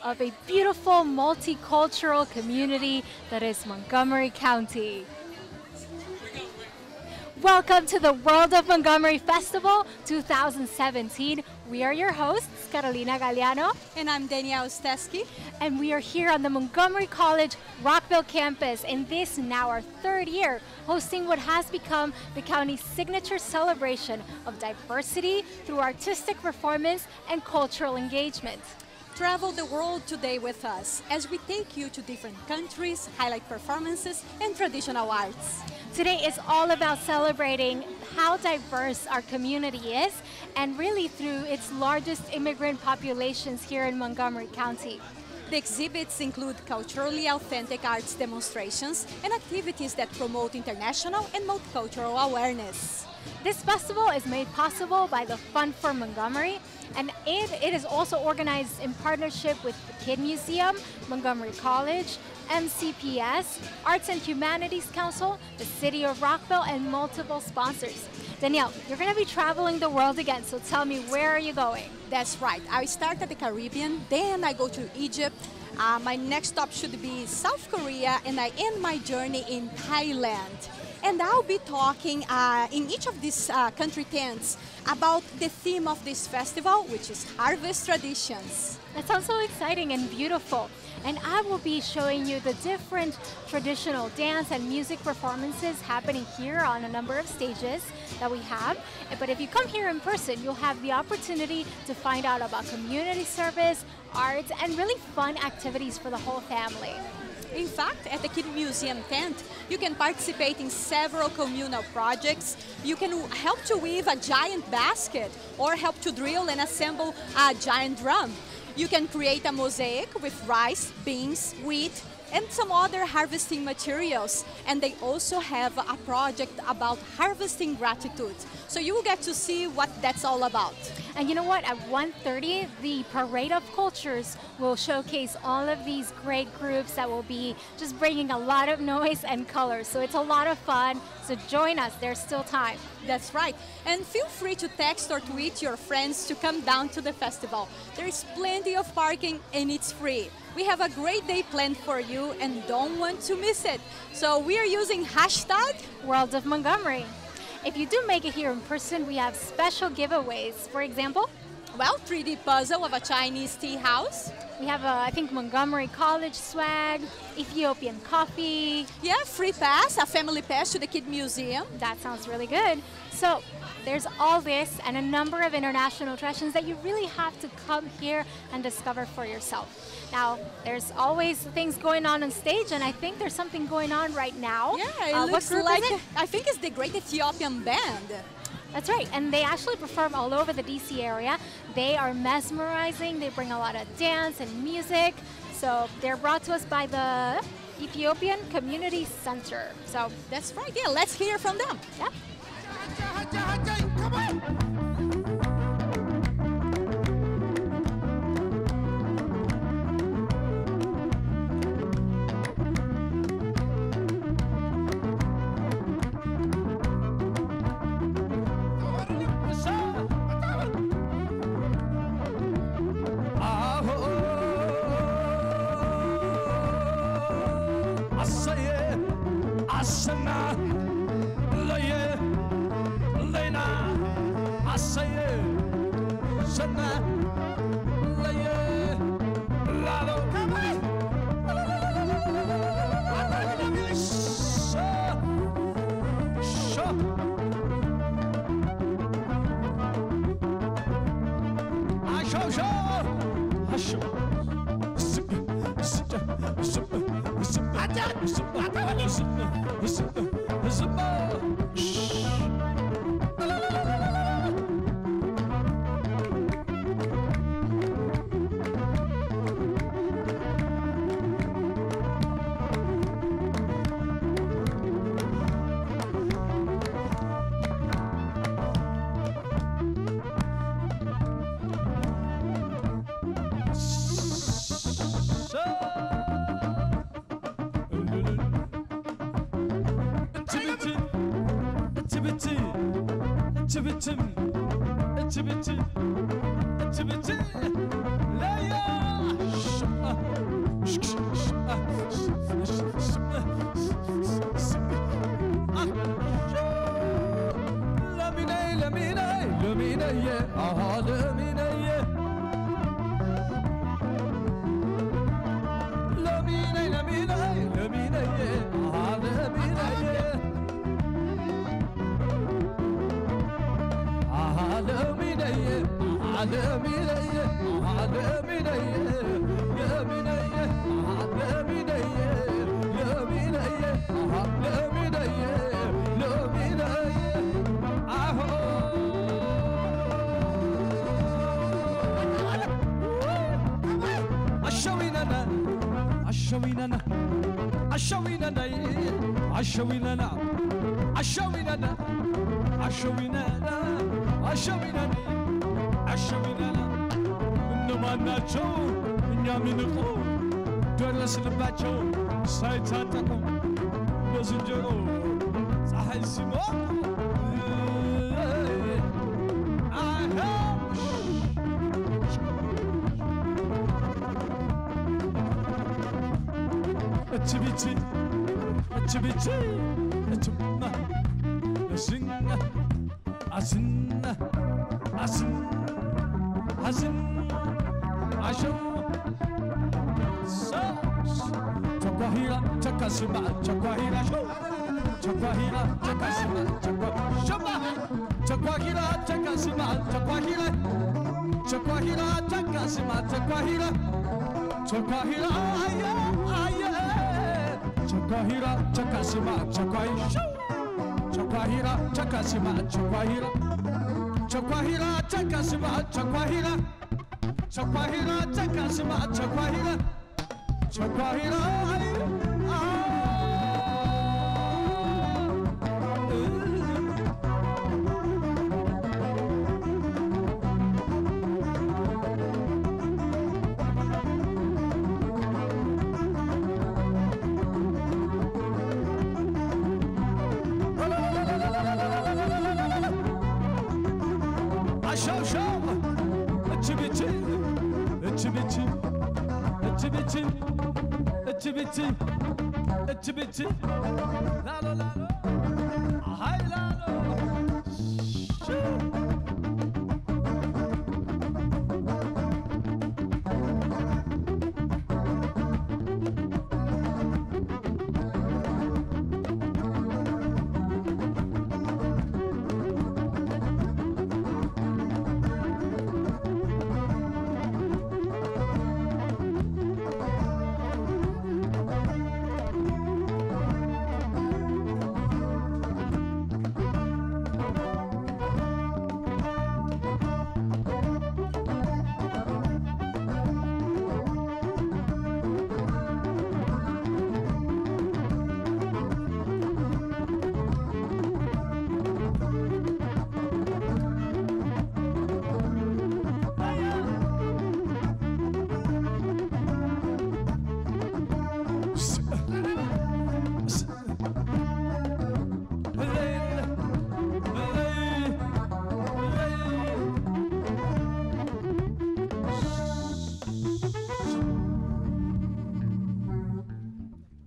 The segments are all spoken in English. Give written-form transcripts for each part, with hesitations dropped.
Of a beautiful multicultural community that is Montgomery County. Welcome to the World of Montgomery Festival 2017. We are your hosts, Galeano. And I'm Danielle Stescki. And we are here on the Montgomery College Rockville campus in this now our third year, hosting what has become the county's signature celebration of diversity through artistic performance and cultural engagement. Travel the world today with us as we take you to different countries, highlight performances, and traditional arts. Today is all about celebrating how diverse our community is, and really through its largest immigrant populations here in Montgomery County. The exhibits include culturally authentic arts demonstrations and activities that promote international and multicultural awareness. This festival is made possible by the Fund for Montgomery, and it is also organized in partnership with the Kid Museum, Montgomery College, MCPS, Arts and Humanities Council, the City of Rockville, and multiple sponsors. Danielle, you're going to be traveling the world again, so tell me, where are you going? That's right. I start at the Caribbean, then I go to Egypt. My next stop should be South Korea, and I end my journey in Thailand. And I'll be talking in each of these country tents about the theme of this festival, which is Harvest Traditions. That sounds so exciting and beautiful. And I will be showing you the different traditional dance and music performances happening here on a number of stages that we have. But if you come here in person, you'll have the opportunity to find out about community service, arts, and really fun activities for the whole family. In fact, at the Kid Museum tent, you can participate in several communal projects. You can help to weave a giant basket or help to drill and assemble a giant drum. You can create a mosaic with rice, beans, wheat, and some other harvesting materials. And they also have a project about harvesting gratitude. So you will get to see what that's all about. And you know what? At 1:30, the Parade of Cultures will showcase all of these great groups that will be just bringing a lot of noise and color. So it's a lot of fun. So join us. There's still time. That's right. And feel free to text or tweet your friends to come down to the festival. There is plenty of parking and it's free. We have a great day planned for you and don't want to miss it. So we are using hashtag World of Montgomery. If you do make it here in person, we have special giveaways. For example, well, 3D puzzle of a Chinese tea house. We have, I think, Montgomery College swag, Ethiopian coffee. Yeah, free pass, a family pass to the Kid Museum. That sounds really good. So there's all this and a number of international attractions that you really have to come here and discover for yourself. Now, there's always things going on stage, and I think there's something going on right now. Yeah, it looks like, I think it's the Great Ethiopian Band. That's right, and they actually perform all over the DC area. They are mesmerizing, they bring a lot of dance and music. So they're brought to us by the Ethiopian Community Center. So that's right, yeah, let's hear from them. Yeah. Come on!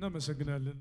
እናመሰግናለን።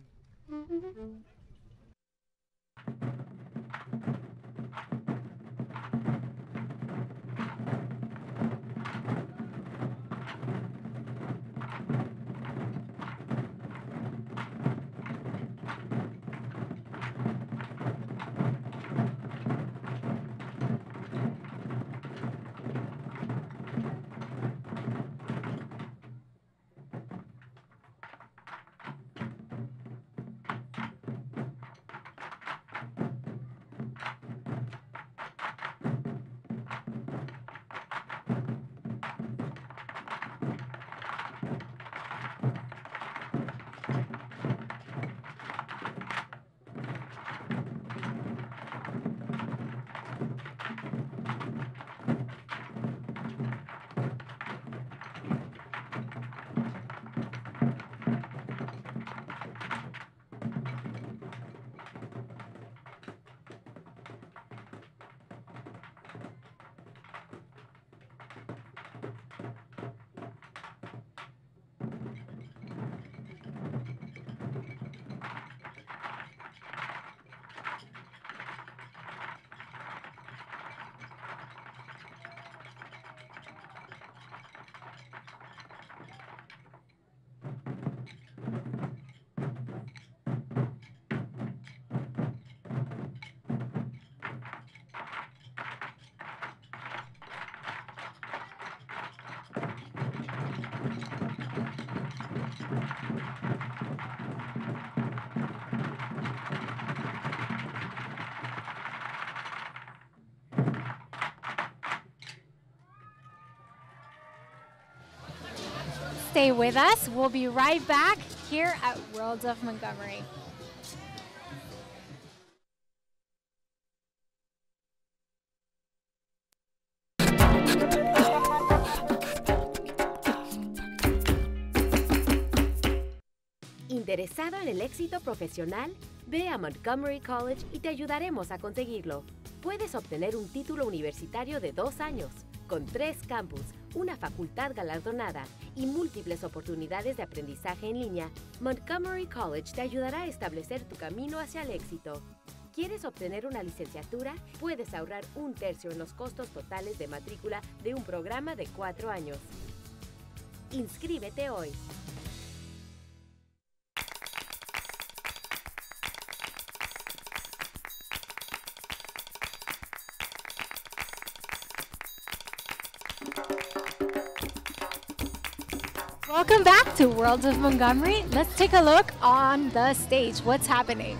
stay with us. We'll be right back here at World of Montgomery. ¿Interesado en el éxito profesional? Ve a Montgomery College y te ayudaremos a conseguirlo. Puedes obtener un título universitario de 2 años, con 3 campus, una facultad galardonada y múltiples oportunidades de aprendizaje en línea. Montgomery College te ayudará a establecer tu camino hacia el éxito. ¿Quieres obtener una licenciatura? Puedes ahorrar 1/3 en los costos totales de matrícula de un programa de 4 años. Inscríbete hoy. Welcome back to World of Montgomery. Let's take a look on the stage. What's happening?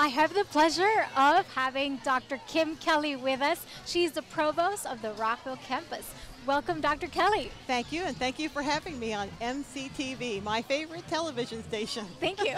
I have the pleasure of having Dr. Kim Kelly with us. She's the provost of the Rockville campus. Welcome, Dr. Kelly. Thank you, and thank you for having me on MCTV, my favorite television station. Thank you.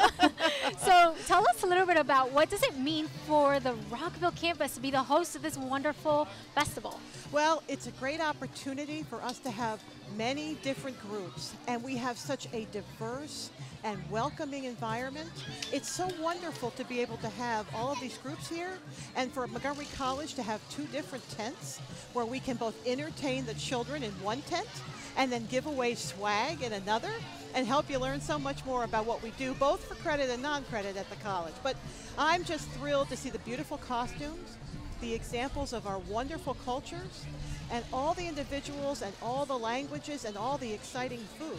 So tell us a little bit about what does it mean for the Rockville campus to be the host of this wonderful festival? Well, it's a great opportunity for us to have many different groups, and we have such a diverse and welcoming environment. It's so wonderful to be able to have all of these groups here, and for Montgomery College to have 2 different tents where we can both entertain the children in one tent and then give away swag in another and help you learn so much more about what we do, both for credit and non-credit at the college. But I'm just thrilled to see the beautiful costumes, the examples of our wonderful cultures, and all the individuals and all the languages and all the exciting food.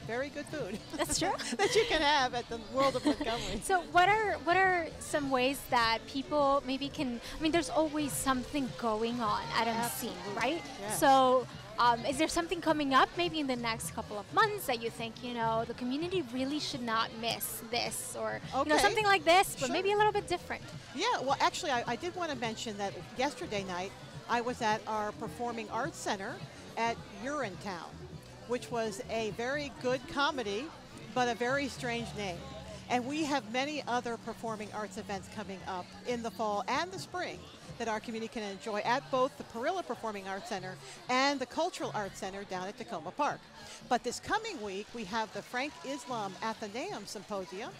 Very good food. That's true. that you can have at the World of Montgomery. So what are some ways that people maybe can, I mean, there's always something going on at MC, Absolutely. right? Yes. So is there something coming up maybe in the next couple of months that you think, you know, the community really should not miss this, or you know, something like this, but Sure. maybe a little bit different? Yeah, well, actually, I did want to mention that yesterday night, I was at our Performing Arts Center at Urinetown, which was a very good comedy, but a very strange name. And we have many other performing arts events coming up in the fall and the spring that our community can enjoy at both the Perilla Performing Arts Center and the Cultural Arts Center down at Tacoma Park. But this coming week, we have the Frank Islam Athenaeum Symposium,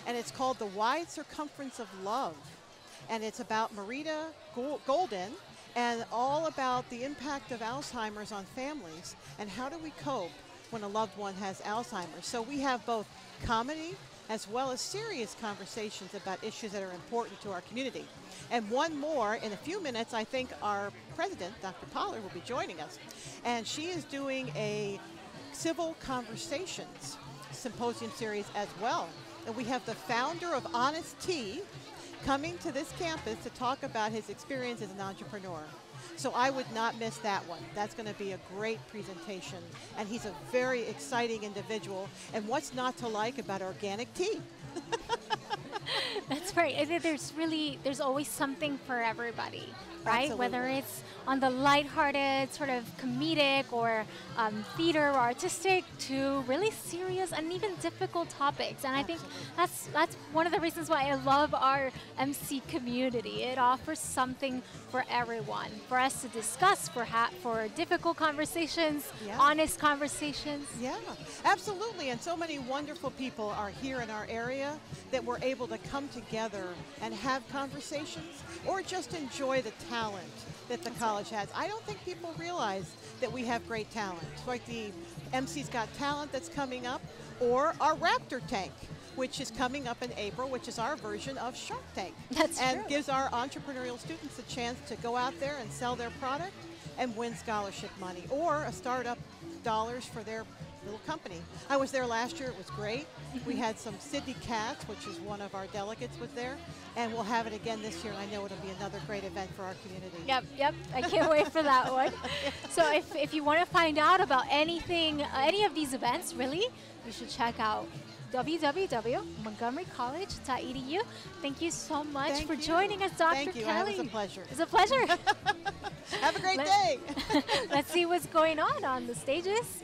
and it's called The Wide Circumference of Love. And it's about Marita Golden, and all about the impact of Alzheimer's on families and how do we cope when a loved one has Alzheimer's. So we have both comedy as well as serious conversations about issues that are important to our community. And one more, in a few minutes, I think our president, Dr. Pollard, will be joining us. And she is doing a civil conversations symposium series as well. And we have the founder of Honest Tea coming to this campus to talk about his experience as an entrepreneur. So I would not miss that one. That's going to be a great presentation. And he's a very exciting individual. And what's not to like about organic tea? That's right. And there's always something for everybody, right? Absolutely. Whether it's on the lighthearted, sort of comedic, or theater or artistic, to really serious and even difficult topics. And I think that's one of the reasons why I love our MC community. It offers something for everyone, for us to discuss, for difficult conversations, honest conversations. Yeah, absolutely. And so many wonderful people are here in our area that we're able to come together and have conversations or just enjoy the talent that the college has. I don't think people realize that we have great talent. Like the MC's Got Talent that's coming up, or our Raptor Tank, which is coming up in April, which is our version of Shark Tank. That's and true. gives our entrepreneurial students a chance to go out there and sell their product and win scholarship money, or a startup dollars for their little company. I was there last year. It was great. We had some Sydney Cats, which is one of our delegates, was there, and we'll have it again this year. I know it'll be another great event for our community. Yep. I can't wait for that one. So if you want to find out about anything, any of these events, really, you should check out www.montgomerycollege.edu. Thank you so much for joining us, Dr. Thank you. Kelly. It was a pleasure. It's a pleasure. Have a great day. Let's see what's going on the stages.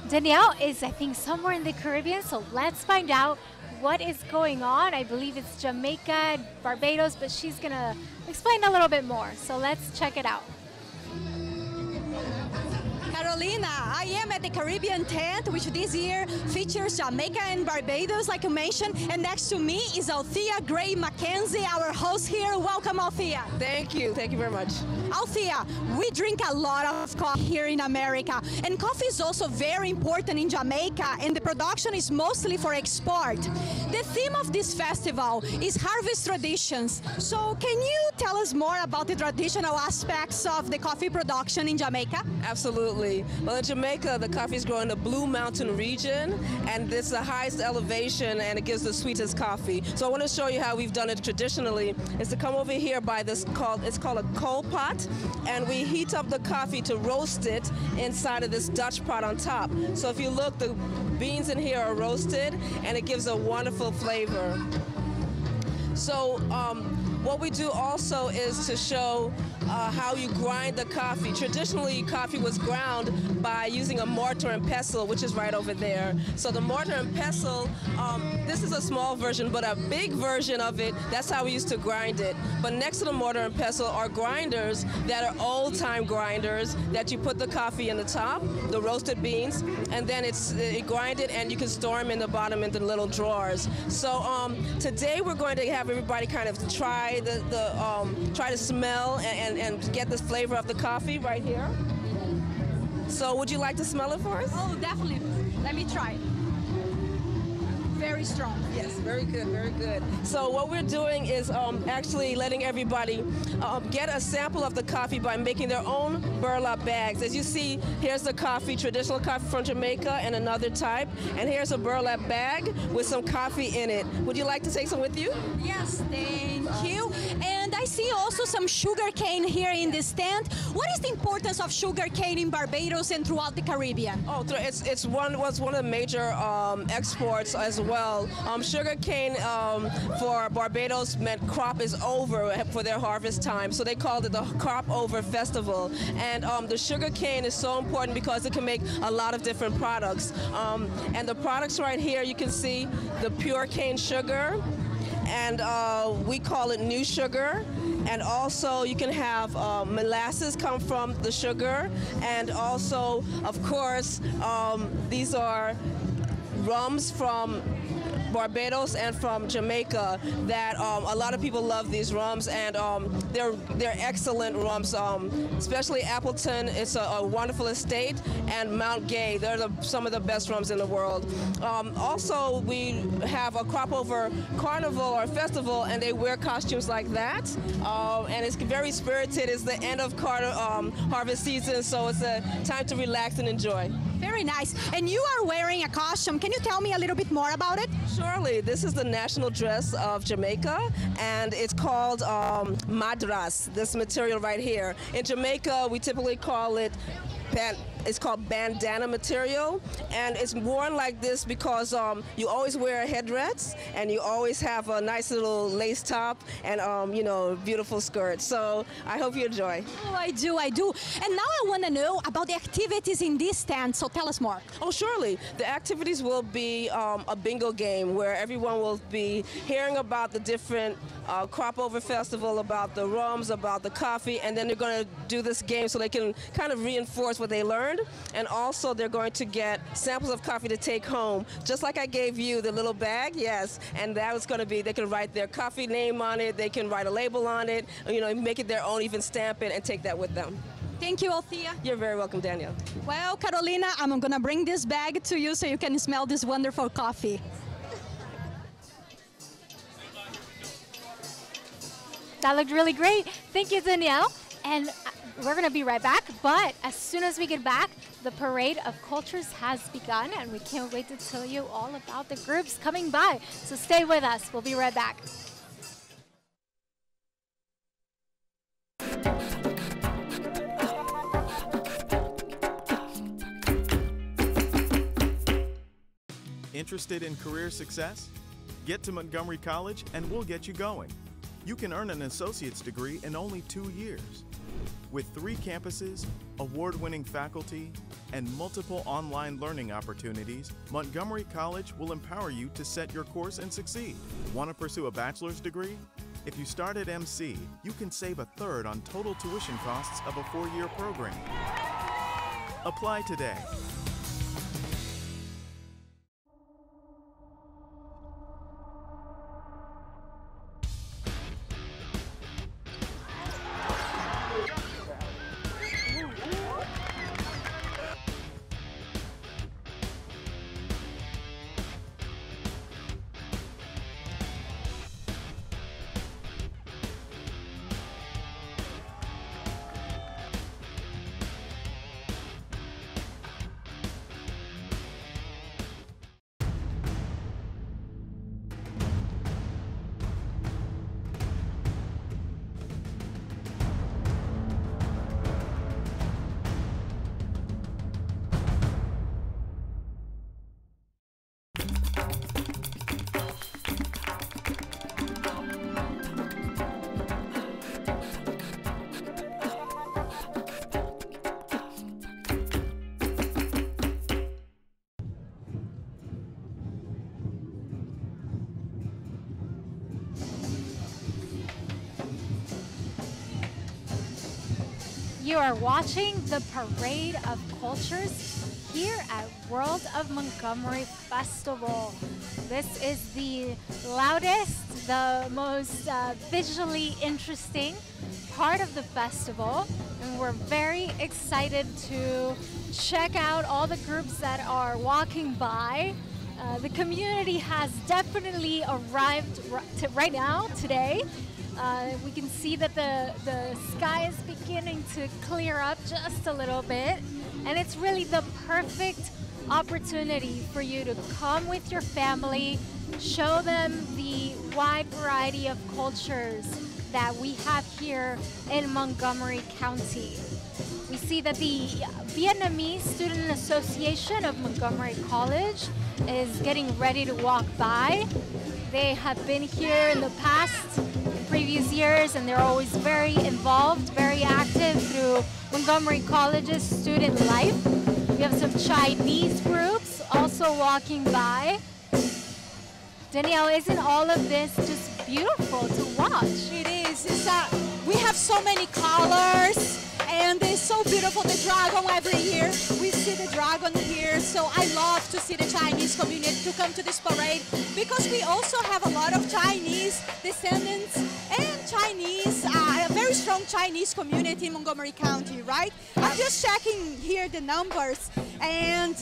Danielle is, I think, somewhere in the Caribbean, so let's find out what is going on. I believe it's Jamaica, Barbados, but she's gonna explain a little bit more. So let's check it out. Carolina, I am at the Caribbean tent, which this year features Jamaica and Barbados, like you mentioned. And next to me is Althea Gray Mackenzie, our host here. Welcome, Althea. Thank you very much. Althea, we drink a lot of coffee here in America, and coffee is also very important in Jamaica, and the production is mostly for export. The theme of this festival is harvest traditions. So can you tell us more about the traditional aspects of the coffee production in Jamaica? Absolutely. Well, in Jamaica, the coffee is grown in the Blue Mountain region, and it's the highest elevation, and it gives the sweetest coffee. So I want to show you how we've done it traditionally. Is to come over here by this it's called a coal pot, and we heat up the coffee to roast it inside of this Dutch pot on top. So if you look, the beans in here are roasted, and it gives a wonderful flavor. So what we do also is to show how you grind the coffee. Traditionally, coffee was ground by using a mortar and pestle, which is right over there. So the mortar and pestle, this is a small version, but a big version of it, that's how we used to grind it. But next to the mortar and pestle are grinders that are old-time grinders that you put the coffee in the top, the roasted beans, and then it grinded, and you can store them in the bottom in the little drawers. So today we're going to have everybody kind of try try to smell and get the flavor of the coffee right here. So would you like to smell it for us? Oh, definitely. Let me try. Very strong. Yes, very good, very good. So what we're doing is actually letting everybody get a sample of the coffee by making their own burlap bags. As you see, here's the coffee, traditional coffee from Jamaica, and another type. And here's a burlap bag with some coffee in it. Would you like to take some with you? Yes, thank you. And I see also some sugar cane here in this stand. What is the importance of sugar cane in Barbados and throughout the Caribbean? Oh, it's one of the major exports as well. Sugar cane for Barbados meant crop is over for their harvest time, so they called it the Crop Over Festival. And the sugar cane is so important because it can make a lot of different products. And the products right here, you can see the pure cane sugar, and we call it new sugar. And also you can have molasses come from the sugar, and also, of course, these are rums from Barbados and from Jamaica that a lot of people love these rums, and they're excellent rums, especially Appleton. It's a wonderful estate, and Mount Gay. They're some of the best rums in the world. Also, we have a crop over carnival or festival, and they wear costumes like that, and it's very spirited. It's the end of harvest season, so it's a time to relax and enjoy. Very nice. And you are wearing a costume. Can you tell me a little bit more about it? Surely. This is the national dress of Jamaica, and it's called madras, this material right here. In Jamaica, we typically call it it's called bandana material, and it's worn like this because you always wear a headdress, and you always have a nice little lace top and you know, beautiful skirt. So I hope you enjoy. Oh, I do. And now I want to know about the activities in this stand, so tell us more. Oh, surely. The activities will be a bingo game where everyone will be hearing about the different Crop Over Festival, about the rums, about the coffee, and then they're going to do this game so they can kind of reinforce what they learned. And also they're going to get samples of coffee to take home, just like I gave you the little bag. Yes, and that was going to be, they can write their coffee name on it, they can write a label on it, you know, make it their own, even stamp it and take that with them. Thank you, Althea. You're very welcome, Danielle. Well, Carolina, I'm going to bring this bag to you so you can smell this wonderful coffee. That looked really great. Thank you, Danielle. And we're going to be right back, but as soon as we get back, the Parade of Cultures has begun, and we can't wait to tell you all about the groups coming by. So stay with us. We'll be right back. Interested in career success? Get to Montgomery College and we'll get you going. You can earn an associate's degree in only 2 years. With 3 campuses, award-winning faculty, and multiple online learning opportunities, Montgomery College will empower you to set your course and succeed. Want to pursue a bachelor's degree? If you start at MC, you can save 1/3 on total tuition costs of a 4-year program. Apply today. You are watching the Parade of Cultures here at World of Montgomery Festival. This is the loudest, the most visually interesting part of the festival, and we're very excited to check out all the groups that are walking by. The community has definitely arrived right now, today. We can see that the sky is beginning to clear up just a little bit, and it's really the perfect opportunity for you to come with your family, show them the wide variety of cultures that we have here in Montgomery County. We see that the Vietnamese Student Association of Montgomery College is getting ready to walk by. They have been here in the past, previous years, and they're always very involved, very active through Montgomery College's student life. We have some Chinese groups also walking by. Danielle, isn't all of this just beautiful to watch? It is. We have so many colors, and it's so beautiful. The dragon every year. We see the dragon here, so I love to see the Chinese community to come to this parade, because we also have a lot of Chinese descendants and Chinese, a very strong Chinese community in Montgomery County, right? I'm just checking here the numbers, and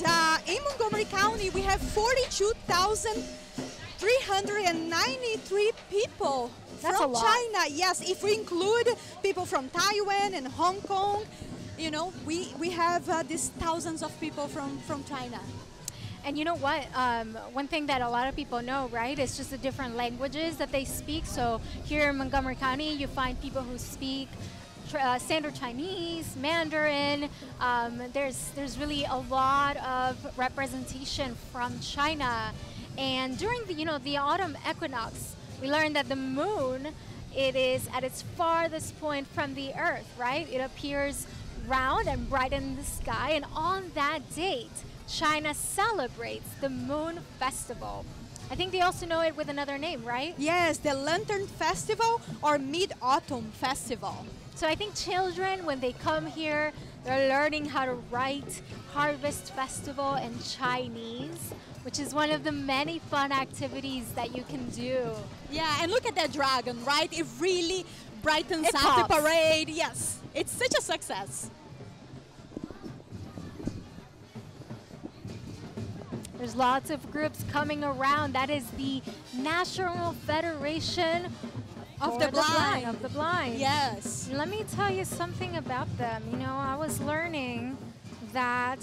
in Montgomery County we have 42,393 people from China. Yes, if we include people from Taiwan and Hong Kong, you know, we have these thousands of people from China. And you know what? One thing that a lot of people know, right, is just the different languages that they speak. So here in Montgomery County, you find people who speak Standard Chinese, Mandarin. There's really a lot of representation from China. And during the autumn equinox, we learned that the moon, it is at its farthest point from the earth, right? It appears round and bright in the sky, and on that date, China celebrates the Moon Festival. I think they also know it with another name, right? Yes, the Lantern Festival or Mid-Autumn Festival. So I think children, when they come here, they're learning how to write Harvest Festival in Chinese, which is one of the many fun activities that you can do. Yeah, and look at that dragon, right? It really brightens up the parade. Yes, it's such a success. There's lots of groups coming around. That is the National Federation of the Blind. Yes. Let me tell you something about them. You know, I was learning that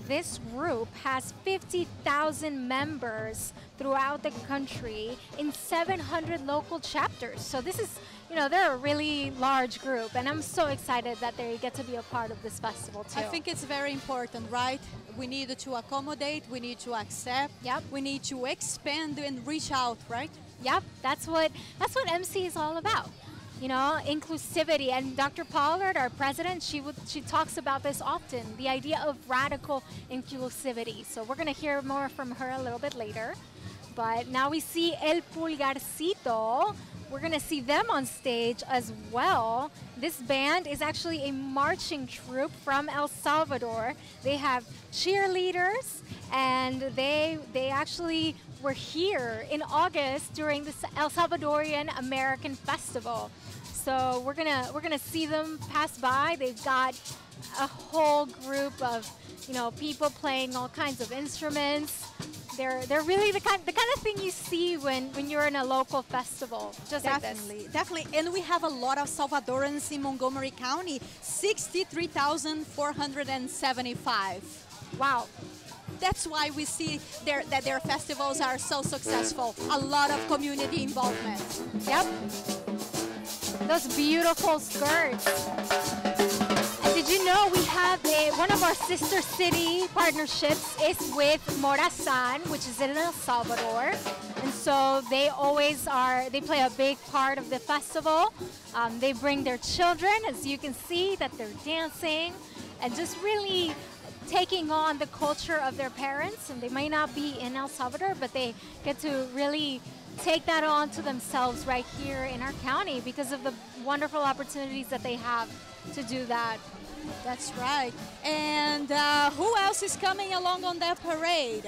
this group has 50,000 members throughout the country in 700 local chapters. So this is, you know, they're a really large group, and I'm so excited that they get to be a part of this festival too. I think it's very important, right? We need to accommodate, we need to accept, Yep. we need to expand and reach out, right? Yep, that's what MC is all about. You know, inclusivity. And Dr. Pollard, our president, she talks about this often, the idea of radical inclusivity. So we're going to hear more from her a little bit later. But now we see El Pulgarcito. We're going to see them on stage as well. This band is actually a marching troupe from El Salvador. They have cheerleaders, and they actually were here in August during the El Salvadorian American Festival. So we're gonna see them pass by. They've got a whole group of, you know, people playing all kinds of instruments. They're really the kind of thing you see when you're in a local festival, just Definitely, like this. definitely. And we have a lot of Salvadorans in Montgomery County, 63,475. Wow. That's why we see that their festivals are so successful. A lot of community involvement. Yep. Those beautiful skirts. And did you know we have one of our sister city partnerships is with Morazan, which is in El Salvador. And so they play a big part of the festival. They bring their children, as you can see, that they're dancing and just really taking on the culture of their parents. And they may not be in El Salvador, but they get to really take that on to themselves right here in our county because of the wonderful opportunities that they have to do that. That's right. And who else is coming along on that parade?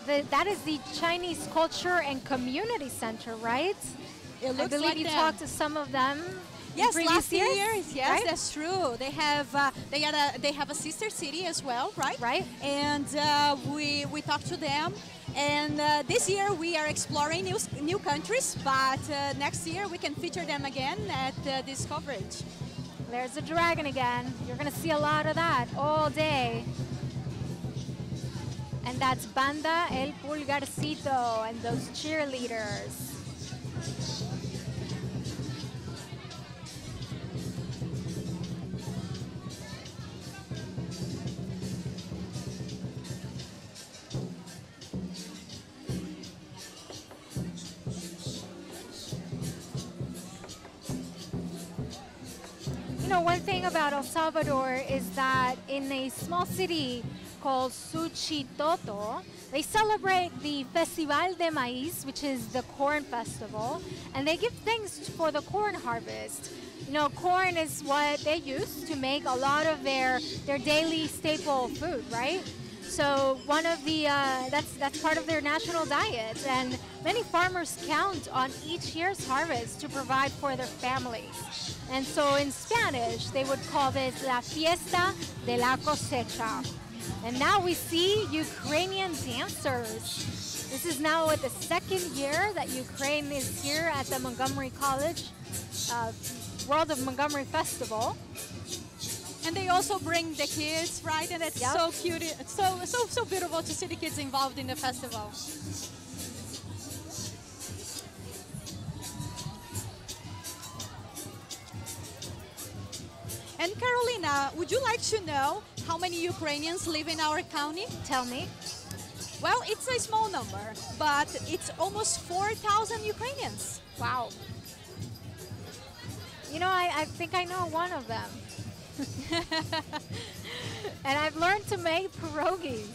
That is the Chinese Culture and Community Center, right? It looks I believe like you them. talked to some of them. Yes, last year. Years, Yes, right? that's true. They have a sister city as well, right? Right. And we talked to them. And this year we are exploring new countries, but next year we can feature them again at this coverage. There's a dragon again. You're going to see a lot of that all day. And that's Banda El Pulgarcito and those cheerleaders. You know, one thing about El Salvador is that in a small city called Suchitoto, they celebrate the Festival de Maíz, which is the corn festival, and they give thanks for the corn harvest. You know, corn is what they use to make a lot of their daily staple food, right? So one of the that's part of their national diet, and many farmers count on each year's harvest to provide for their families. And so in Spanish, they would call this La Fiesta de la Cosecha. And now we see Ukrainian dancers. This is now the second year that Ukraine is here at the Montgomery College World of Montgomery Festival. And they also bring the kids, right? And it's so cute. It's so beautiful to see the kids involved in the festival. And Carolina, would you like to know how many Ukrainians live in our county? Tell me. Well, it's a small number, but it's almost 4,000 Ukrainians. Wow. You know, I think I know one of them. And I've learned to make pierogies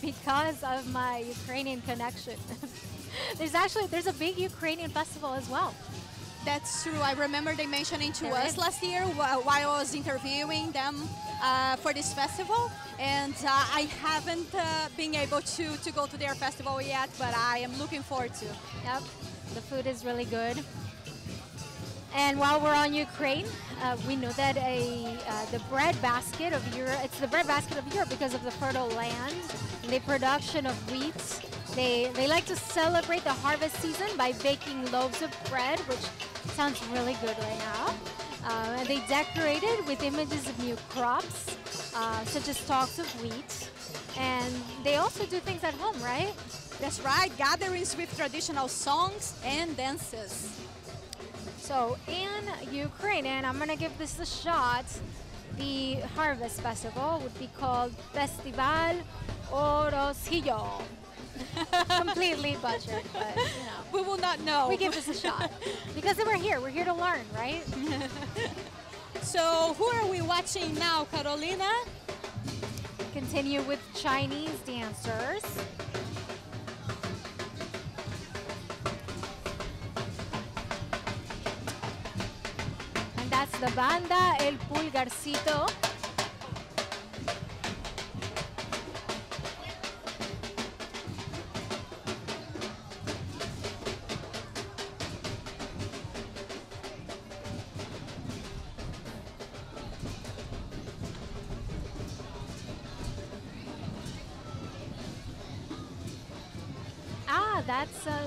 because of my Ukrainian connection. There's a big Ukrainian festival as well. That's true. I remember they mentioning to There us is. last year while I was interviewing them for this festival, and I haven't been able to go to their festival yet, but I am looking forward to. Yep, the food is really good. And while we're on Ukraine, we know that the bread basket of Europe, it's the bread basket of Europe because of the fertile land and the production of wheat. They like to celebrate the harvest season by baking loaves of bread, which sounds really good right now. And they decorate it with images of new crops. such as talks of wheat. And they also do things at home, right? That's right, gatherings with traditional songs and dances. So in Ukraine, and I'm gonna give this a shot, the Harvest Festival would be called Festival Orosillo. Completely butchered, but you know. We will not know. We give this a shot. Because we're here to learn, right? So who are we watching now, Carolina? Continue with Chinese dancers. And that's the Banda El Pulgarcito.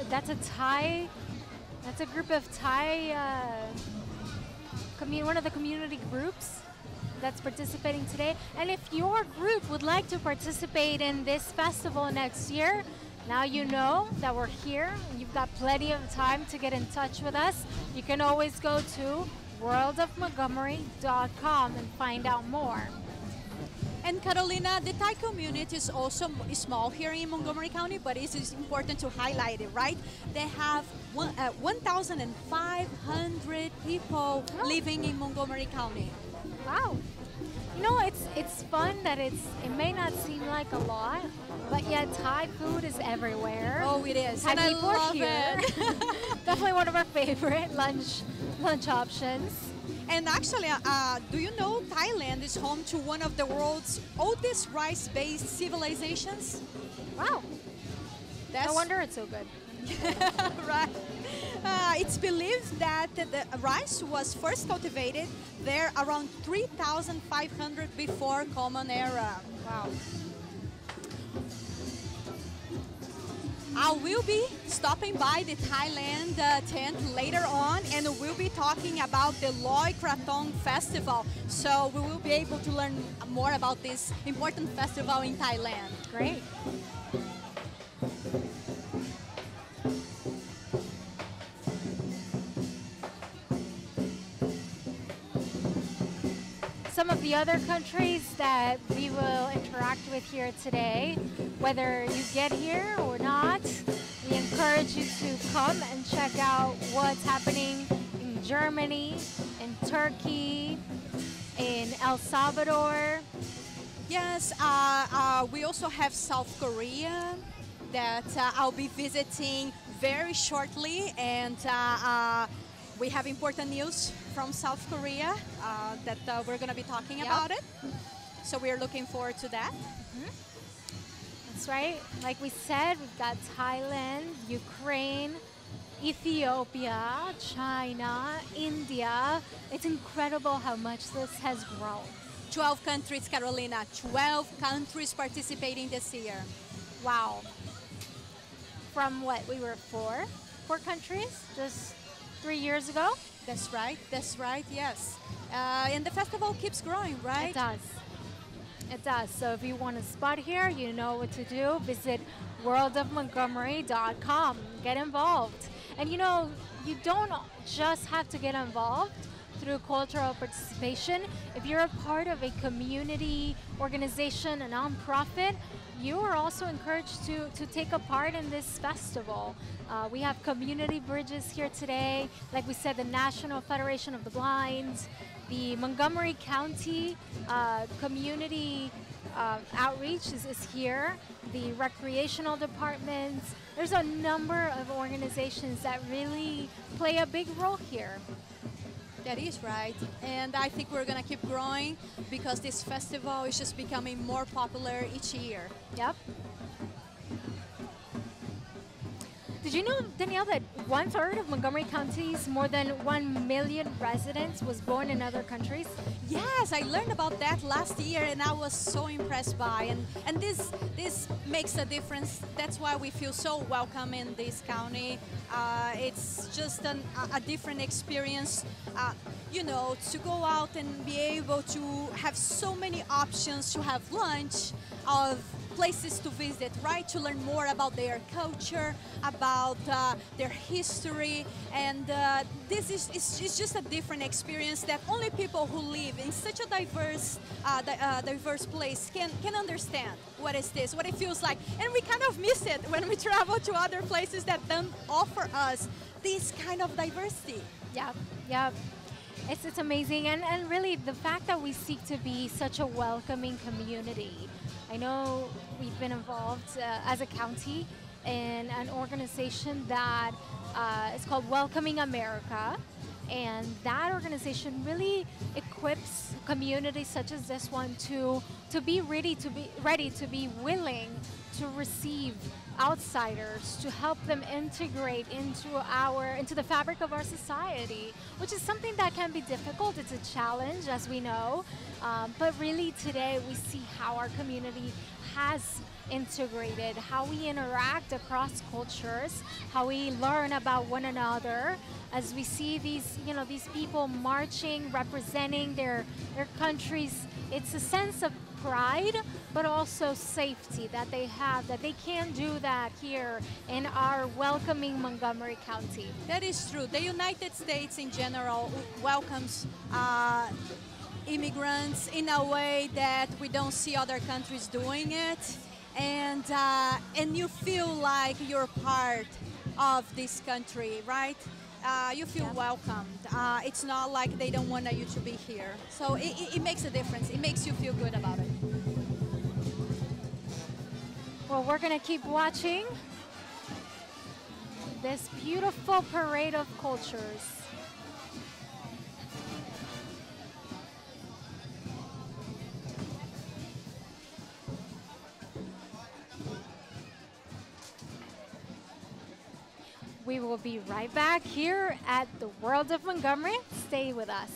That's a Thai. That's a group of Thai. One of the community groups that's participating today. And if your group would like to participate in this festival next year, now you know that we're here. You've got plenty of time to get in touch with us. You can always go to worldofmontgomery.com and find out more. And Carolina, the Thai community is also small here in Montgomery County, but it is important to highlight it, right? They have 1,500 people living in Montgomery County. Wow. You know, it's fun that it may not seem like a lot, but yet Thai food is everywhere. Oh, it is. Thai and people I are love here. it. Definitely one of our favorite lunch options. And actually, do you know Thailand is home to one of the world's oldest rice-based civilizations? Wow. No wonder it's so good. Right. It's believed that the rice was first cultivated there around 3,500 before Common Era. Wow. I will be stopping by the Thailand tent later on, and we'll be talking about the Loy Krathong Festival. So we will be able to learn more about this important festival in Thailand. Great. Some of the other countries that we will interact with here today, whether you get here or not, we encourage you to come and check out what's happening in Germany, in Turkey, in El Salvador. Yes, we also have South Korea that I'll be visiting very shortly, and we have important news from South Korea that we're going to be talking about it. So we're looking forward to that. That's right. Like we said, we've got Thailand, Ukraine, Ethiopia, China, India. It's incredible how much this has grown. 12 countries, Carolina. 12 countries participating this year. Wow. From what? We were four countries just 3 years ago? That's right, yes. And the festival keeps growing, right? It does. It does. So if you want a spot here, you know what to do. Visit worldofmontgomery.com. Get involved. And you know, you don't just have to get involved through cultural participation. If you're a part of a community organization, a nonprofit, you are also encouraged to take a part in this festival. We have community bridges here today. Like we said, the National Federation of the Blind, the Montgomery County Community Outreach is here, the recreational departments. There's a number of organizations that really play a big role here. That is right. And I think we're going to keep growing because this festival is just becoming more popular each year. Yep. Did you know, Danielle, that 1/3 of Montgomery County's more than 1 million residents was born in other countries? Yes, I learned about that last year, and I was so impressed by. And this makes a difference. That's why we feel so welcome in this county. It's just a different experience, you know, to go out and be able to have so many options to have lunch, of places to visit, right? To learn more about their culture, about their history, and this is just a different experience that only people who live in such a diverse place can understand what is this, what it feels like. And we kind of miss it when we travel to other places that don't offer us this kind of diversity. Yeah, yeah. It's amazing, and really the fact that we seek to be such a welcoming community. I know we've been involved as a county in an organization that is called Welcoming America, and that organization really equips communities such as this one to be ready, to be willing to receive outsiders, to help them integrate into the fabric of our society, which is something that can be difficult. It's a challenge, as we know, but really today we see how our community has integrated, how we interact across cultures, how we learn about one another, as we see these people marching, representing their countries. It's a sense of pride, but also safety that they have, that they can do that here in our welcoming Montgomery County. That is true. The United States in general welcomes immigrants in a way that we don't see other countries doing it, and you feel like you're part of this country, right? You feel welcomed. It's not like they don't want you to be here. So it makes a difference. It makes you feel good about it. Well, we're going to keep watching this beautiful parade of cultures. We will be right back here at the World of Montgomery. Stay with us.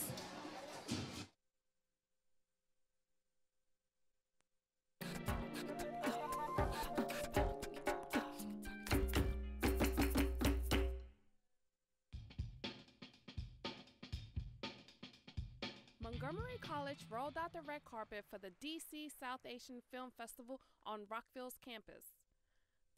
Montgomery College rolled out the red carpet for the DC South Asian Film Festival on Rockville's campus.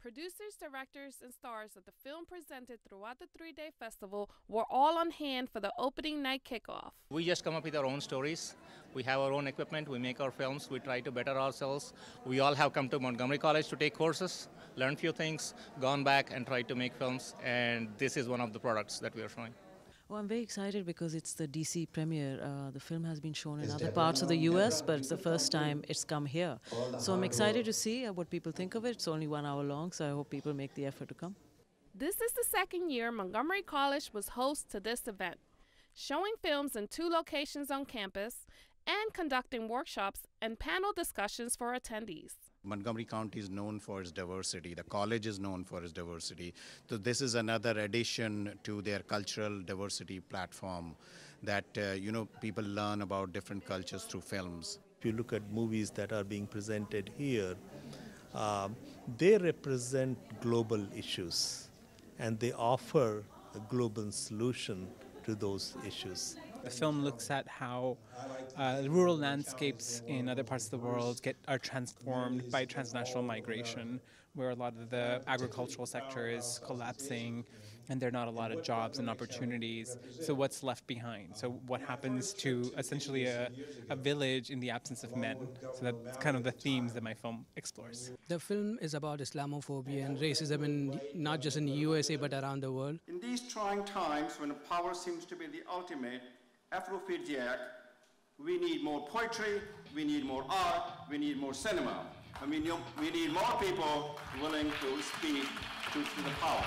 Producers, directors, and stars of the film presented throughout the 3-day festival were all on hand for the opening night kickoff. We just come up with our own stories. We have our own equipment. We make our films. We try to better ourselves. We all have come to Montgomery College to take courses, learn few things, gone back and tried to make films, and this is one of the products that we are showing. Well, I'm very excited because it's the DC premiere. The film has been shown in other parts of the US, but it's the first time it's come here. So I'm excited to see what people think of it. It's only 1 hour long, so I hope people make the effort to come. This is the second year Montgomery College was host to this event, showing films in 2 locations on campus and conducting workshops and panel discussions for attendees. Montgomery County is known for its diversity. The college is known for its diversity. So this is another addition to their cultural diversity platform that, people learn about different cultures through films. If you look at movies that are being presented here, they represent global issues and they offer a global solution to those issues. The film looks at how rural landscapes in other parts of the world are transformed by transnational migration, where a lot of the agricultural sector is collapsing and there are not a lot of jobs and opportunities. So what's left behind? So what happens to essentially a village in the absence of men? So that's kind of the themes that my film explores. The film is about Islamophobia and racism, not just in the USA but around the world. In these trying times when power seems to be the ultimate aphrodisiac, we need more poetry, we need more art, we need more cinema. And we need more people willing to speak to the power.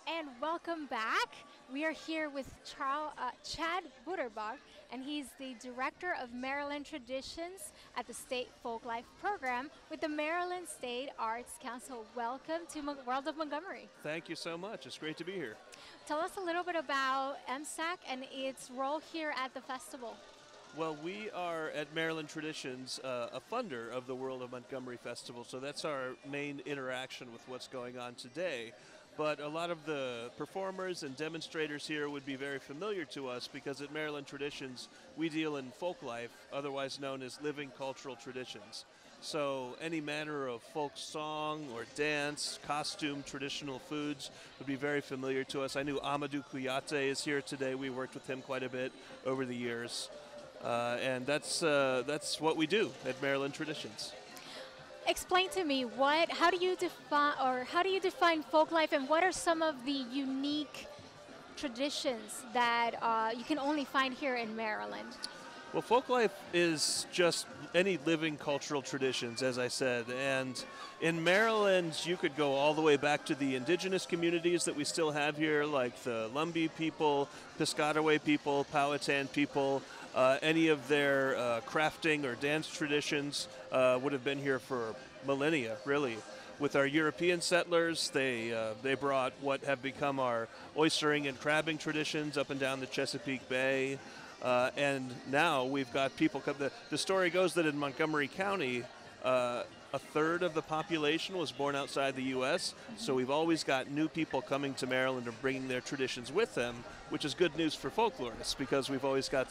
And welcome back. We are here with Chad Butterbach, and he's the Director of Maryland Traditions at the State Folklife Program with the Maryland State Arts Council. Welcome to World of Montgomery. Thank you so much. It's great to be here. Tell us a little bit about MCTV and its role here at the festival. Well, we are at Maryland Traditions, a funder of the World of Montgomery Festival, so that's our main interaction with what's going on today. But a lot of the performers and demonstrators here would be very familiar to us because at Maryland Traditions, we deal in folk life, otherwise known as living cultural traditions. So any manner of folk song or dance, costume, traditional foods would be very familiar to us. I knew Amadou Kouyate is here today. We worked with him quite a bit over the years. And that's what we do at Maryland Traditions. Explain to me how do you define folk life, and what are some of the unique traditions that you can only find here in Maryland? Well, folk life is just any living cultural traditions, as I said, and in Maryland you could go all the way back to the indigenous communities that we still have here, like the Lumbee people, Piscataway people, Powhatan people. Any of their crafting or dance traditions would have been here for millennia, really. With our European settlers, they brought what have become our oystering and crabbing traditions up and down the Chesapeake Bay. And now we've got people come. The story goes that in Montgomery County, a third of the population was born outside the U.S., so we've always got new people coming to Maryland and bringing their traditions with them, which is good news for folklorists because we've always got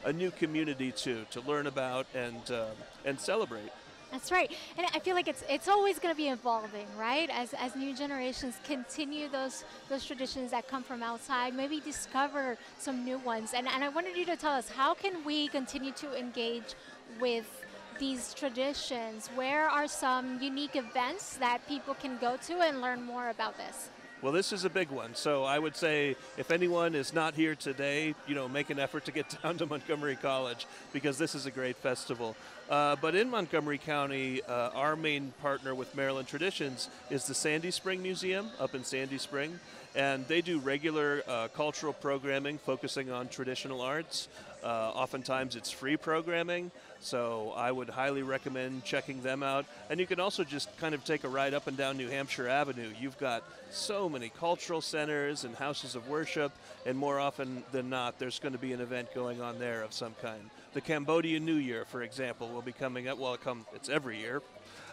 a new community to learn about and celebrate. That's right, and I feel like it's always going to be evolving, right? As new generations continue those traditions that come from outside, maybe discover some new ones. And I wanted you to tell us, how can we continue to engage with these traditions? Where are some unique events that people can go to and learn more about this? Well, this is a big one. So I would say if anyone is not here today, make an effort to get down to Montgomery College because this is a great festival. But in Montgomery County, our main partner with Maryland Traditions is the Sandy Spring Museum up in Sandy Spring. And they do regular cultural programming focusing on traditional arts. Oftentimes it's free programming, so I would highly recommend checking them out. And you can also just kind of take a ride up and down New Hampshire Avenue. You've got so many cultural centers and houses of worship, and more often than not, there's going to be an event going on there of some kind. The Cambodian New Year, for example, will be coming up. Well, it's every year,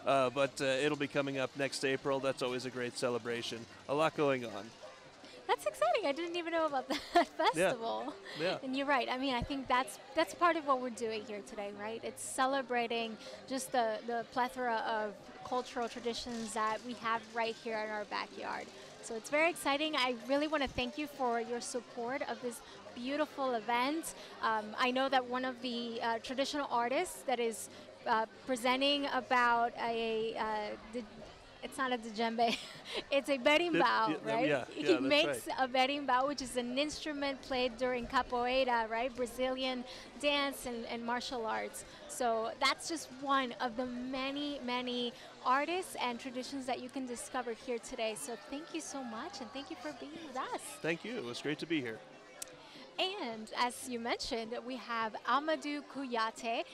but it'll be coming up next April. That's always a great celebration. A lot going on. That's exciting. I didn't even know about that festival. Yeah. And you're right. I mean, I think that's part of what we're doing here today, right? It's celebrating just the plethora of cultural traditions that we have right here in our backyard. So it's very exciting. I really want to thank you for your support of this beautiful event. I know that one of the traditional artists that is presenting about it's not a djembe, it's a berimbau, right? He makes a berimbau, which is an instrument played during capoeira, right? Brazilian dance and martial arts. So that's just one of the many, many artists and traditions that you can discover here today. So thank you so much, and thank you for being with us. Thank you. It was great to be here. And as you mentioned, we have Amadou Kouyate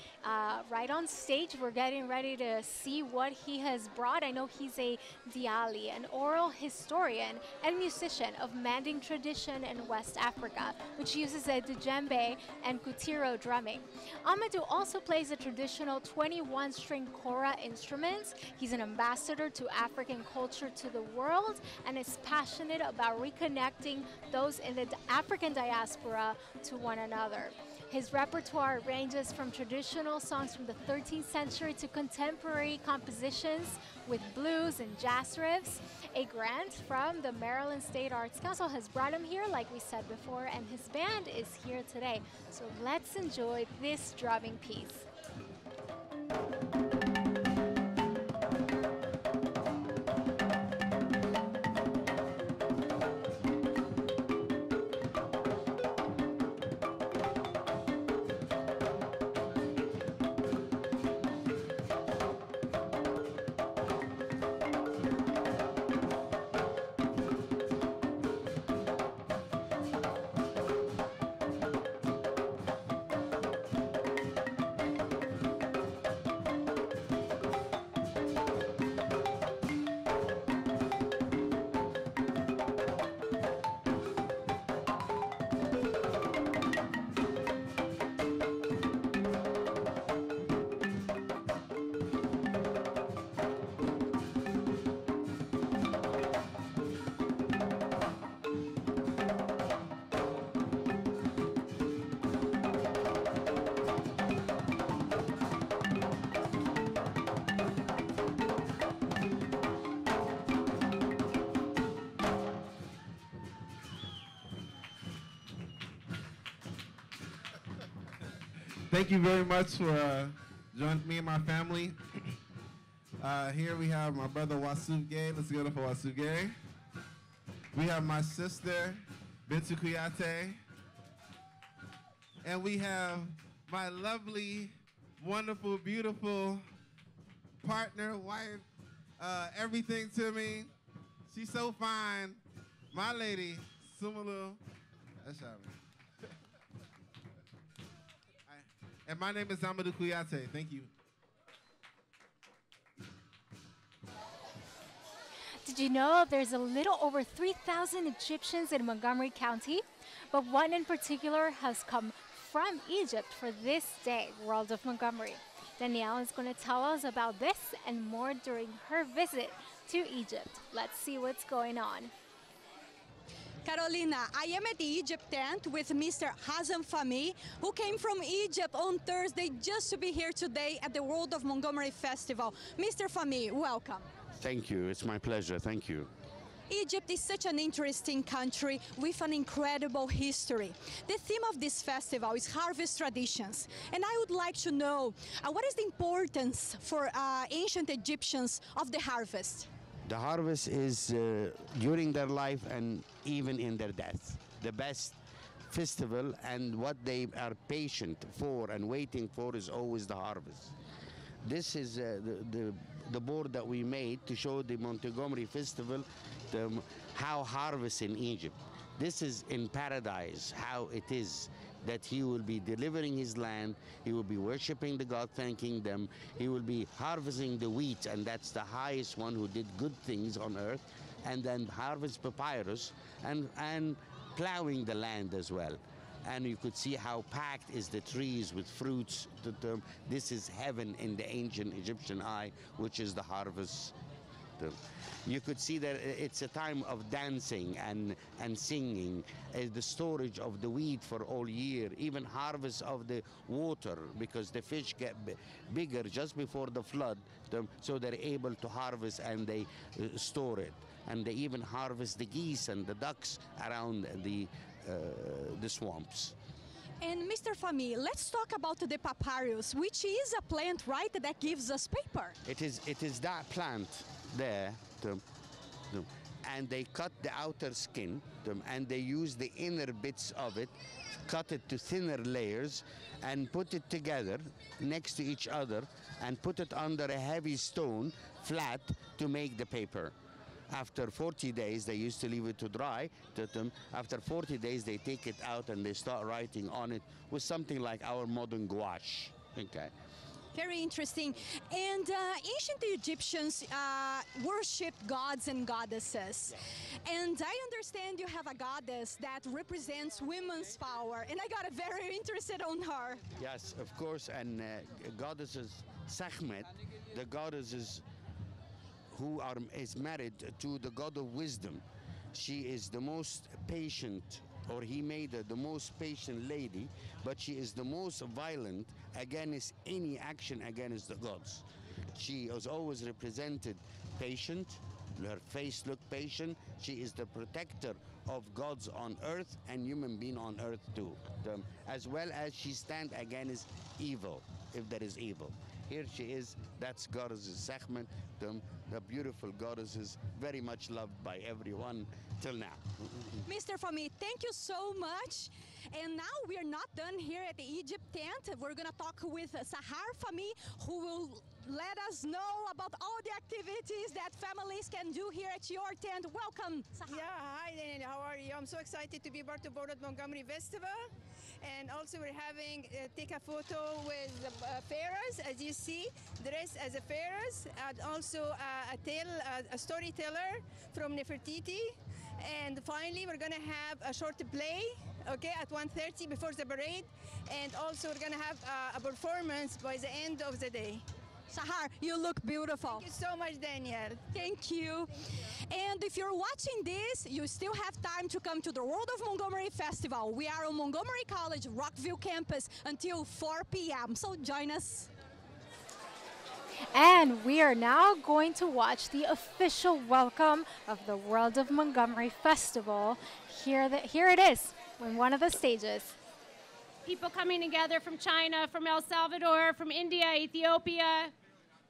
right on stage. We're getting ready to see what he has brought. I know he's a diali, an oral historian and musician of Manding tradition in West Africa, which uses a djembe and kutiro drumming. Amadou also plays the traditional 21-string kora instruments. He's an ambassador to African culture to the world and is passionate about reconnecting those in the African diaspora to one another. His repertoire ranges from traditional songs from the 13th century to contemporary compositions with blues and jazz riffs. A grant from the Maryland State Arts Council has brought him here, like we said before, and his band is here today. So let's enjoy this drumming piece. Thank you very much for joining me and my family. Here we have my brother Wasuge. Let's get up for Wasuge. We have my sister, Bintu Kouyate. And we have my lovely, wonderful, beautiful partner, wife, everything to me. She's so fine. My lady, Sumulu. That's how And my name is Amadou Kouyate. Thank you. Did you know there's a little over 3,000 Egyptians in Montgomery County? But one in particular has come from Egypt for this day, World of Montgomery. Danielle is going to tell us about this and more during her visit to Egypt. Let's see what's going on. Carolina, I am at the Egypt tent with Mr. Hazem Fahmy, who came from Egypt on Thursday just to be here today at the World of Montgomery Festival. Mr. Fahmy, welcome. Thank you. It's my pleasure. Thank you. Egypt is such an interesting country with an incredible history. The theme of this festival is harvest traditions. And I would like to know, what is the importance for ancient Egyptians of the harvest? The harvest is during their life and even in their death. The best festival, and what they are patient for and waiting for is always the harvest. This is the board that we made to show the Montgomery Festival how harvest in Egypt. This is in paradise, how it is that he will be delivering his land, he will be worshiping the God, thanking them, he will be harvesting the wheat, and that's the highest one who did good things on earth, and then harvest papyrus and plowing the land as well. And you could see how packed is the trees with fruits. This is heaven in the ancient Egyptian eye, which is the harvest. You could see that it's a time of dancing and singing, the storage of the wheat for all year, even harvest of the water, because the fish get bigger just before the flood, so they're able to harvest and they store it. And they even harvest the geese and the ducks around the swamps. And Mr. Fahmy, let's talk about the papyrus, which is a plant, right, that gives us paper. It is that plant there, and they cut the outer skin, and they use the inner bits of it, cut it to thinner layers, and put it together next to each other, and put it under a heavy stone, flat, to make the paper. After 40 days, they used to leave it to dry. After 40 days, they take it out and they start writing on it with something like our modern gouache. Okay. Very interesting. And ancient Egyptians worshipped gods and goddesses. And I understand you have a goddess that represents women's power. And I got very interested on her. Yes, of course. And goddesses, Sekhmet, the goddesses who is married to the god of wisdom. She is the most patient, or he made her the most patient lady, but she is the most violent against any action against the gods. She was always represented patient, her face looked patient. She is the protector of gods on earth and human being on earth too, as well as she stands against evil, if there is evil. Here she is, that's goddess Sekhmet, the beautiful goddess is very much loved by everyone till now. Mr. Fahmy, thank you so much. And now we are not done here at the Egypt tent. We're going to talk with Sahar Fahmy, who will let us know about all the activities that families can do here at your tent. Welcome, Sahar. Yeah, hi Danielle, how are you? I'm so excited to be part of World of Montgomery Festival. And also we're having take a photo with pharaohs, as you see, dressed as a pharaohs, and also a storyteller from Nefertiti. And finally, we're gonna have a short play, okay, at 1:30 before the parade. And also we're gonna have a performance by the end of the day. Sahar, you look beautiful. Thank you so much, Danielle. Thank you. And if you're watching this, you still have time to come to the World of Montgomery Festival. We are on Montgomery College, Rockville campus until 4 p.m. So join us. And we are now going to watch the official welcome of the World of Montgomery Festival. Here it is on one of the stages. people coming together from China, from El Salvador, from India, Ethiopia,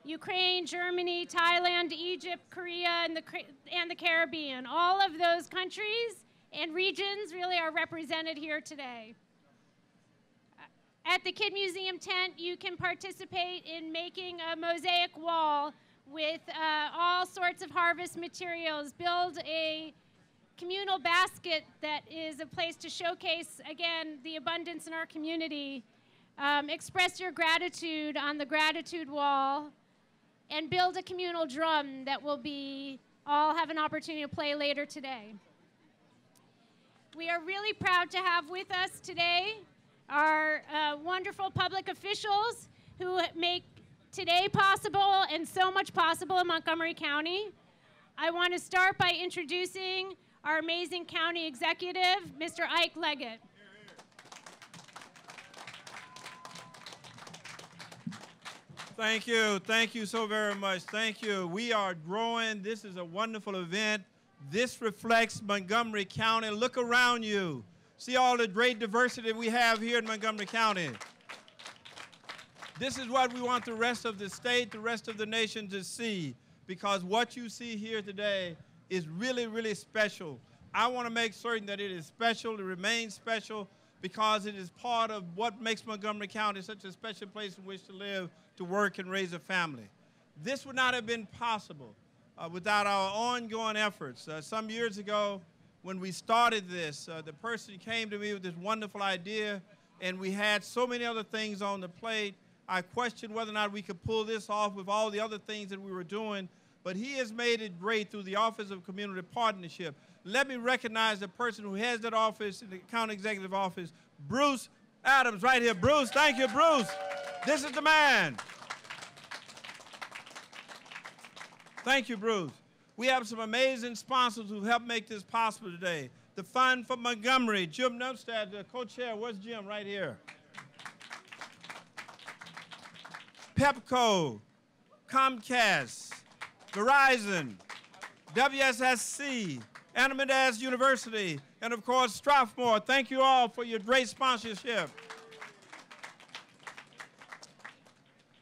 Ukraine, Germany, Thailand, Egypt, Korea, and the Caribbean. All of those countries and regions really are represented here today. At the Kid Museum tent, you can participate in making a mosaic wall with all sorts of harvest materials, build a communal basket that is a place to showcase, again, the abundance in our community, express your gratitude on the gratitude wall, and build a communal drum that will be all have an opportunity to play later today. We are really proud to have with us today our wonderful public officials who make today possible and so much possible in Montgomery County. I want to start by introducing our amazing county executive, Mr. Ike Leggett. Thank you so very much, thank you. We are growing, this is a wonderful event. This reflects Montgomery County. Look around you, see all the great diversity we have here in Montgomery County. This is what we want the rest of the state, the rest of the nation to see, because what you see here today is really, really special. I want to make certain that it is special, it remains special, because it is part of what makes Montgomery County such a special place in which to live, to work, and raise a family. This would not have been possible without our ongoing efforts. Some years ago, when we started this, the person came to me with this wonderful idea, and we had so many other things on the plate. I questioned whether or not we could pull this off with all the other things that we were doing, but he has made it great through the Office of Community Partnership. Let me recognize the person who has that office in the County Executive Office, Bruce Adams, right here. Bruce, thank you, Bruce. This is the man. Thank you, Bruce. We have some amazing sponsors who helped make this possible today. The Fund for Montgomery, Jim Nupstad, the co-chair. Where's Jim? Right here. Pepco, Comcast, Verizon, WSSC, Amadou University, and of course Strathmore. Thank you all for your great sponsorship.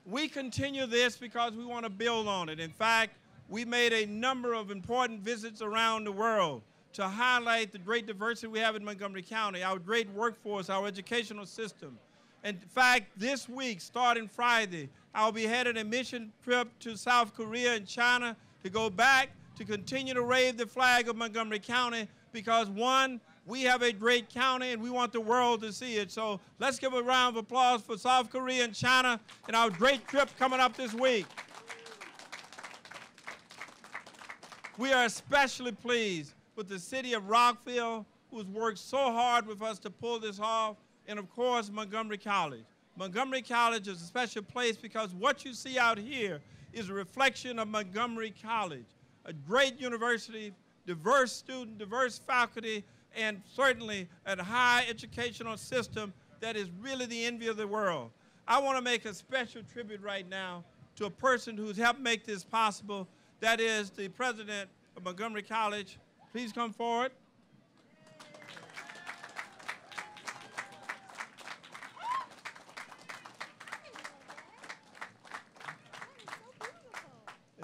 We continue this because we want to build on it. In fact, we made a number of important visits around the world to highlight the great diversity we have in Montgomery County, our great workforce, our educational system. In fact, this week, starting Friday, I'll be headed a mission trip to South Korea and China to go back to continue to wave the flag of Montgomery County because, one, we have a great county and we want the world to see it. So let's give a round of applause for South Korea and China and our great trip coming up this week. We are especially pleased with the city of Rockville, who's worked so hard with us to pull this off, and of course, Montgomery College. Montgomery College is a special place because what you see out here is a reflection of Montgomery College, a great university, diverse student, diverse faculty, and certainly a high educational system that is really the envy of the world. I want to make a special tribute right now to a person who's helped make this possible. That is the president of Montgomery College. Please come forward.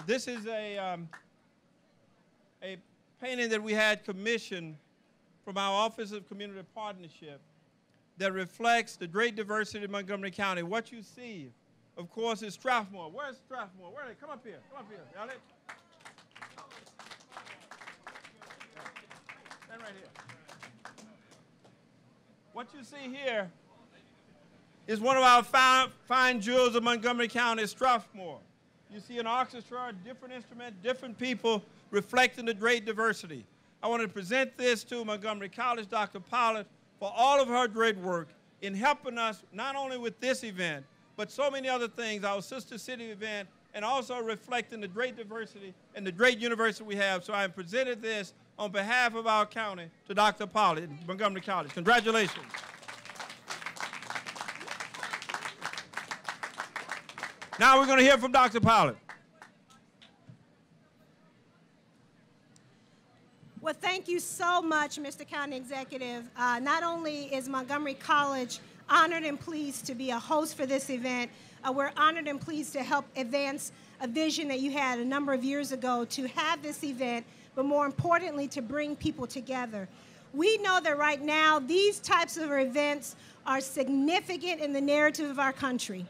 This is a painting that we had commissioned from our Office of Community Partnership that reflects the great diversity of Montgomery County. What you see, of course, is Strathmore. Where's Strathmore? Where are they? Come up here. Come up here. Got it? Stand right here. What you see here is one of our fine jewels of Montgomery County, Strathmore. You see an orchestra, different instruments, different people reflecting the great diversity. I want to present this to Montgomery College, Dr. Pollard, for all of her great work in helping us not only with this event, but so many other things, our sister city event, and also reflecting the great diversity and the great university we have. So I have presented this on behalf of our county to Dr. Pollard, Montgomery College. Congratulations. Now we're going to hear from Dr. Pollard. Well, thank you so much, Mr. County Executive. Not only is Montgomery College honored and pleased to be a host for this event. We're honored and pleased to help advance a vision that you had a number of years ago to have this event, but more importantly, to bring people together. We know that right now, these types of events are significant in the narrative of our country.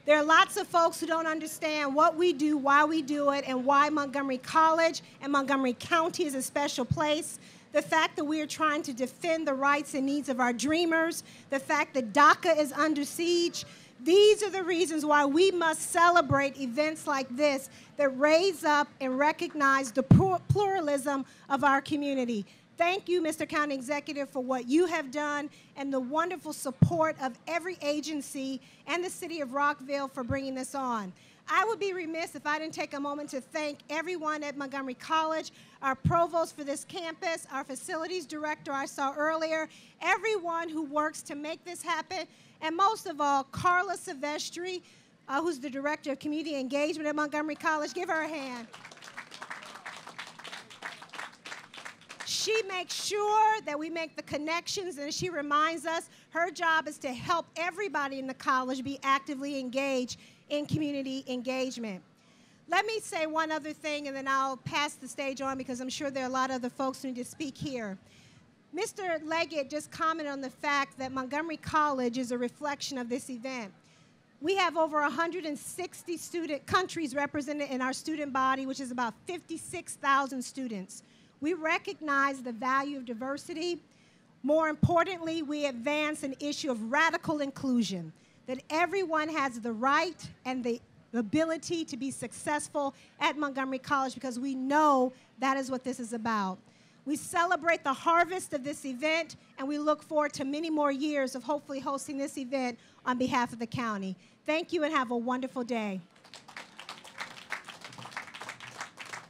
There are lots of folks who don't understand what we do, why we do it, and why Montgomery College and Montgomery County is a special place. The fact that we are trying to defend the rights and needs of our dreamers, the fact that DACA is under siege, these are the reasons why we must celebrate events like this that raise up and recognize the pluralism of our community. Thank you, Mr. County Executive, for what you have done and the wonderful support of every agency and the city of Rockville for bringing this on. I would be remiss if I didn't take a moment to thank everyone at Montgomery College, our provost for this campus, our facilities director I saw earlier, everyone who works to make this happen, and most of all, Carla Silvestri, who's the director of community engagement at Montgomery College. Give her a hand. She makes sure that we make the connections, and she reminds us her job is to help everybody in the college be actively engaged in community engagement. Let me say one other thing, and then I'll pass the stage on because I'm sure there are a lot of other folks who need to speak here. Mr. Leggett just commented on the fact that Montgomery College is a reflection of this event. We have over 160 countries represented in our student body, which is about 56,000 students. We recognize the value of diversity. More importantly, we advance an issue of radical inclusion, that everyone has the right and the ability to be successful at Montgomery College because we know that is what this is about. We celebrate the harvest of this event, and we look forward to many more years of hopefully hosting this event on behalf of the county. Thank you and have a wonderful day.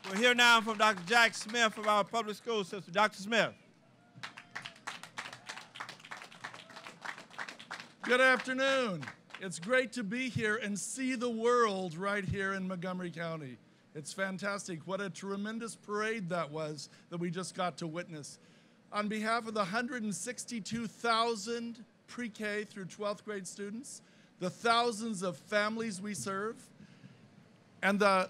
We'll hear now from Dr. Jack Smith from our public school system. Dr. Smith. Good afternoon. It's great to be here and see the world right here in Montgomery County. It's fantastic. What a tremendous parade that was that we just got to witness. On behalf of the 162,000 pre-K through 12th grade students, the thousands of families we serve, and the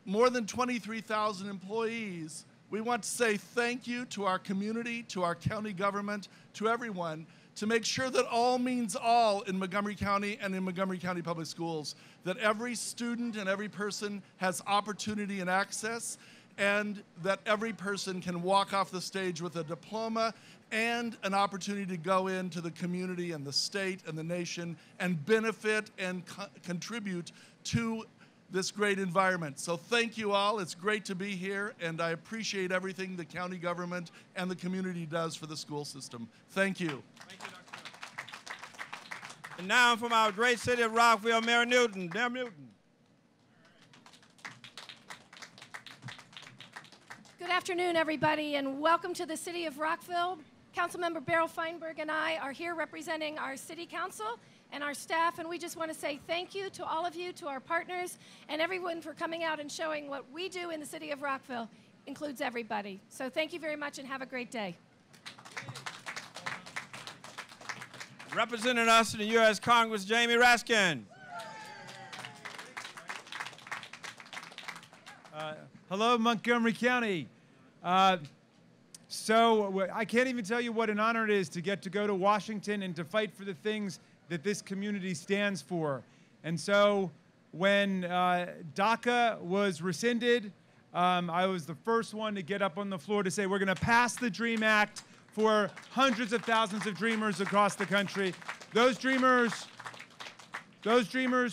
more than 23,000 employees, we want to say thank you to our community, to our county government, to everyone, to make sure that all means all in Montgomery County and in Montgomery County Public Schools, that every student and every person has opportunity and access, and that every person can walk off the stage with a diploma and an opportunity to go into the community and the state and the nation and benefit and contribute to this great environment. So thank you all. It's great to be here, and I appreciate everything the county government and the community does for the school system. Thank you. Thank you, Dr. And now from our great city of Rockville, Mayor Newton. Mayor Newton. Good afternoon, everybody, and welcome to the city of Rockville. Councilmember Beryl Feinberg and I are here representing our city council and our staff, and we just want to say thank you to all of you, to our partners, and everyone for coming out and showing what we do in the city of Rockville includes everybody. So thank you very much and have a great day. Representing us in the U.S. Congress, Jamie Raskin. Hello, Montgomery County. So I can't even tell you what an honor it is to get to go to Washington and to fight for the things that this community stands for. And so when DACA was rescinded, I was the first one to get up on the floor to say we're going to pass the DREAM Act for hundreds of thousands of dreamers across the country. Those dreamers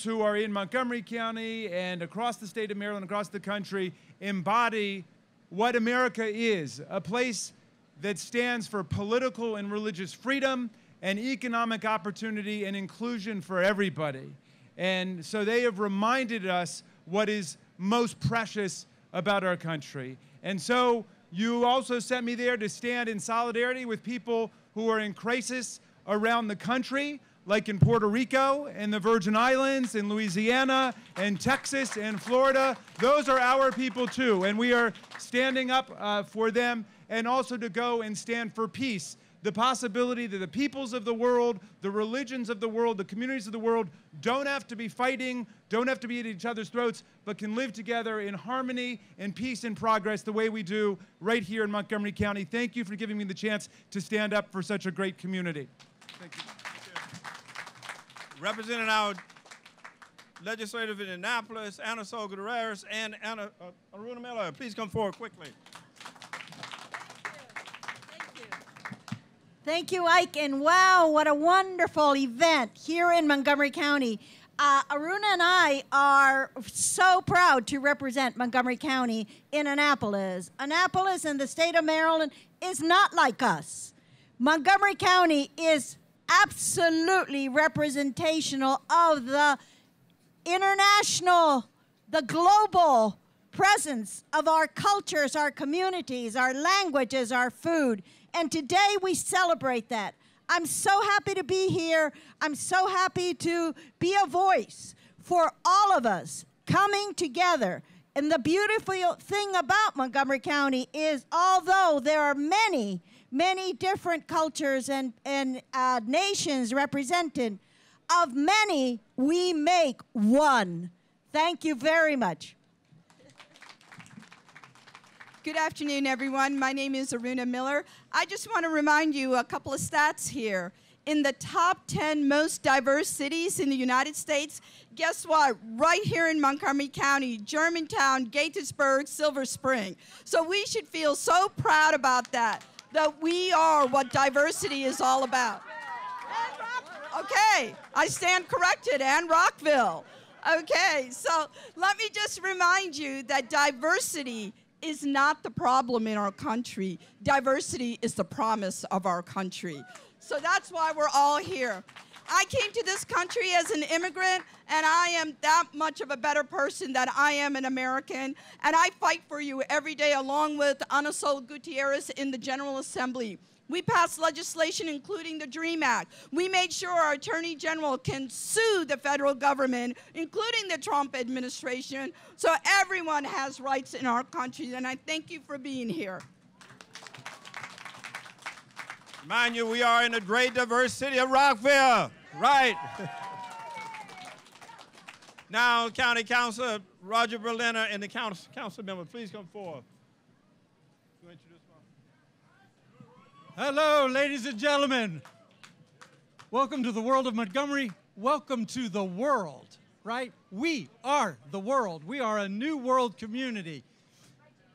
who are in Montgomery County and across the state of Maryland, across the country, embody what America is, a place that stands for political and religious freedom and economic opportunity and inclusion for everybody. And so they have reminded us what is most precious about our country. And so you also sent me there to stand in solidarity with people who are in crisis around the country, like in Puerto Rico and the Virgin Islands, in Louisiana and Texas and Florida. Those are our people too, and we are standing up for them, and also to go and stand for peace. the possibility that the peoples of the world, the religions of the world, the communities of the world don't have to be fighting, don't have to be at each other's throats, but can live together in harmony and peace and progress the way we do right here in Montgomery County. Thank you for giving me the chance to stand up for such a great community. Thank you. Representing our legislative in Annapolis, Ana Sol Gutierrez and Aruna Miller, please come forward quickly. Thank you, Ike, and wow, what a wonderful event here in Montgomery County. Aruna and I are so proud to represent Montgomery County in Annapolis. Annapolis and the state of Maryland is not like us. Montgomery County is absolutely representational of the international, the global presence of our cultures, our communities, our languages, our food. And today we celebrate that. I'm so happy to be here. I'm so happy to be a voice for all of us coming together. And the beautiful thing about Montgomery County is, although there are many, many different cultures and nations represented, of many, we make one. Thank you very much. Good afternoon, everyone. My name is Aruna Miller. I just want to remind you a couple of stats here. In the top 10 most diverse cities in the United States, guess what? Right here in Montgomery County, Germantown, Gaithersburg, Silver Spring. So we should feel so proud about that we are what diversity is all about. Okay, I stand corrected, and Rockville. Okay, so let me just remind you that diversity is not the problem in our country. Diversity is the promise of our country. So that's why we're all here. I came to this country as an immigrant, and I am that much of a better person than I am an American, and I fight for you every day along with Ana Sol Gutierrez in the General Assembly. We passed legislation including the DREAM Act. We made sure our Attorney General can sue the federal government, including the Trump administration, so everyone has rights in our country, and I thank you for being here. Mind you, we are in the great diverse city of Rockville, right? Now, County Councilor Roger Berliner and the council member, please come forward. Hello, ladies and gentlemen. Welcome to the world of Montgomery. Welcome to the world, right? We are the world. We are a new world community.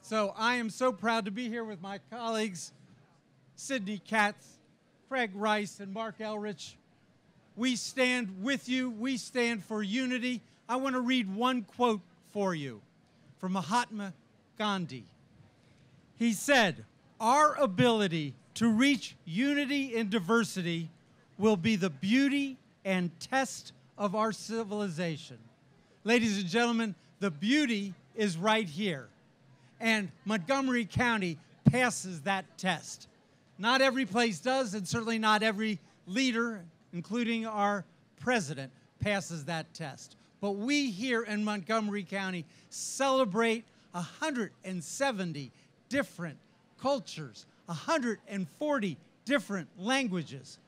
So I am so proud to be here with my colleagues, Sydney Katz, Craig Rice, and Mark Elrich. We stand with you. We stand for unity. I want to read one quote for you from Mahatma Gandhi. He said, "Our ability to reach unity in diversity will be the beauty and test of our civilization." Ladies and gentlemen, the beauty is right here. And Montgomery County passes that test. Not every place does, and certainly not every leader, including our president, passes that test. But we here in Montgomery County celebrate 170 different cultures, 140 different languages.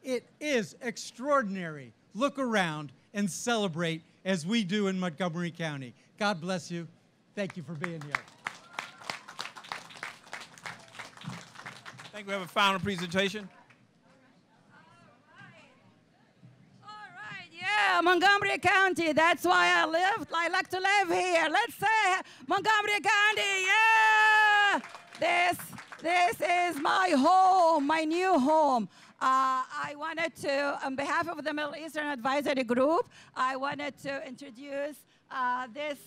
It is extraordinary. Look around and celebrate as we do in Montgomery County. God bless you. Thank you for being here. I think we have a final presentation. Yeah, Montgomery County, that's why I like to live here. Let's say Montgomery County, yeah! This is my home, my new home. I wanted to, on behalf of the Middle Eastern Advisory Group, I wanted to introduce this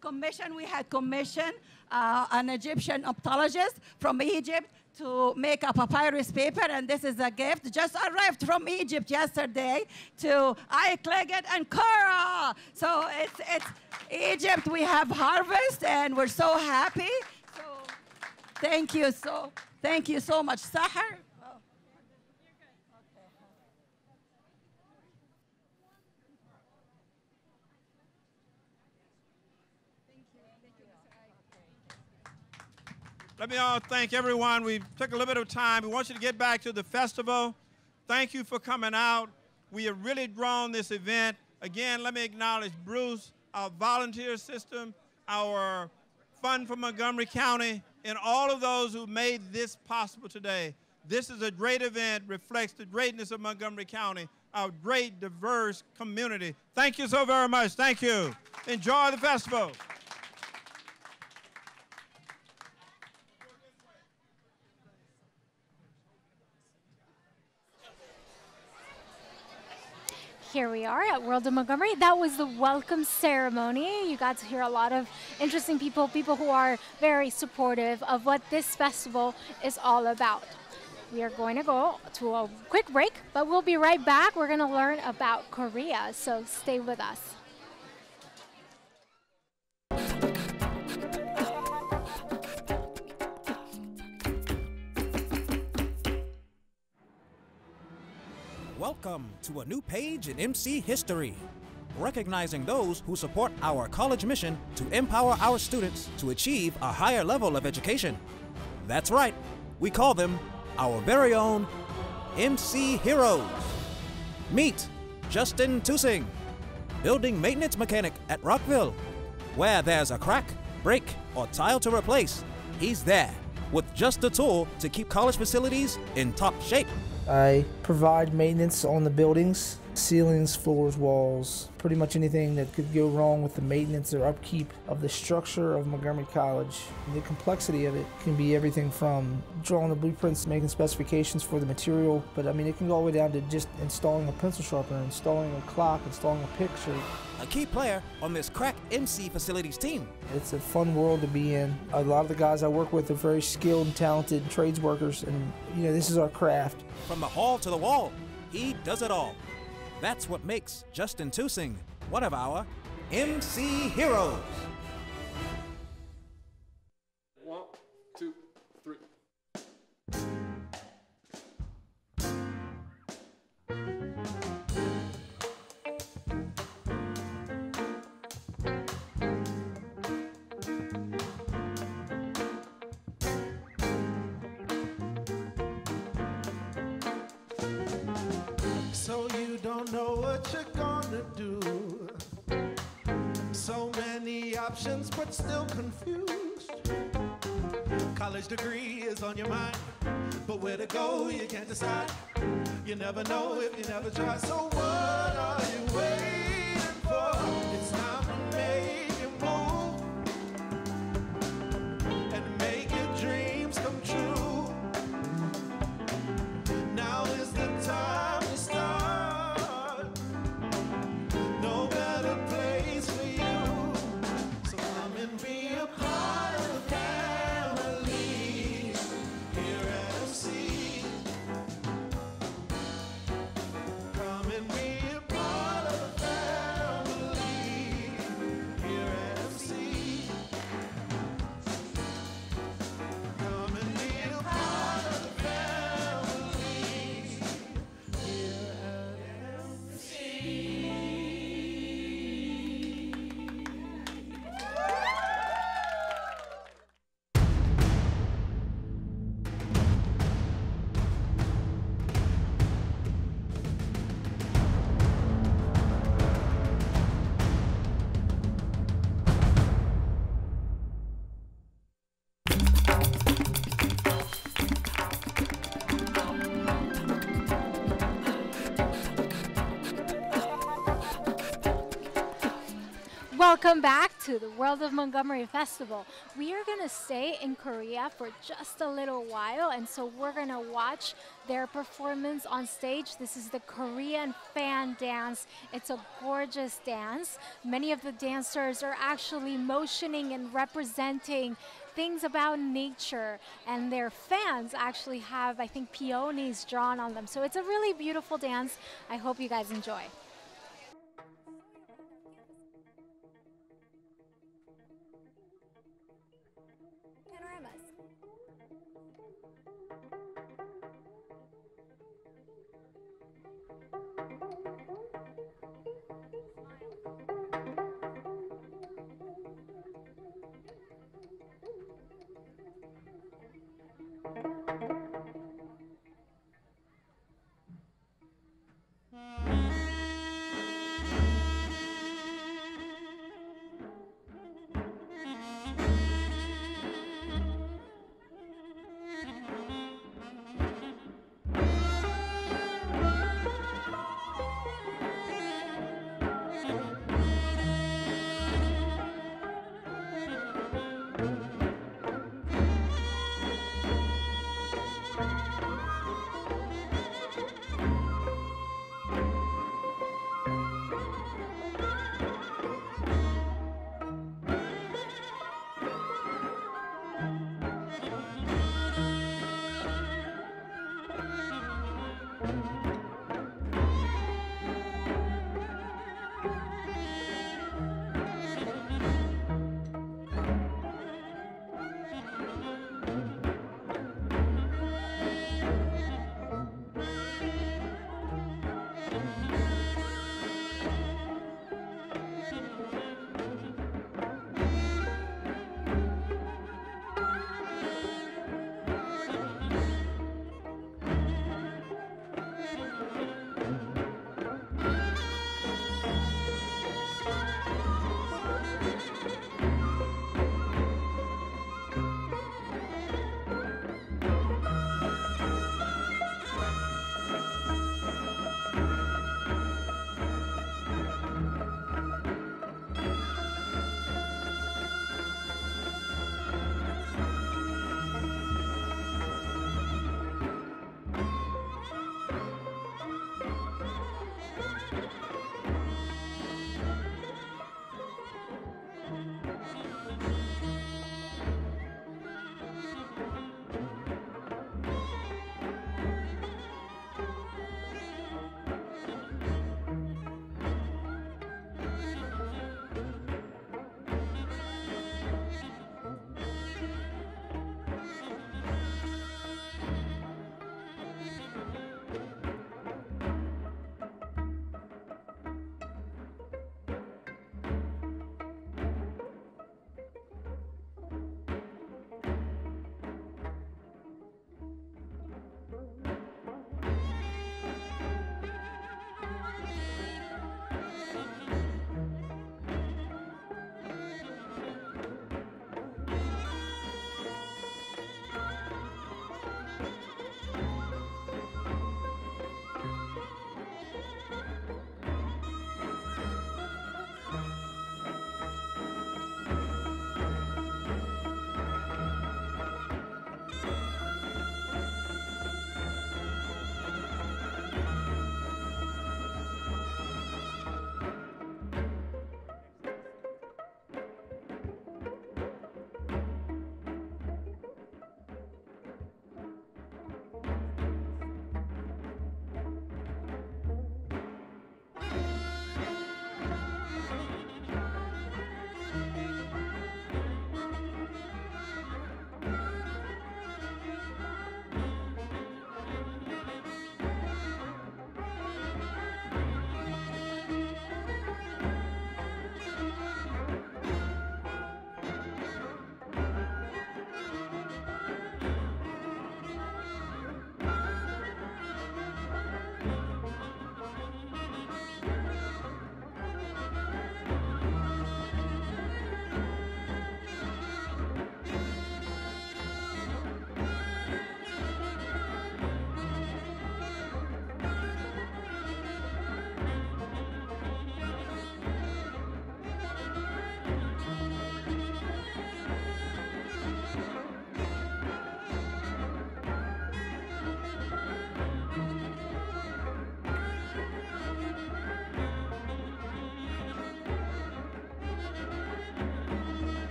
commission. We had commissioned an Egyptian ophthalmologist from Egypt to make a papyrus paper, and this is a gift. Just arrived from Egypt yesterday to Ike and Kara. So it's Egypt. We have harvest, and we're so happy. So thank you so much, Sahar. Let me all thank everyone. We took a little bit of time. We want you to get back to the festival. Thank you for coming out. We have really grown this event. Again, let me acknowledge Bruce, our volunteer system, our fund for Montgomery County, and all of those who made this possible today. This is a great event, reflects the greatness of Montgomery County, our great, diverse community. Thank you so very much. Thank you. Enjoy the festival. Here we are at World of Montgomery. That was the welcome ceremony. You got to hear a lot of interesting people who are very supportive of what this festival is all about. We are going to go to a quick break, but we'll be right back. We're going to learn about Korea, so stay with us. Welcome to a new page in MC history, recognizing those who support our college mission to empower our students to achieve a higher level of education. That's right, we call them our very own MC Heroes. Meet Justin Tusing, building maintenance mechanic at Rockville. Where there's a crack, break, or tile to replace, he's there with just the tool to keep college facilities in top shape. I provide maintenance on the buildings, ceilings, floors, walls, pretty much anything that could go wrong with the maintenance or upkeep of the structure of Montgomery College. The complexity of it can be everything from drawing the blueprints, making specifications for the material, but I mean it can go all the way down to just installing a pencil sharpener, installing a clock, installing a picture. A key player on this crack MC facilities team. It's a fun world to be in. A lot of the guys I work with are very skilled and talented trades workers, and you know, this is our craft. From the hall to the wall, he does it all. That's what makes Justin Tusing one of our MC Heroes. 1, 2, 3. So you don't know what you're gonna do. So many options, but still confused. College degree is on your mind, but where to go you can't decide. You never know if you never try. So what are you waiting for? It's time to make your move and make your dreams come true. Now is the time to start. No better place for you. So come and be a part of the family here at MC. Come and be a part of the family here at MC. Come and be a part of the family here at MC. Welcome back to the World of Montgomery Festival. We are going to stay in Korea for just a little while, and so we're going to watch their performance on stage. This is the Korean fan dance. It's a gorgeous dance. Many of the dancers are actually motioning and representing things about nature, and their fans actually have, I think, peonies drawn on them. So it's a really beautiful dance. I hope you guys enjoy.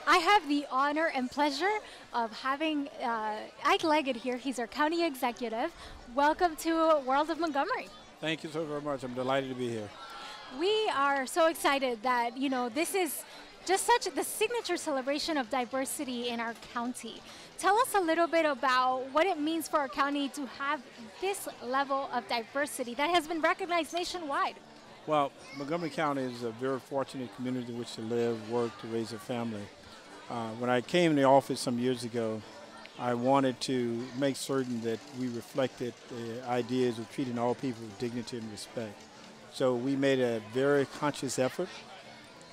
I have the honor and pleasure of having Ike Leggett here. He's our county executive. Welcome to World of Montgomery. Thank you so very much. I'm delighted to be here. We are so excited that, this is just such the signature celebration of diversity in our county. Tell us a little bit about what it means for our county to have this level of diversity that has been recognized nationwide. Well, Montgomery County is a very fortunate community in which to live, work, to raise a family. When I came in the office some years ago, I wanted to make certain that we reflected the ideas of treating all people with dignity and respect. So we made a very conscious effort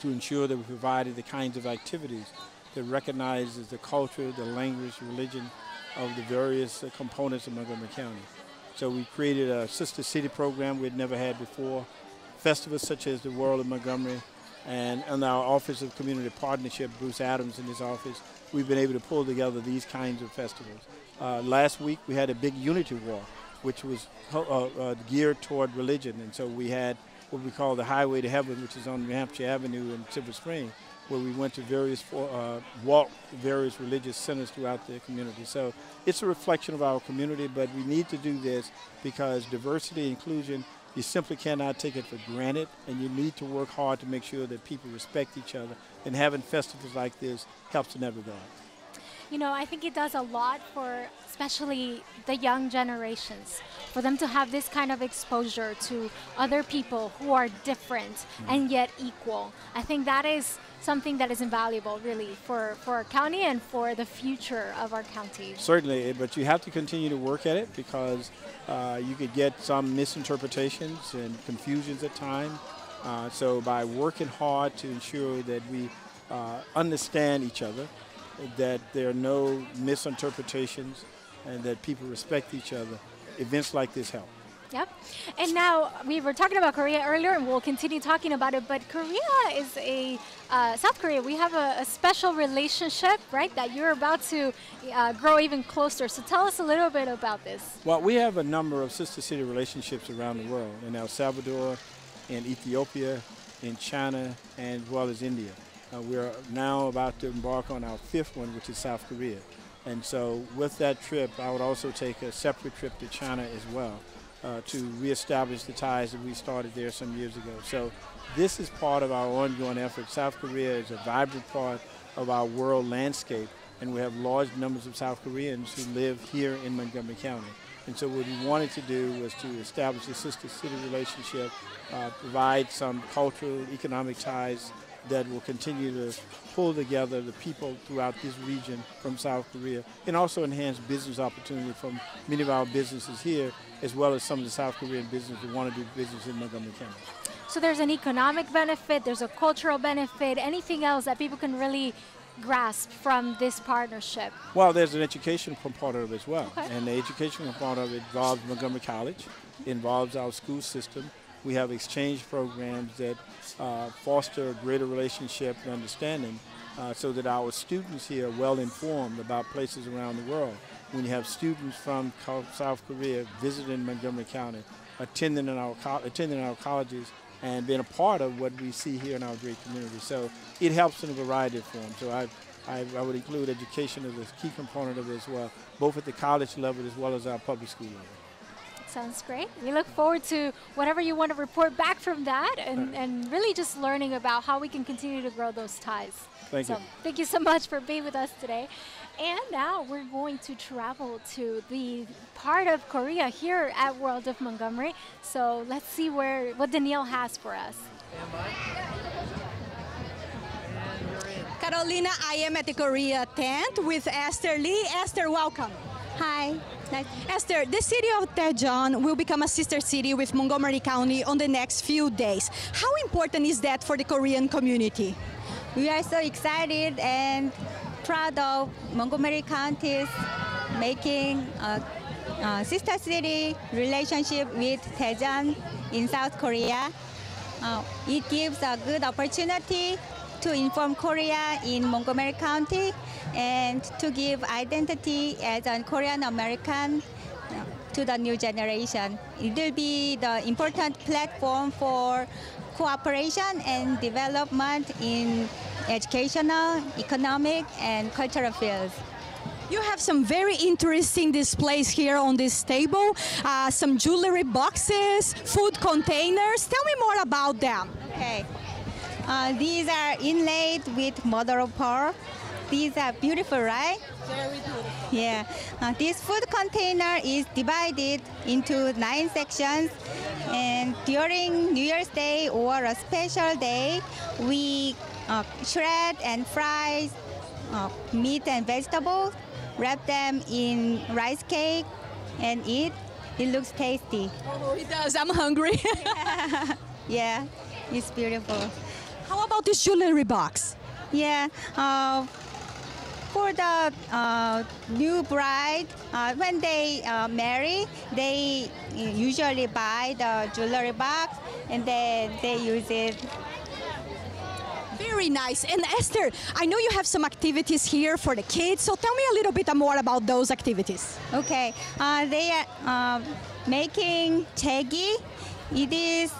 to ensure that we provided the kinds of activities that recognizes the culture, the language, religion of the various components of Montgomery County. So we created a sister city program we had never had before, festivals such as the World of Montgomery, and in our Office of Community Partnership, Bruce Adams in his office, we've been able to pull together these kinds of festivals. Last week we had a big unity walk, which was geared toward religion, and so we had what we call the Highway to Heaven, which is on New Hampshire Avenue in Silver Spring, where we went to walk various religious centers throughout the community. So it's a reflection of our community, but we need to do this because diversity and inclusion, you simply cannot take it for granted, and you need to work hard to make sure that people respect each other, and having festivals like this helps in that regard. I think it does a lot for especially the young generations, for them to have this kind of exposure to other people who are different and yet equal. I think that is something that is invaluable, really, for our county and for the future of our county. Certainly, but you have to continue to work at it because you could get some misinterpretations and confusions at times. So by working hard to ensure that we understand each other, that there are no misinterpretations, and that people respect each other, events like this help. Yep. And now, we were talking about Korea earlier, and we'll continue talking about it, but Korea is South Korea, we have a special relationship, right, that you're about to grow even closer. So tell us a little bit about this. Well, we have a number of sister city relationships around the world, in El Salvador, in Ethiopia, in China, and as well as India. We're now about to embark on our 5th one, which is South Korea. And so with that trip, I would also take a separate trip to China as well to reestablish the ties that we started there some years ago. So this is part of our ongoing effort. South Korea is a vibrant part of our world landscape, and we have large numbers of South Koreans who live here in Montgomery County. And so what we wanted to do was to establish a sister city relationship, provide some cultural, economic ties that will continue to pull together the people throughout this region from South Korea, and also enhance business opportunity from many of our businesses here, as well as some of the South Korean businesses that want to do business in Montgomery County. So there's an economic benefit, there's a cultural benefit, anything else that people can really grasp from this partnership? Well, there's an education component of it as well. Okay. And the education component of it involves Montgomery College, involves our school system. We have exchange programs that foster a greater relationship and understanding so that our students here are well informed about places around the world. When you have students from South Korea visiting Montgomery County, attending our colleges, and being a part of what we see here in our great community. So it helps in a variety of forms. So I would include education as a key component of it as well, both at the college level as well as our public school level. Sounds great. We look forward to whatever you want to report back from that, and really just learning about how we can continue to grow those ties. Thank you. Thank you so much for being with us today. And now we're going to travel to the part of Korea here at World of Montgomery. So let's see what Danielle has for us. Carolina, I am at the Korea tent with Esther Lee. Esther, welcome. Hi. Esther, the city of Daejeon will become a sister city with Montgomery County on the next few days. How important is that for the Korean community? We are so excited and proud of Montgomery County's making a sister city relationship with Daejeon in South Korea. It gives a good opportunity to inform Korea in Montgomery County and to give identity as a Korean American to the new generation. It will be the important platform for cooperation and development in educational, economic, and cultural fields. You have some very interesting displays here on this table, some jewelry boxes, food containers. Tell me more about them. Okay. These are inlaid with mother of pearl. These are beautiful, right? Very beautiful. Yeah. This food container is divided into 9 sections, and during New Year's Day or a special day, we shred and fry meat and vegetables, wrap them in rice cake, and eat. It looks tasty. Oh, it does. I'm hungry. Yeah, it's beautiful. How about this jewelry box? Yeah. For the new bride, when they marry, they usually buy the jewelry box and then they use it. Very nice. And Esther, I know you have some activities here for the kids, so tell me a little bit more about those activities. Okay. They are making Chegi. It is,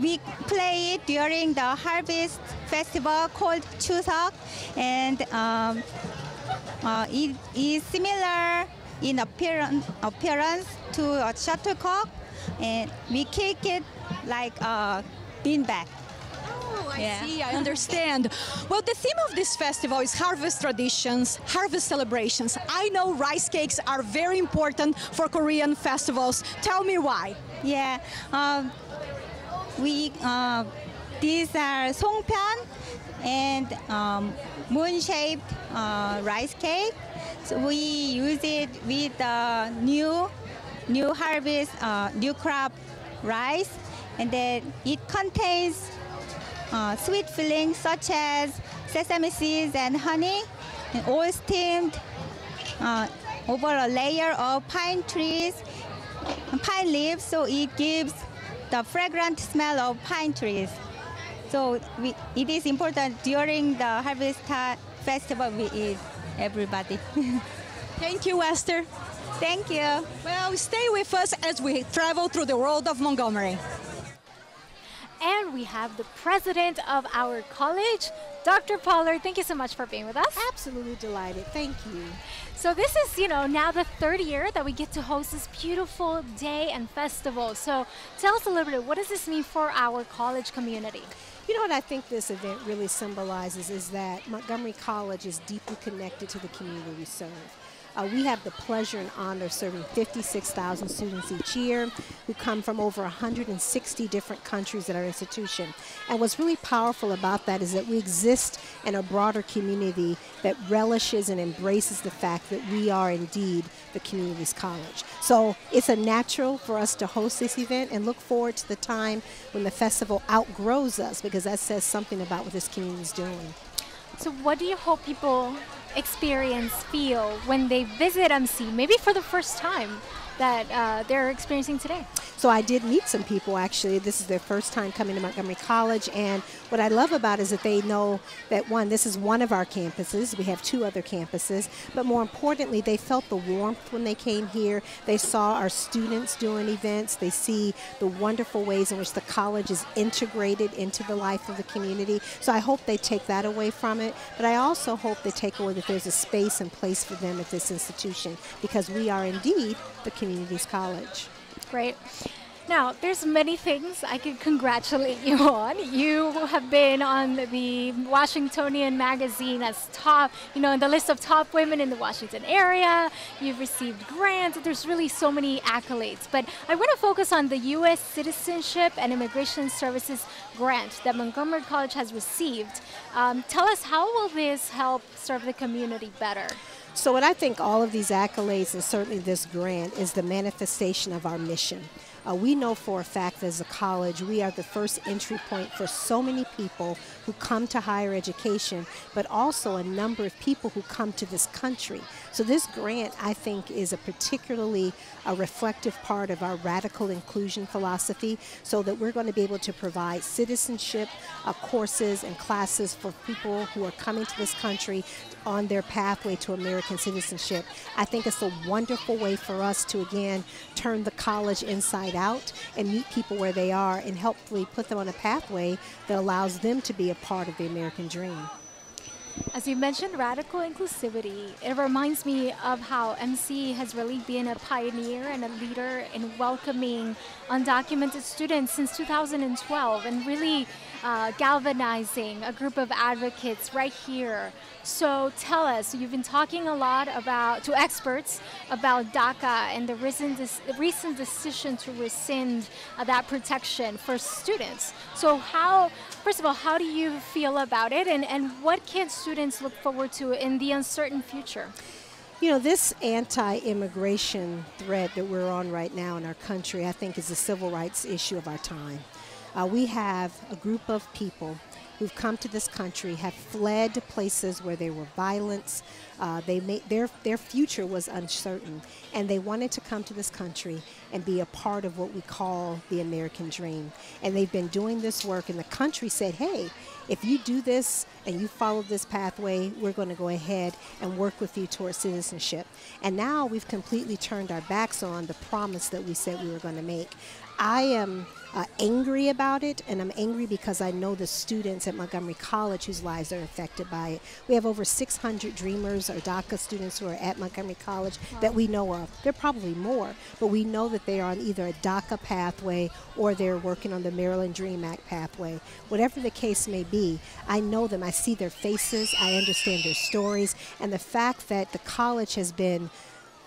we play it during the harvest festival called Chuseok, and it is similar in appearance to a shuttlecock, and we kick it like a beanbag. Oh, I see, I understand. Well, the theme of this festival is harvest traditions, harvest celebrations. I know rice cakes are very important for Korean festivals. Tell me why. Yeah, these are songpyeon and moon-shaped rice cake. So we use it with new harvest, new crop rice, and then it contains sweet fillings such as sesame seeds and honey, and all steamed over a layer of pine leaves, so it gives the fragrant smell of pine trees. So it is important during the harvest festival we eat everybody. Thank you, Esther. Thank you. Well, stay with us as we travel through the world of Montgomery. And we have the president of our college, Dr. Pollard. Thank you so much for being with us. Absolutely delighted. Thank you. So this is, now the 3rd year that we get to host this beautiful day and festival. So tell us a little bit, what does this mean for our college community? You know what I think this event really symbolizes is that Montgomery College is deeply connected to the community we serve. We have the pleasure and honor of serving 56,000 students each year who come from over 160 different countries at our institution. And what's really powerful about that is that we exist in a broader community that relishes and embraces the fact that we are indeed the community's college. So it's a natural for us to host this event and look forward to the time when the festival outgrows us, because that says something about what this community is doing. So what do you hope people experience, feel when they visit MC, maybe for the first time that they're experiencing today? So I did meet some people, actually. This is their first time coming to Montgomery College, and what I love about it is that they know that, one, this is one of our campuses. We have 2 other campuses, but more importantly, they felt the warmth when they came here. They saw our students doing events. They see the wonderful ways in which the college is integrated into the life of the community. So I hope they take that away from it, but I also hope they take away that there's a space and place for them at this institution, because we are indeed the community's college. Great. Now, there's many things I could congratulate you on. You have been on the Washingtonian magazine as top, in the list of top women in the Washington area. You've received grants. There's really so many accolades. But I want to focus on the U.S. Citizenship and Immigration Services grant that Montgomery College has received. Tell us, how will this help serve the community better? So what I think all of these accolades, and certainly this grant, is the manifestation of our mission. We know for a fact that as a college, we are the first entry point for so many people who come to higher education, but also a number of people who come to this country. So this grant, I think, is a particularly reflective part of our radical inclusion philosophy, so that we're going to be able to provide citizenship courses and classes for people who are coming to this country on their pathway to American citizenship. I think it's a wonderful way for us to, again, turn the college inside out and meet people where they are and hopefully put them on a pathway that allows them to be a part of the American dream. As you mentioned radical inclusivity, it reminds me of how MC has really been a pioneer and a leader in welcoming undocumented students since 2012 and really galvanizing a group of advocates right here. So tell us, you've been talking a lot to experts about DACA and the recent decision to rescind that protection for students. So first of all, how do you feel about it, and what can students look forward to in the uncertain future? You know, this anti-immigration threat that we're on right now in our country, I think, is a civil rights issue of our time. We have a group of people who've come to this country, have fled to places where there were violence. Their future was uncertain, and they wanted to come to this country and be a part of what we call the American dream. And they've been doing this work, and the country said, hey, if you do this and you follow this pathway, we're going to go ahead and work with you towards citizenship. And now we've completely turned our backs on the promise that we said we were going to make. I am angry about it, and I'm angry because I know the students at Montgomery College whose lives are affected by it. We have over 600 Dreamers or DACA students who are at Montgomery College that we know of. There are probably more, but we know that they are on either a DACA pathway or they're working on the Maryland Dream Act pathway. Whatever the case may be, I know them. I see their faces. I understand their stories. And the fact that the college has been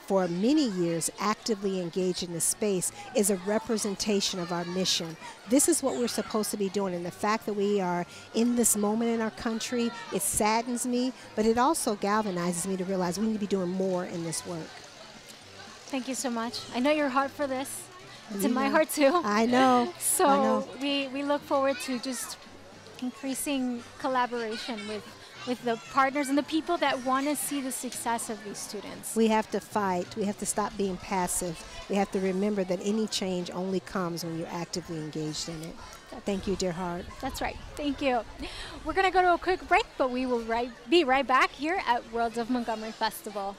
for many years actively engaged in this space is a representation of our mission. This is what we're supposed to be doing, and the fact that we are in this moment in our country, it saddens me, but it also galvanizes me to realize we need to be doing more in this work. Thank you so much. I know your heart for this. It's in my heart too. I know. So I know. We look forward to just increasing collaboration with the partners and the people that want to see the success of these students. We have to fight. We have to stop being passive. We have to remember that any change only comes when you're actively engaged in it. Thank you, dear heart. That's right. Thank you. We're going to go to a quick break, but we will be right back here at World of Montgomery Festival.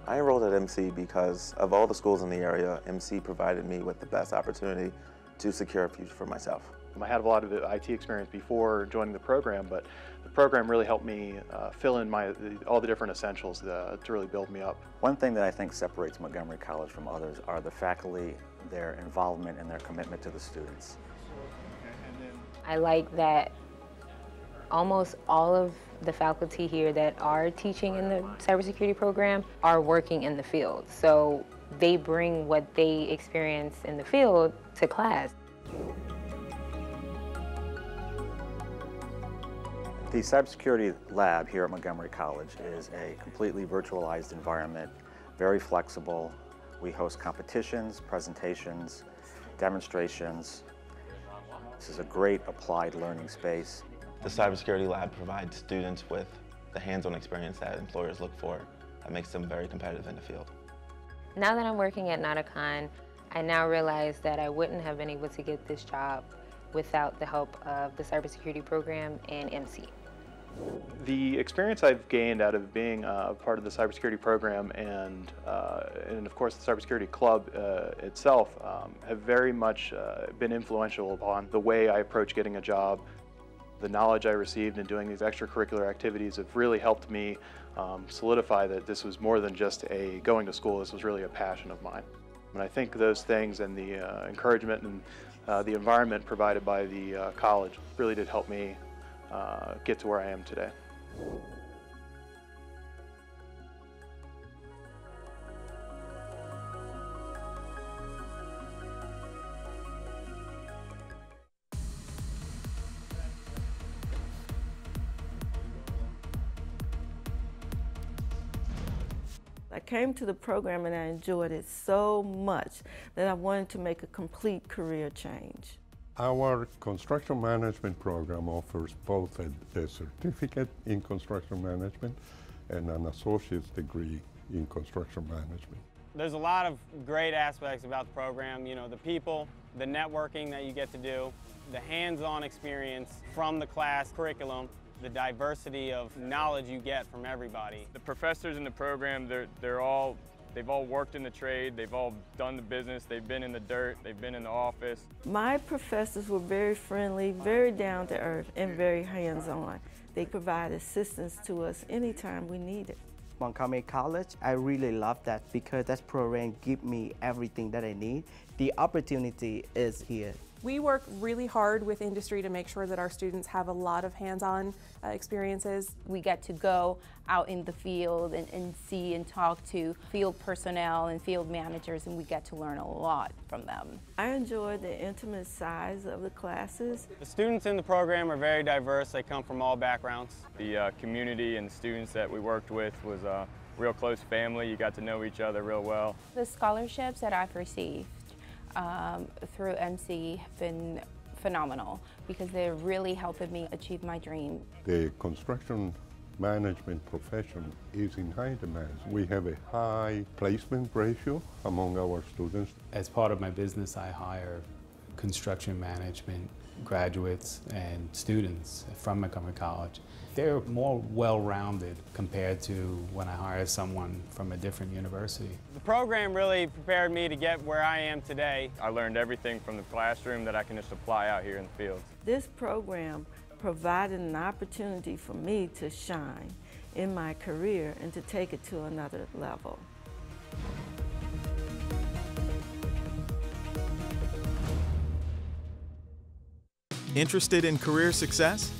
I enrolled at MC because of all the schools in the area, MC provided me with the best opportunity to secure a future for myself. I had a lot of IT experience before joining the program, but the program really helped me fill in all the different essentials to really build me up. One thing that I think separates Montgomery College from others are the faculty, their involvement and their commitment to the students. I like that almost all of the faculty here that are teaching in the cybersecurity program are working in the field. So they bring what they experience in the field to class. The cybersecurity lab here at Montgomery College is a completely virtualized environment, very flexible. We host competitions, presentations, demonstrations. This is a great applied learning space. The cybersecurity lab provides students with the hands-on experience that employers look for that makes them very competitive in the field. Now that I'm working at Nauticon, I now realize that I wouldn't have been able to get this job without the help of the cybersecurity program and MC. The experience I've gained out of being a part of the cybersecurity program and of course the cybersecurity club itself have very much been influential upon the way I approach getting a job. The knowledge I received in doing these extracurricular activities have really helped me solidify that this was more than just going to school. This was really a passion of mine. And I think those things and the encouragement and the environment provided by the college really did help me get to where I am today. I came to the program and I enjoyed it so much that I wanted to make a complete career change. Our construction management program offers both a certificate in construction management and an associate's degree in construction management. There's a lot of great aspects about the program, you know, the people, the networking that you get to do, the hands-on experience from the class curriculum, the diversity of knowledge you get from everybody. The professors in the program, they've all worked in the trade, they've all done the business, they've been in the dirt, they've been in the office. My professors were very friendly, very down to earth, and very hands-on. They provide assistance to us anytime we need it. Montgomery College, I really love that because that program gives me everything that I need. The opportunity is here. We work really hard with industry to make sure that our students have a lot of hands-on experiences. We get to go out in the field and see and talk to field personnel and field managers, and we get to learn a lot from them. I enjoy the intimate size of the classes. The students in the program are very diverse. They come from all backgrounds. The community and the students that we worked with was a real close family. You got to know each other real well. The scholarships that I've received through MC have been phenomenal because they're really helping me achieve my dream. The construction management profession is in high demand. We have a high placement ratio among our students. As part of my business, I hire construction management graduates and students from Montgomery College. They're more well-rounded compared to when I hired someone from a different university. The program really prepared me to get where I am today. I learned everything from the classroom that I can just apply out here in the fields. This program provided an opportunity for me to shine in my career and to take it to another level. Interested in career success?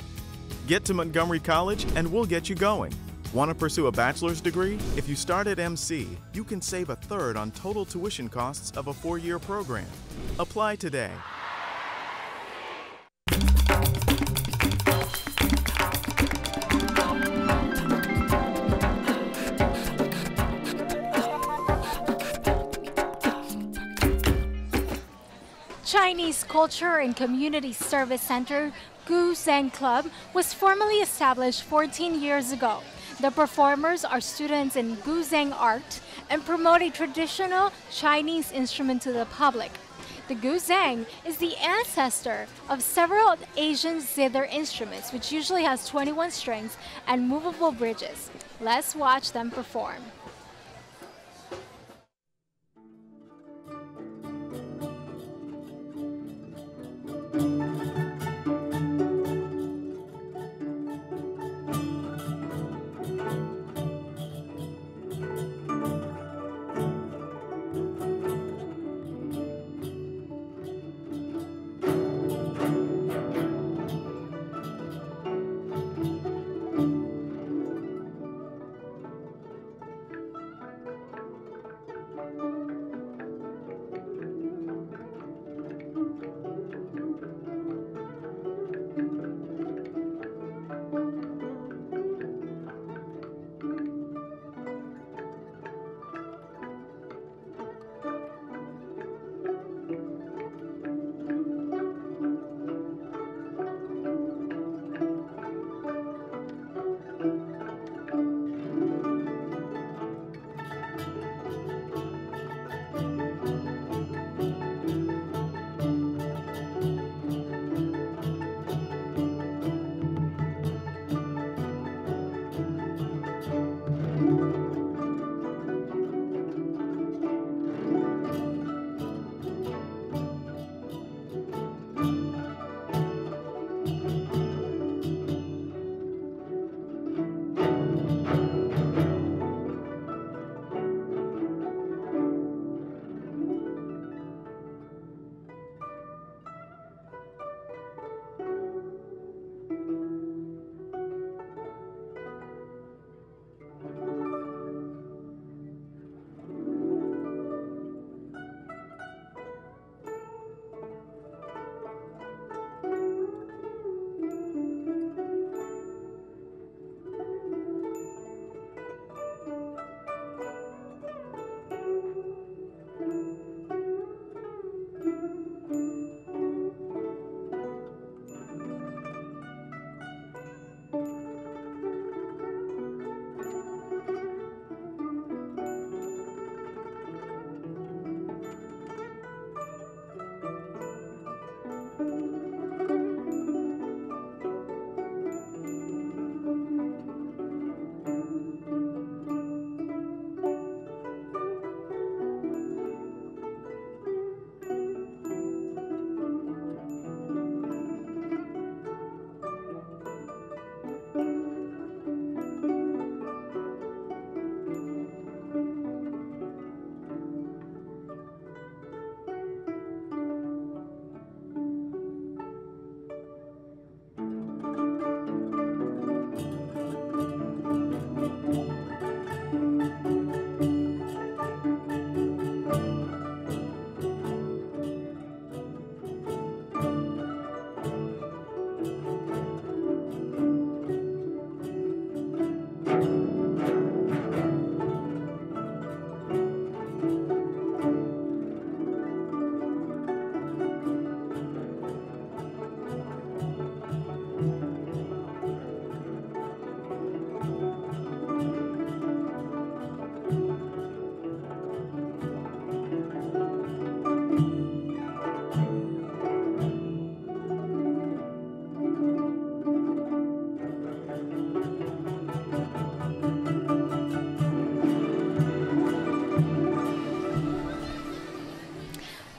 Get to Montgomery College and we'll get you going. Want to pursue a bachelor's degree? If you start at MC, you can save 1/3 on total tuition costs of a 4-year program. Apply today. Chinese Culture and Community Service Center Zheng Club was formally established 14 years ago. The performers are students in Zheng art and promote a traditional Chinese instrument to the public. The Zheng is the ancestor of several Asian zither instruments, which usually has 21 strings and movable bridges. Let's watch them perform.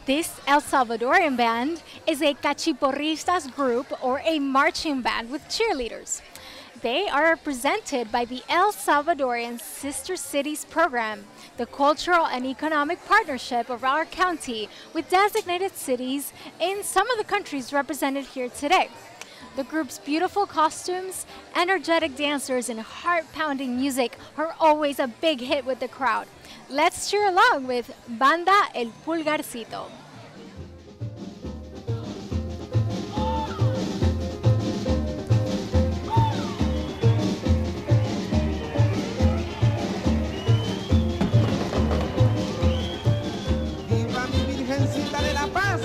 This El Salvadorian band is a cachiporristas group or a marching band with cheerleaders. They are represented by the El Salvadorian Sister Cities program, the cultural and economic partnership of our county with designated cities in some of the countries represented here today. The group's beautiful costumes, energetic dancers, and heart-pounding music are always a big hit with the crowd. Let's cheer along with Banda El Pulgarcito. Viva mi Virgencita de la Paz.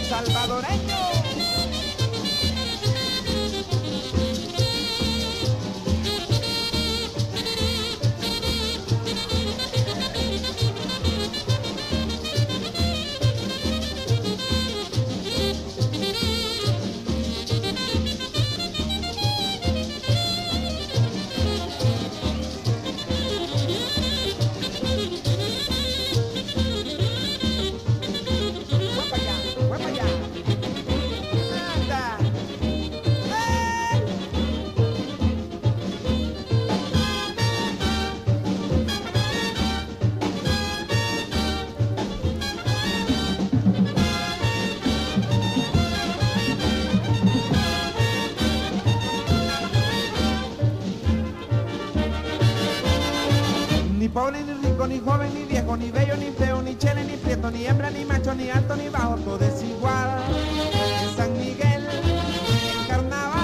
Salvadoreño. Ni pobre, ni rico, ni joven, ni viejo, ni bello, ni feo, ni chele, ni prieto, ni hembra, ni macho, ni alto, ni bajo, todo es igual. En San Miguel, en carnaval.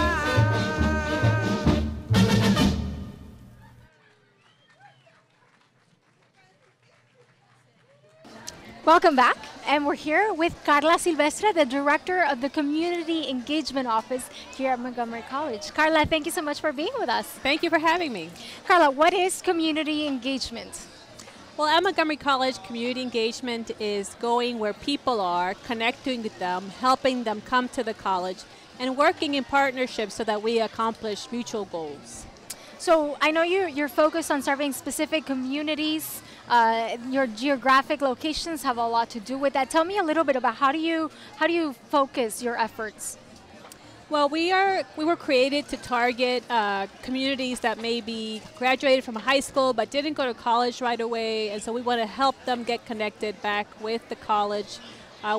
Welcome back, and we're here with Carla Silvestre, the Director of the Community Engagement Office here at Montgomery College. Carla, thank you so much for being with us. Thank you for having me. Carla, what is community engagement? Well, at Montgomery College, community engagement is going where people are, connecting with them, helping them come to the college, and working in partnership so that we accomplish mutual goals. So I know you're focused on serving specific communities. Your geographic locations have a lot to do with that. Tell me a little bit about how do you focus your efforts? Well, we were created to target communities that maybe graduated from high school but didn't go to college right away, and so we want to help them get connected back with the college.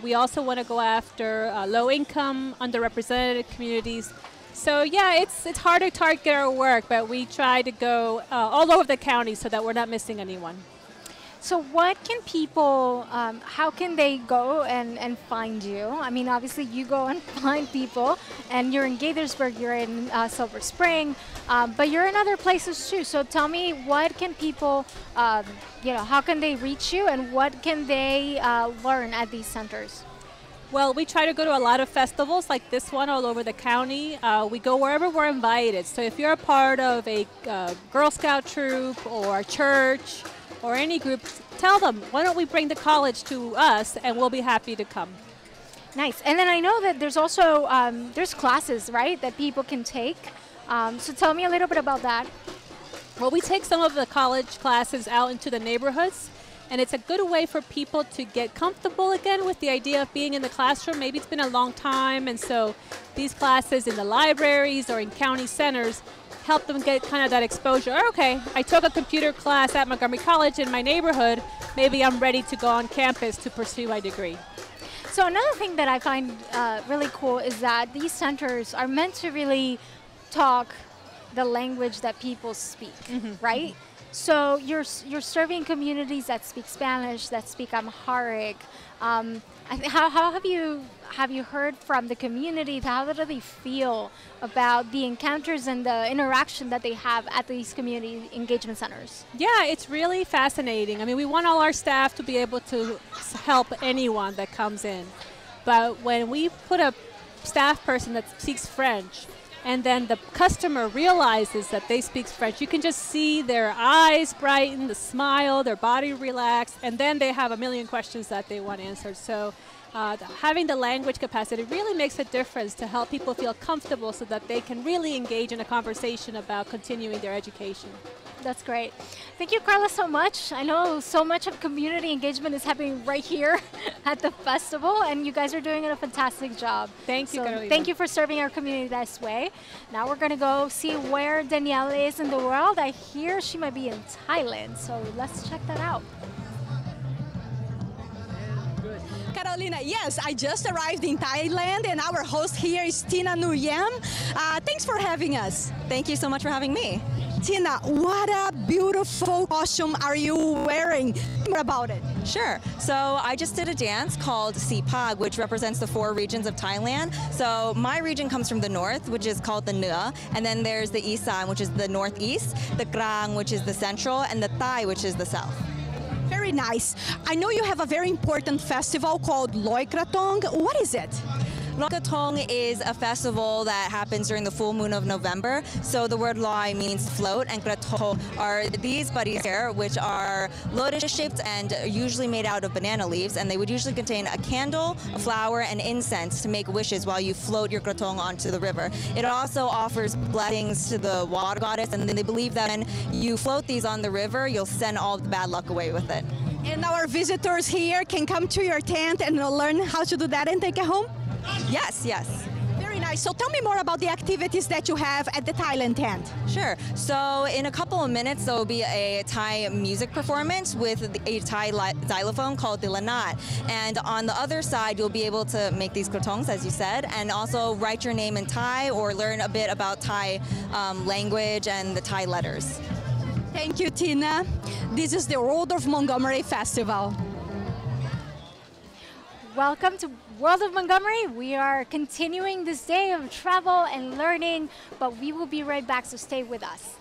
We also want to go after low-income, underrepresented communities. So yeah, it's hard to target our work, but we try to go all over the county so that we're not missing anyone. So what can people, how can they go and find you? I mean, obviously you go and find people, and you're in Gaithersburg, you're in Silver Spring, but you're in other places too. So tell me, what can people, how can they reach you, and what can they learn at these centers? Well, we try to go to a lot of festivals like this one all over the county. We go wherever we're invited. So if you're a part of a Girl Scout troop or a church or any group, tell them, why don't we bring the college to us, and we'll be happy to come. Nice. And then I know that there's also, there's classes, right, that people can take. So tell me a little bit about that. Well, we take some of the college classes out into the neighborhoods, and it's a good way for people to get comfortable again with the idea of being in the classroom. Maybe it's been a long time, and so these classes in the libraries or in county centers help them get kind of that exposure. Okay, I took a computer class at Montgomery College in my neighborhood. Maybe I'm ready to go on campus to pursue my degree. So another thing that I find really cool is that these centers are meant to really talk the language that people speak, right? So you're serving communities that speak Spanish, that speak Amharic. How have you heard from the community? How do they feel about the encounters and the interaction that they have at these community engagement centers? Yeah, it's really fascinating. I mean, we want all our staff to be able to help anyone that comes in. But when we put a staff person that speaks French, and then the customer realizes that they speak French, you can just see their eyes brighten, the smile, their body relax, and then they have a million questions that they want answered. So having the language capacity really makes a difference to help people feel comfortable so that they can really engage in a conversation about continuing their education. That's great. Thank you, Carla, so much. I know so much of community engagement is happening right here at the festival, and you guys are doing a fantastic job. Thank you, Carolina. Thank you for serving our community this way. Now we're going to go see where Danielle is in the world. I hear she might be in Thailand, so let's check that out. Carolina, yes, I just arrived in Thailand, and our host here is Tina Nguyam. Thanks for having us. Thank you so much for having me. Tina, what a beautiful costume are you wearing? More about it. Sure. So I just did a dance called CCACC, which represents the 4 regions of Thailand. So my region comes from the north, which is called the Nua, and then there's the Isan, which is the northeast, the Krang, which is the central, and the Thai, which is the south. Very nice. I know you have a very important festival called Loi Krathong. What is it? Loi Krathong is a festival that happens during the full moon of November. So the word Loi means float, and Krathong are these buddies here, which are lotus-shaped and usually made out of banana leaves, and they would usually contain a candle, a flower, and incense to make wishes while you float your Krathong onto the river. It also offers blessings to the water goddess, and they believe that when you float these on the river, you'll send all the bad luck away with it. And our visitors here can come to your tent and learn how to do that and take it home? Yes, yes. Very nice. So tell me more about the activities that you have at the Thailand tent. Sure. So in a couple of minutes, there will be a Thai music performance with a Thai xylophone called the Lanat. And on the other side, you'll be able to make these krathongs, as you said, and also write your name in Thai or learn a bit about Thai language and the Thai letters. Thank you, Tina. This is the World of Montgomery Festival. Welcome to World of Montgomery. We are continuing this day of travel and learning, but we will be right back, so stay with us.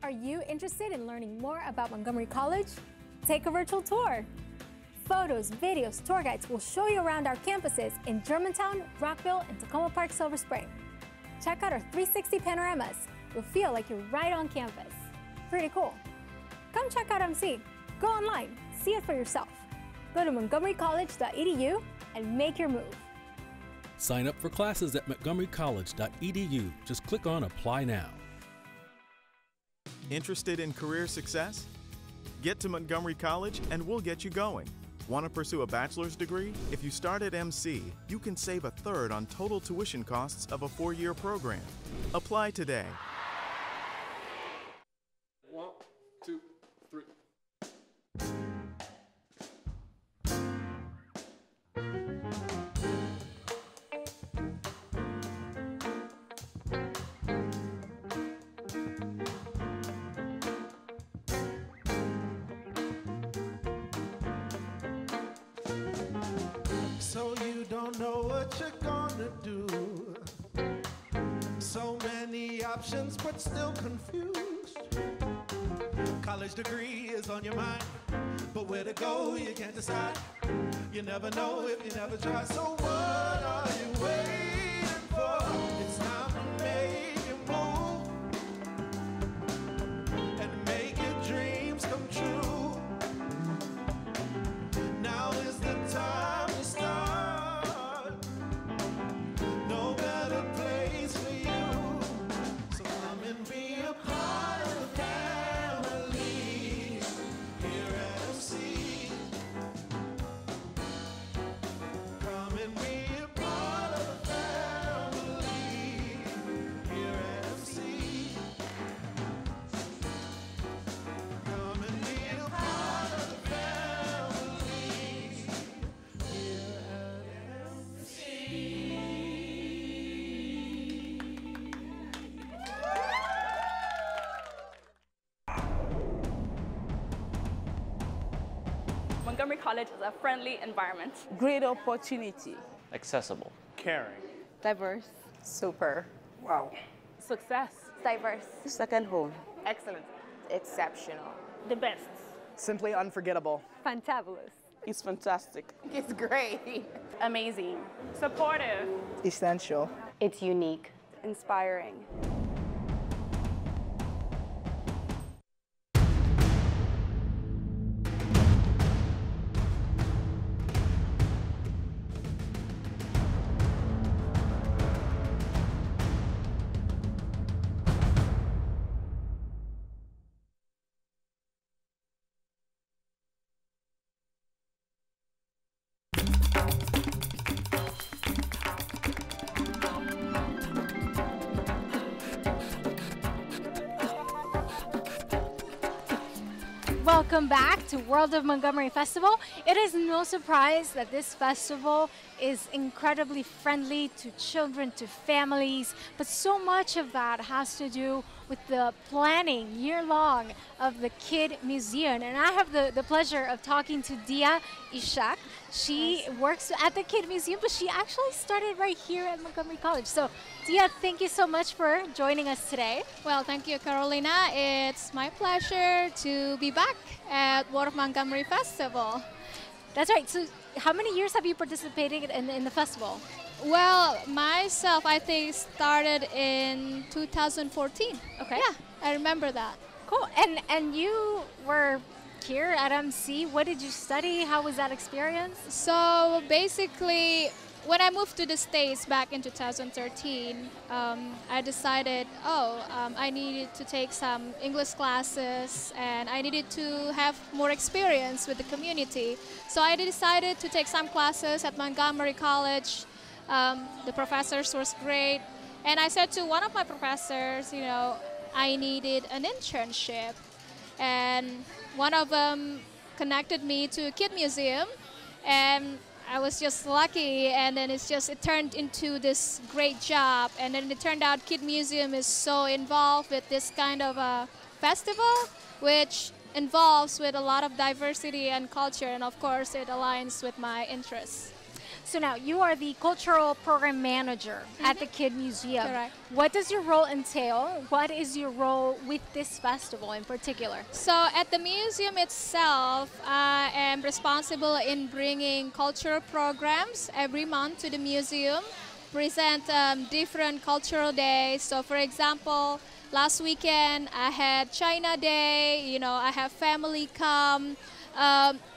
Are you interested in learning more about Montgomery College? Take a virtual tour. Photos, videos, tour guides will show you around our campuses in Germantown, Rockville, and Tacoma Park, Silver Spring. Check out our 360 panoramas. You'll feel like you're right on campus. Pretty cool. Come check out MC. Go online. See it for yourself. Go to montgomerycollege.edu and make your move. Sign up for classes at montgomerycollege.edu. Just click on Apply Now. Interested in career success? Get to Montgomery College and we'll get you going. Want to pursue a bachelor's degree? If you start at MC, you can save a third on total tuition costs of a 4-year program. Apply today. 1, 2, 3. So you don't know what you're gonna do. So many options, but still confused. College degree is on your mind, but where to go you can't decide. You never know if you never try. So what are you waiting for? It's time to make your move and make your dreams come true. Now is the time to start. No better place for you. So come and be a part of the family here at MC. Come and be a part of the family. Montgomery College is a friendly environment. Great opportunity. Accessible. Caring. Diverse. Super. Wow. Success. Diverse. Second home. Excellent. Exceptional. The best. Simply unforgettable. Fantabulous. It's fantastic. It's great. Amazing. Supportive. Essential. It's unique. Inspiring. Welcome back to World of Montgomery Festival. It is no surprise that this festival is incredibly friendly to children, to families, but so much of that has to do with the planning year-long of the Kid Museum. And I have the pleasure of talking to Dia Ishak. She works at the Kid Museum, but she actually started right here at Montgomery College. So Dia, thank you so much for joining us today. Well, thank you, Carolina. It's my pleasure to be back at World of Montgomery Festival. That's right. So how many years have you participated in the festival? Well, myself, I think started in 2014. Okay. Yeah, I remember that. Cool. And you were here at MC. What did you study? How was that experience? So basically, when I moved to the States back in 2013, I decided, I needed to take some English classes and I needed to have more experience with the community. So I decided to take some classes at Montgomery College. The professors was great. And I said to one of my professors, I needed an internship. And one of them connected me to a Kid Museum. And I was just lucky, and then it turned into this great job. And then it turned out Kid Museum is so involved with this kind of a festival, which involves with a lot of diversity and culture, and of course it aligns with my interests. So now you are the cultural program manager at the Kid Museum. Correct. What does your role entail? What is your role with this festival in particular? So at the museum itself, I am responsible in bringing cultural programs every month to the museum, present different cultural days. So for example, last weekend I had China Day, I have family come.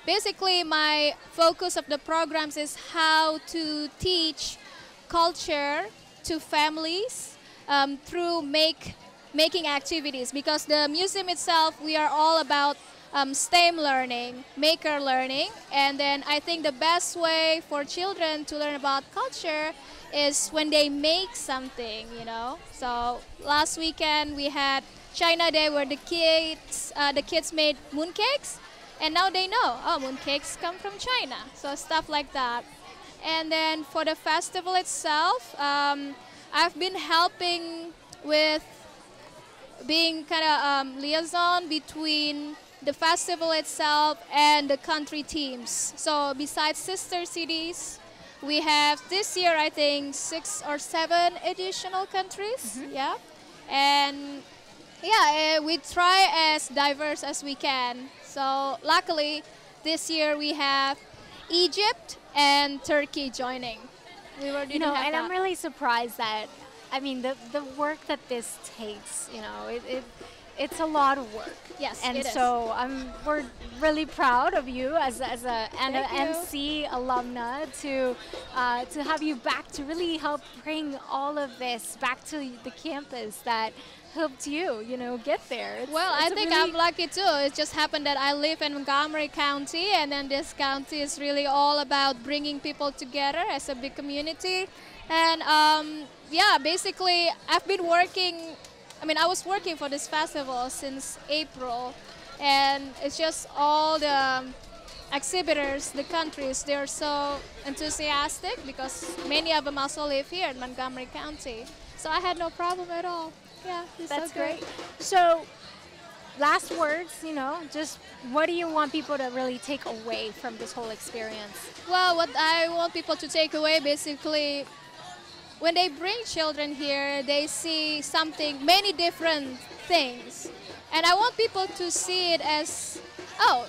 Basically, my focus of the programs is how to teach culture to families through making activities. Because the museum itself, we are all about STEM learning, maker learning. And then I think the best way for children to learn about culture is when they make something, So last weekend we had China Day where the kids made mooncakes. And now they know, mooncakes come from China, so stuff like that. And then for the festival itself, I've been helping with being kind of liaison between the festival itself and the country teams. So besides sister cities, we have this year, I think, 6 or 7 additional countries. Yeah, and we try as diverse as we can. So luckily, this year we have Egypt and Turkey joining. I'm really surprised that, the work that this takes, it's a lot of work. Yes, and it so we're really proud of you as an MC alumna to have you back to really help bring all of this back to the campus that helped you, get there. I think I'm lucky too. It just happened that I live in Montgomery County, and then this county is really all about bringing people together as a big community. And basically I've been working, I was working for this festival since April, and it's just all the exhibitors, the countries, they're so enthusiastic because many of them also live here in Montgomery County. So I had no problem at all. Yeah, that's so great. So last words, you know, just what do you want people to really take away from this whole experience? Well, what I want people to take away, basically, when they bring children here, they see something, many different things. And I want people to see it as, oh,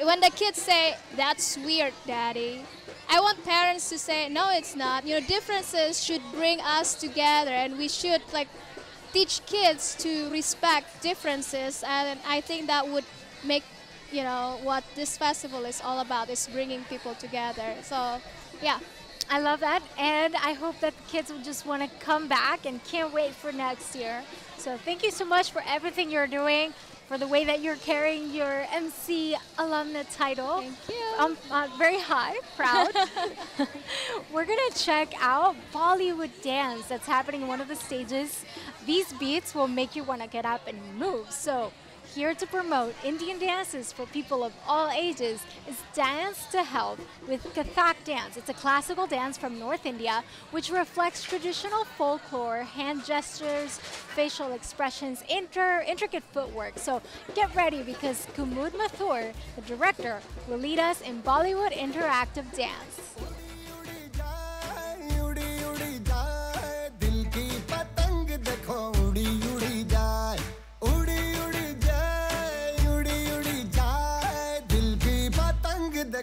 when the kids say, that's weird, Daddy, I want parents to say, no, it's not. You know, differences should bring us together, and we should, like, teach kids to respect differences, and I think that would make, you know, what this festival is all about, is bringing people together. So, yeah. I love that, and I hope that the kids will just want to come back and can't wait for next year. So thank you so much for everything you're doing, for the way that you're carrying your MC alumna title. Thank you. I'm very high, proud. We're gonna check out Bollywood dance that's happening in one of the stages. These beats will make you want to get up and move. So here to promote Indian dances for people of all ages is Dance to Health with Kathak dance. It's a classical dance from North India which reflects traditional folklore, hand gestures, facial expressions, intricate footwork. So get ready, because Kumud Mathur, the director, will lead us in Bollywood interactive dance.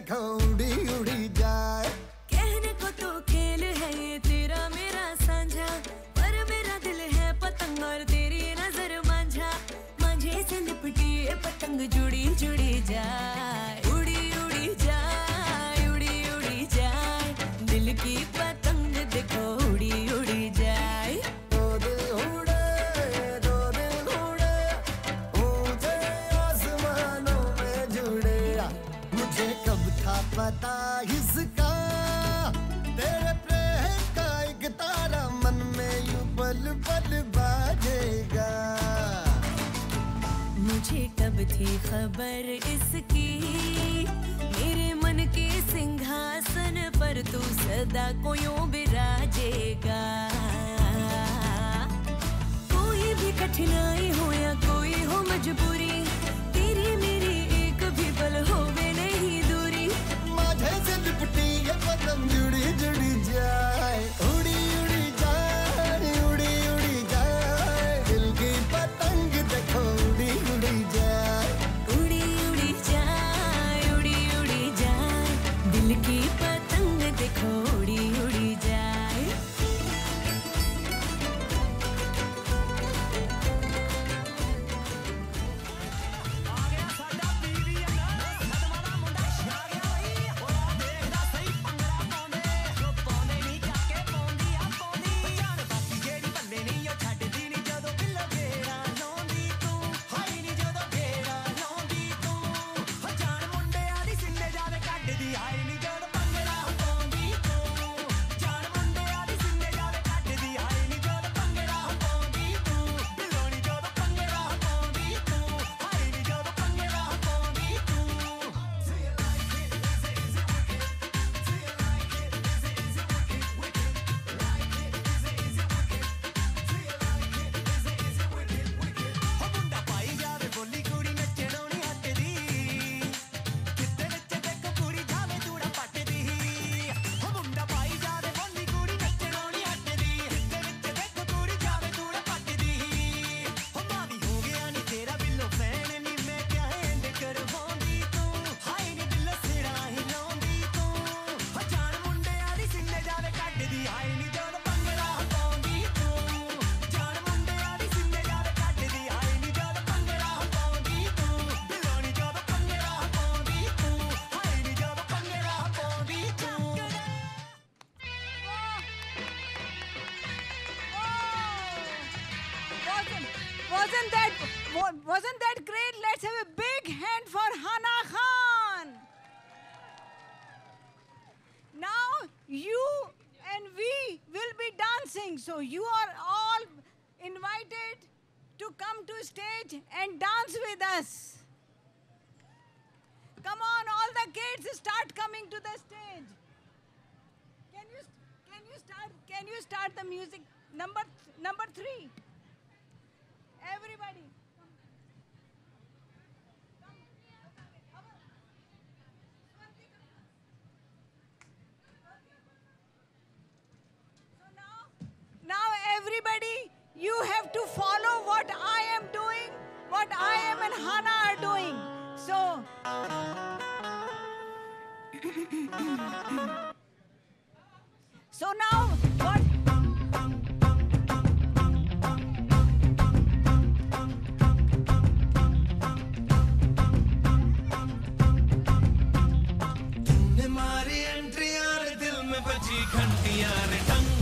उड़ी उड़ी जाए कहने को तो खेल है ये तेरा मेरा साझा, पर मेरा दिल है पतंग और तेरी नजर मांझा, मांझे से लिपटी ये पतंग जुड़ी जुड़ी जाए, उड़ी उड़ी जाए, उड़ी उड़ी जाए, दिल की पतंग देखो उड़ी उड़ी जाए। दो दिल उड़े, ऊंचे आसमानों में जुड़े, मुझे कब था पता इसका, तेरे प्रेम का एक तारा मन में यूं पल पल बाजेगा, मुझे कब थी खबर इसकी, मेरे मन के सिंहासन पर तू सदा को यूं बिराजेगा, कोई भी कठिनाई हो या कोई हो मजबूरी, तेरी मेरी एक भी पल होवे नहीं दूरी, माझे से लिपटी ये पतंग जुड़ी जुड़ी जाए, उड़ी उड़ी जाए, उड़ी उड़ी जाए, दिल की पतंग देखो उड़ी उड़ी जाए, उड़ी उड़ी जाए, उड़ी उड़ी जाए, दिल की पतंग देखो उड़ी उड़ी जाए। Wasn't that great? Let's have a big hand for Hana Khan. Now you and we will be dancing, so you are all invited to come to stage and dance with us. Come on, all the kids, start coming to the stage. Can you start the music? Number 3. Everybody. you have to follow what I am doing, what I am and Hana are doing. So, so now, what? तुम्हारी entry यार दिल में बजी घंटियां रे टंग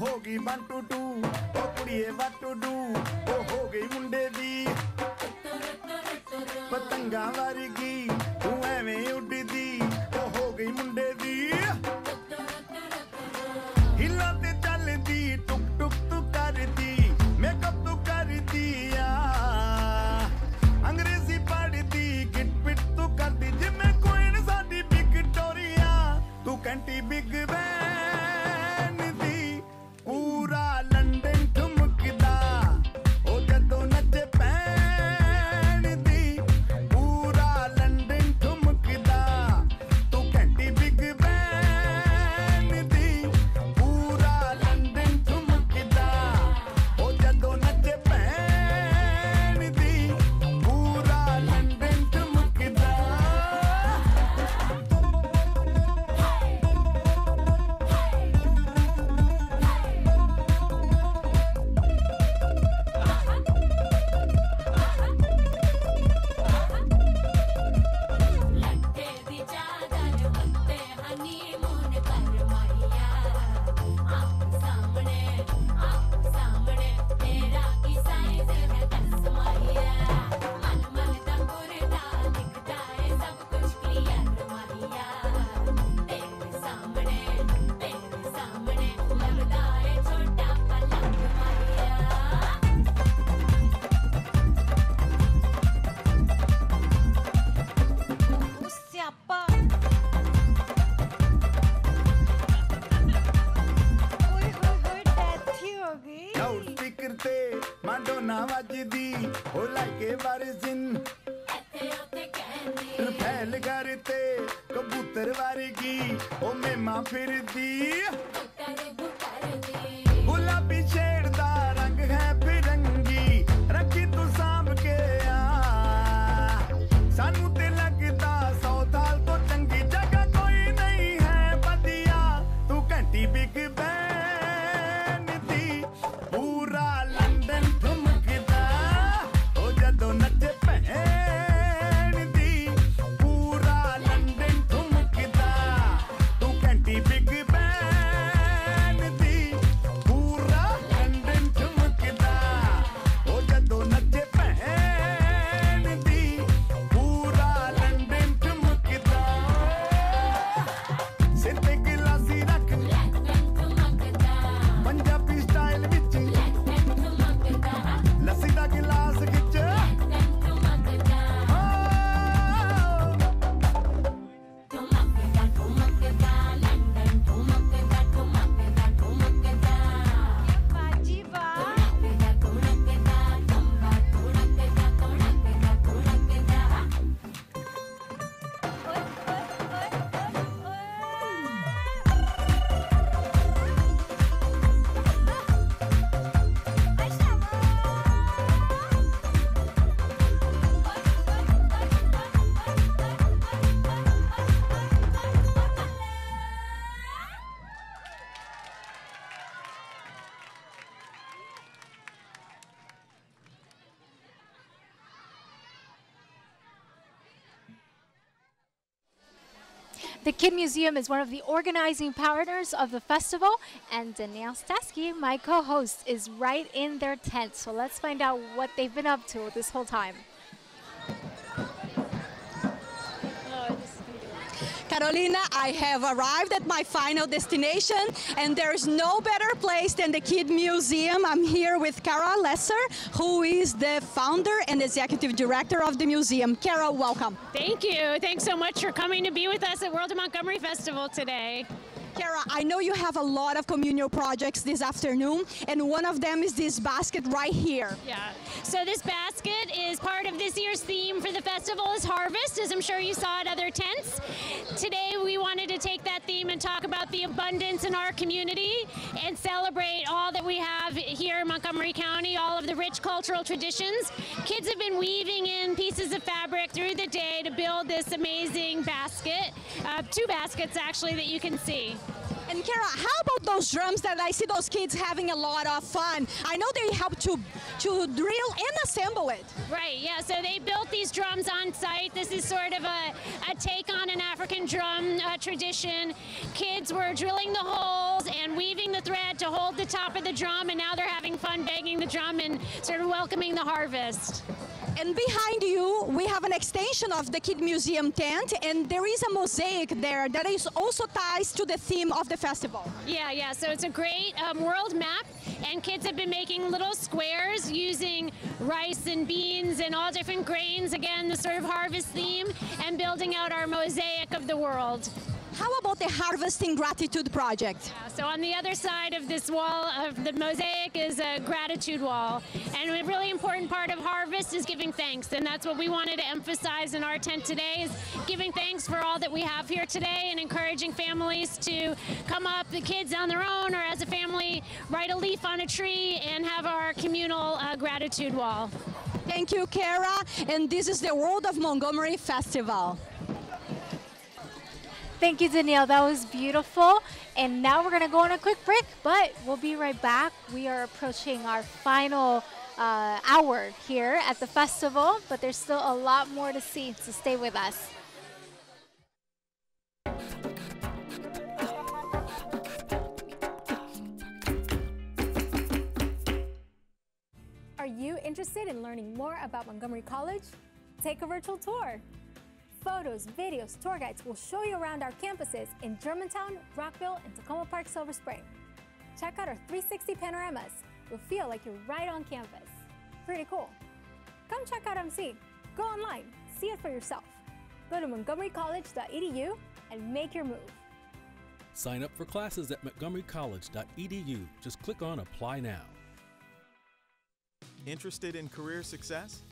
होगी 1 to 2 O कुड़िए what to do ओ हो गई मुंडे दी पतंगा वर्गी तू एवें उड़दी ओ हो गई मुंडे दी हिला ते चलदी टुक टुक तू करदी मेकअप तू करदी अंग्रेजी पढ़दी गिट पिट तू करदी जिम्मे कोइन साडी विक्टोरिया तू कैंटी बिग बैन दी पूरा लंदन ठुमकदा ओ जदों नचे पैन दी पूरा लंदन ठुमकदा तू कैंटी बिग बैन दी पूरा लंदन ठुमकदा ओ जदों नचे पैन दी पूरा लंदन ठुमकदा लाउडस्पीकर ते माडोना वजदी ओ लाइके वारिसिन फैल करते कबूतर वारगी ओ मेमा फिरदी गुलाबी शेड दा रंग है फिरंगी रखी तू सांभ के सानू ते लगदा 100 साल तो चंगी जगह कोई नहीं है बदिया तू घंटी बिग बैन दी पूरा लंदन ठुमकदा ओ जदों नचे पैन दी पूरा लंदन ठुमकदा तू घंटी बिग बैन दी पूरा लंदन ठुमकदा ओ जदों नचे पैन दी पूरा लंदन ठुमकदा सिर ते गिलासी रख पंजाबी स्टाइल विच लस्सी दा गिलास खिच The Kid Museum is one of the organizing partners of the festival, and Danielle Stescki, my co-host, is right in their tent. So let's find out what they've been up to this whole time. Carolina, I have arrived at my final destination, and there's no better place than the Kid Museum. I'm here with Kara Lesser, who is the founder and executive director of the museum. Kara, welcome. Thank you. Thanks so much for coming to be with us at World of Montgomery Festival today. Kara, I know you have a lot of communal projects this afternoon, and one of them is this basket right here. Yeah. So this basket is part of this year's theme for the festival is Harvest, as I'm sure you saw at other tents. Today we wanted to take that theme and talk about the abundance in our community and celebrate all that we have here in Montgomery County, all of the rich cultural traditions. Kids have been weaving in pieces of fabric through the day to build this amazing basket. 2 baskets actually that you can see. And Kara, how about those drums that I see those kids having a lot of fun? I know they help to drill and assemble it. Right, yeah, so they built these drums on site. This is sort of a take on an African drum tradition. Kids were drilling the holes and weaving the thread to hold the top of the drum, and now they're having fun banging the drum and sort of welcoming the harvest. And behind you, we have an extension of the Kid Museum tent, and there is a mosaic there that is also ties to the theme of the festival. Yeah, so it's a great world map, and kids have been making little squares using rice and beans and all different grains, again, the sort of harvest theme, and building out our mosaic of the world. How about the Harvesting Gratitude Project? Yeah, so on the other side of this wall of the mosaic is a gratitude wall. And a really important part of harvest is giving thanks. And that's what we wanted to emphasize in our tent today, is giving thanks for all that we have here today and encouraging families to come up, the kids on their own or as a family, write a leaf on a tree and have our communal gratitude wall. Thank you, Kara. And this is the World of Montgomery Festival. Thank you, Danielle. That was beautiful. And now we're going to go on a quick break, but we'll be right back. We are approaching our final hour here at the festival, but there's still a lot more to see, so stay with us. Are you interested in learning more about Montgomery College? Take a virtual tour. Photos, videos, tour guides will show you around our campuses in Germantown, Rockville, and Tacoma Park, Silver Spring. Check out our 360 panoramas. You'll feel like you're right on campus. Pretty cool. Come check out MC. Go online. See it for yourself. Go to montgomerycollege.edu and make your move. Sign up for classes at montgomerycollege.edu. Just click on Apply Now. Interested in career success?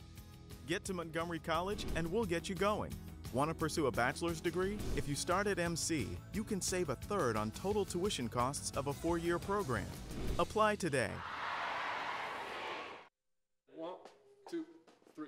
Get to Montgomery College and we'll get you going. Want to pursue a bachelor's degree? If you start at MC, you can save 1/3 on total tuition costs of a 4-year program. Apply today. 1, 2, 3.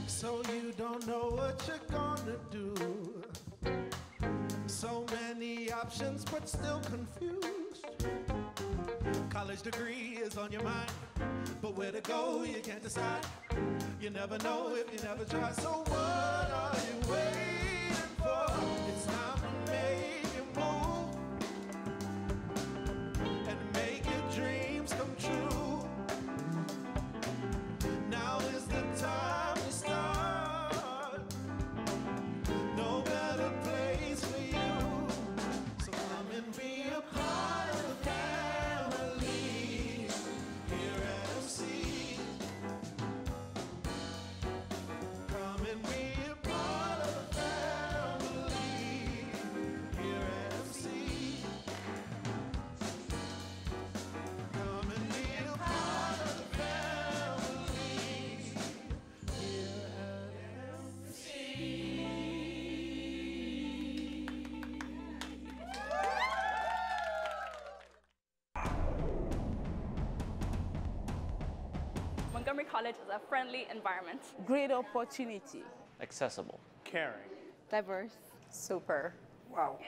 So you don't know what you're gonna do. So many options, but still confused. College degree is on your mind, but where to go you can't decide. You never know if you never try. So what are you waiting for? It's time to make your move and make your dreams come true. Now is the time to start. No better place for you. So come and be a part of the family here at MC. Come and be a part of the family here at MC. Come and be a part of the family here at MC. Montgomery College is a friendly environment. Great opportunity. Accessible. Caring. Diverse. Super. Wow.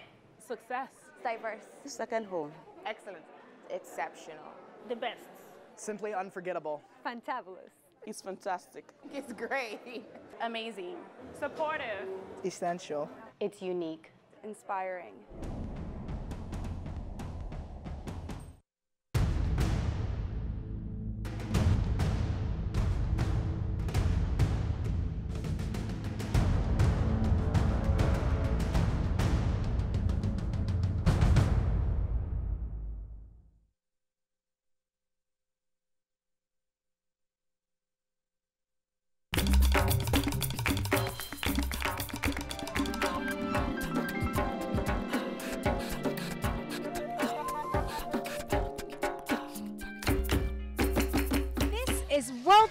Success. Diverse. Second home. Excellent. Exceptional. The best. Simply unforgettable. Fantabulous. It's fantastic. It's great. Amazing. Supportive. Essential. It's unique. Inspiring.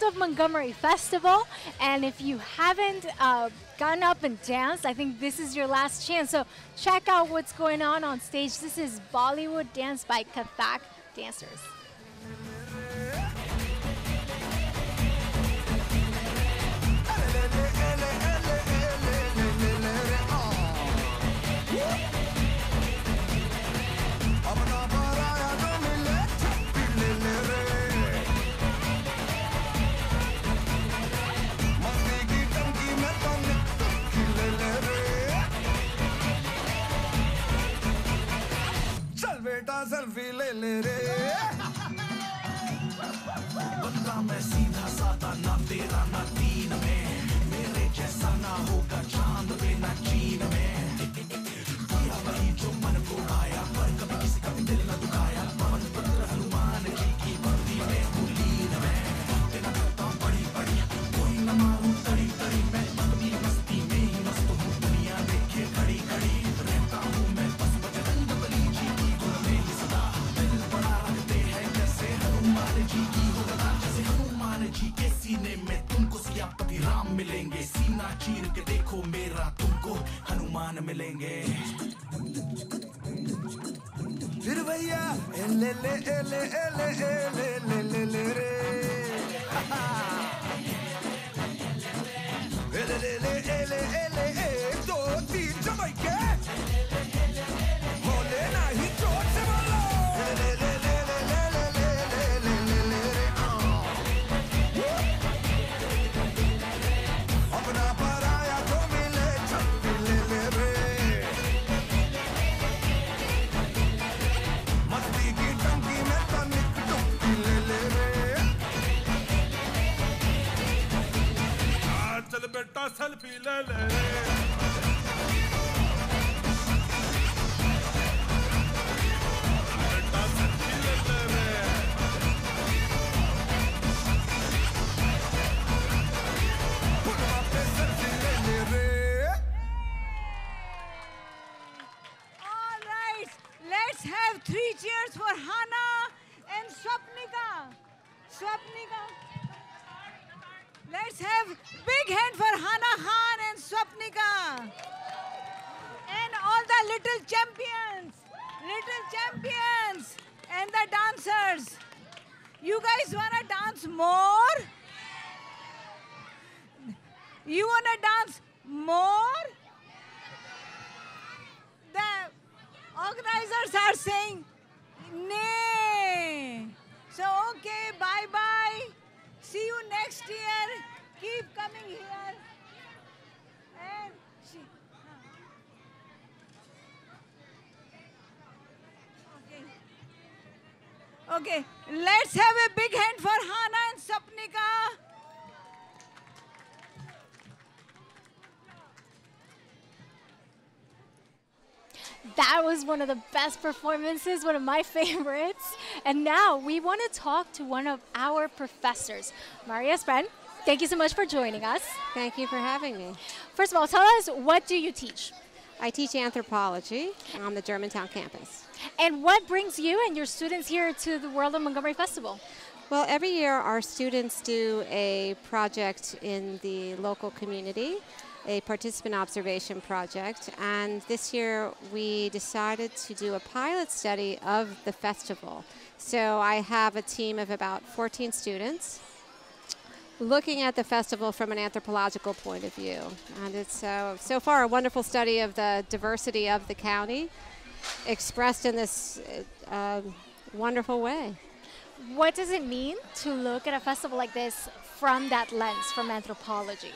World of Montgomery Festival. And if you haven't gotten up and danced, I think this is your last chance. So check out what's going on stage. This is Bollywood dance by Kathak dancers. Selfie ले ले रे बंदा मैं सीधा साधा ना तेरा ना दीन में मेरे जैसा ना होगा चांद पे ना चीन में किया वही जो मन को आया पर कभी किसी का भी दिल ना दुखाया पवन पुत्र हनुमान जी की भक्ति में हूँ लीन में तेरा करता बड़ी बड़ी कोई न मारूं तड़ी तड़ी मैं अपनी मस्ती में ही मस्त हूँ दुनिया देखे खड़ी खड़ी रहता हूँ मैं बस बजरंग बली जी की गुण में ही सदा दिल बड़ा रखते हैं जैसे हनुमान जी की होगा जैसे हनुमान जी के सीने में तुमको सियापति राम मिलेंगे सीना चीर के देखो मेरा तुमको हनुमान मिलेंगे फिर भैया ले ले ले ले ले ले ले ले रे ले ले ले ले ले दो तीन जमाई के बोले नहीं जोर से बोलो ले ले ले ले ले ले ले ले रे अपना पराया जो मिले छप्पी ले ले रे मस्ती की टंकी में तनिक डुबकी ले ले रे चल बेटा सेल्फी ले ले बेटा सेल्फी ले ले पुरवा पे सेल्फी ले ले All right, let's have 3 cheers for Hana and Swapnika. Swapnika. Let's have big hand for Hana Khan and Swapnika. And all the little champions and the dancers. You guys wanna dance more? You wanna dance more? The organizers are saying, nay. So, okay, bye-bye. See you next year. Keep coming here. And okay, let's have a big hand for Hana and Swapnika. That was one of the best performances, one of my favorites. And now we want to talk to one of our professors. Maria Spren, thank you so much for joining us. Thank you for having me. First of all, tell us, what do you teach? I teach anthropology on the Germantown campus. And what brings you and your students here to the World of Montgomery Festival? Well, every year our students do a project in the local community, a participant observation project, and this year we decided to do a pilot study of the festival. So I have a team of about 14 students looking at the festival from an anthropological point of view. And it's so far a wonderful study of the diversity of the county expressed in this wonderful way. What does it mean to look at a festival like this from that lens, from anthropology?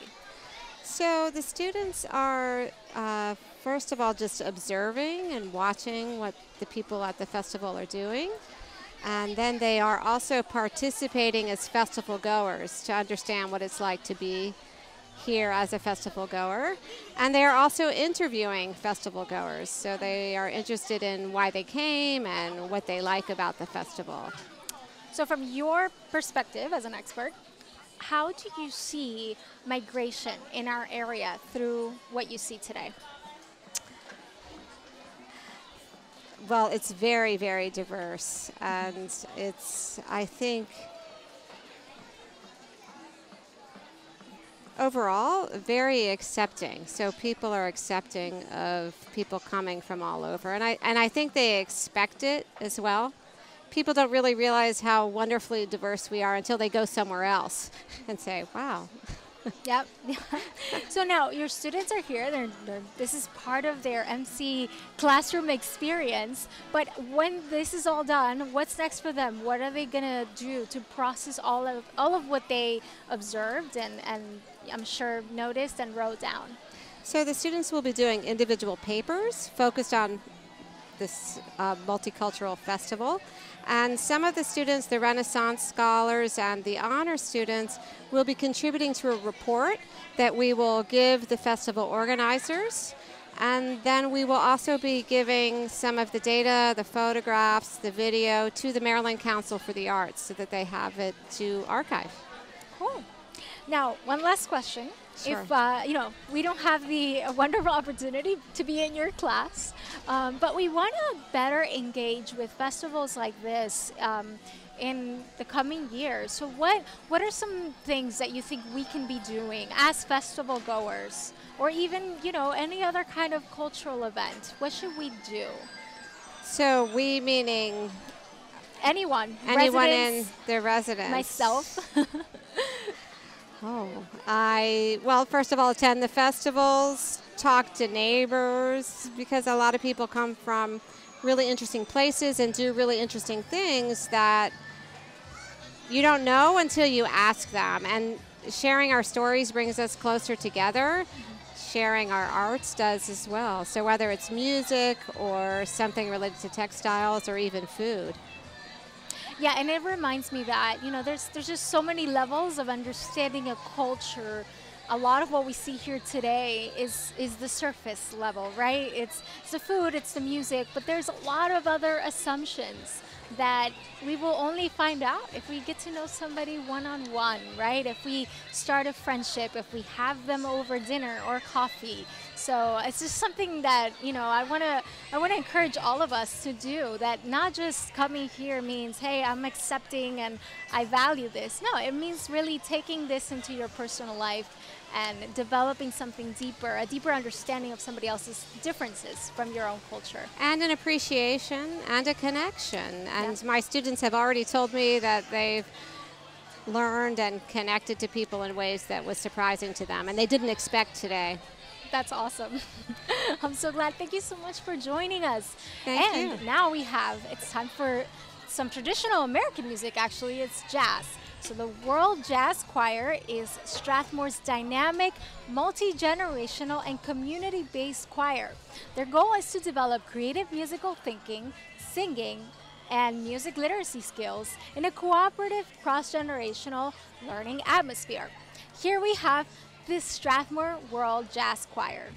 So the students are, first of all, just observing and watching what the people at the festival are doing. And then they are also participating as festival goers to understand what it's like to be here as a festival goer. And they are also interviewing festival goers. So they are interested in why they came and what they like about the festival. So from your perspective as an expert, how do you see migration in our area through what you see today? Well, it's very, very diverse. And I think overall very accepting. So people are accepting of people coming from all over. And I think they expect it as well. People don't really realize how wonderfully diverse we are until they go somewhere else and say, wow. Yep. So now your students are here. This is part of their MC classroom experience. But when this is all done, what's next for them? What are they gonna do to process all of what they observed and I'm sure noticed and wrote down? So the students will be doing individual papers focused on this multicultural festival. And some of the students, the Renaissance scholars and the honor students, will be contributing to a report that we will give the festival organizers. And then we will also be giving some of the data, the photographs, the video to the Maryland Council for the Arts so that they have it to archive. Cool. Now, one last question. Sure. If, we don't have the wonderful opportunity to be in your class, but we want to better engage with festivals like this in the coming years. So what are some things that you think we can be doing as festival goers or even, any other kind of cultural event? What should we do? So we meaning? Anyone In the residence. Myself. Well, first of all, attend the festivals, talk to neighbors, because a lot of people come from really interesting places and do really interesting things that you don't know until you ask them. And sharing our stories brings us closer together. Sharing our arts does as well. So whether it's music or something related to textiles or even food. Yeah, and it reminds me that, there's just so many levels of understanding a culture. A lot of what we see here today is the surface level, right? It's the food, it's the music, but there's a lot of other assumptions that we will only find out if we get to know somebody one-on-one, right? If we start a friendship, if we have them over dinner or coffee. So it's just something that, I want to encourage all of us to do, that not just coming here means, hey, I'm accepting and I value this. No, it means really taking this into your personal life and developing something deeper, a deeper understanding of somebody else's differences from your own culture. And an appreciation and a connection. And my students have already told me that they've learned and connected to people in ways that was surprising to them and they didn't expect today. That's awesome. I'm so glad. Thank you so much for joining us. Thank you. And now it's time for some traditional American music, actually. It's jazz. So the World Jazz Choir is Strathmore's dynamic, multi-generational, and community-based choir. Their goal is to develop creative musical thinking, singing, and music literacy skills in a cooperative, cross-generational learning atmosphere. Here we have the Strathmore World Jazz Choir.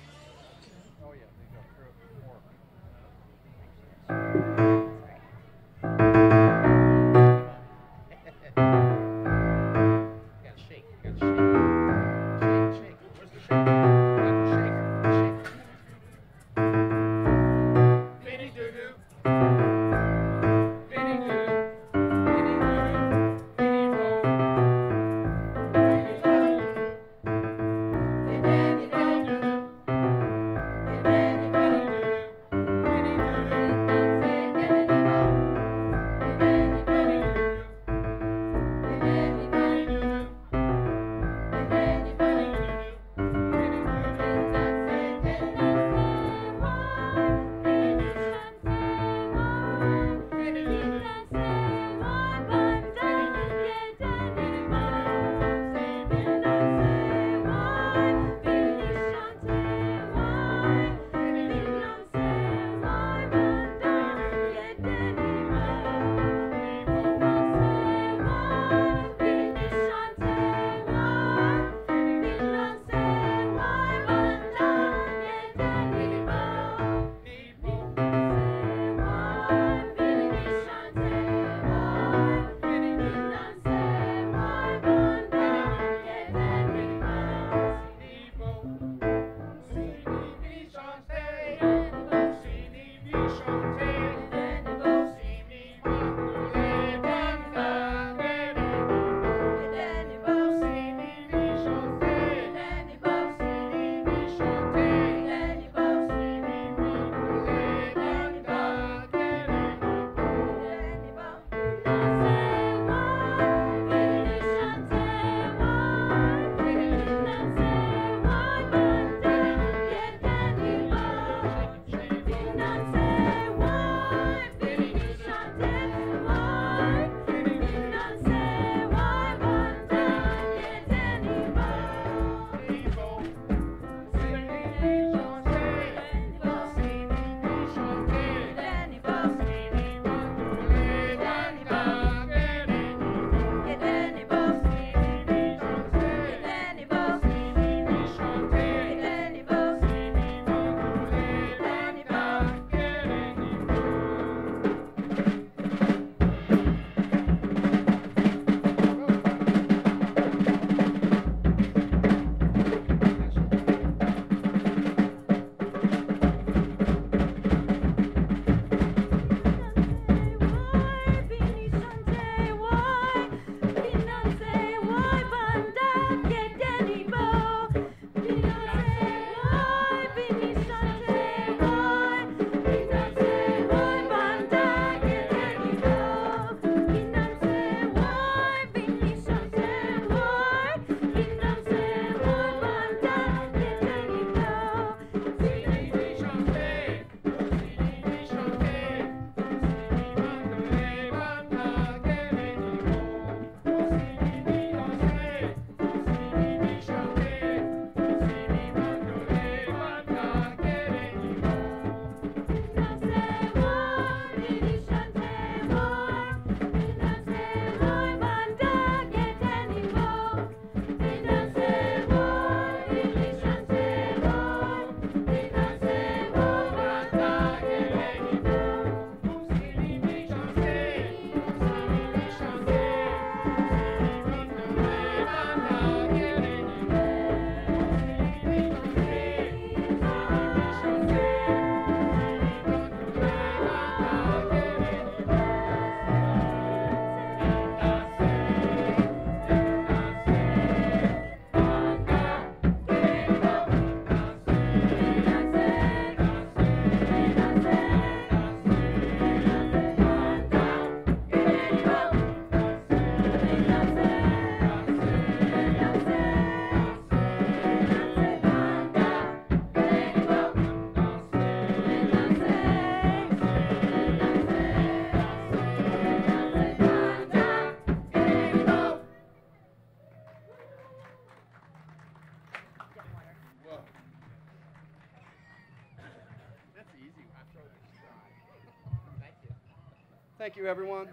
Thank you, everyone.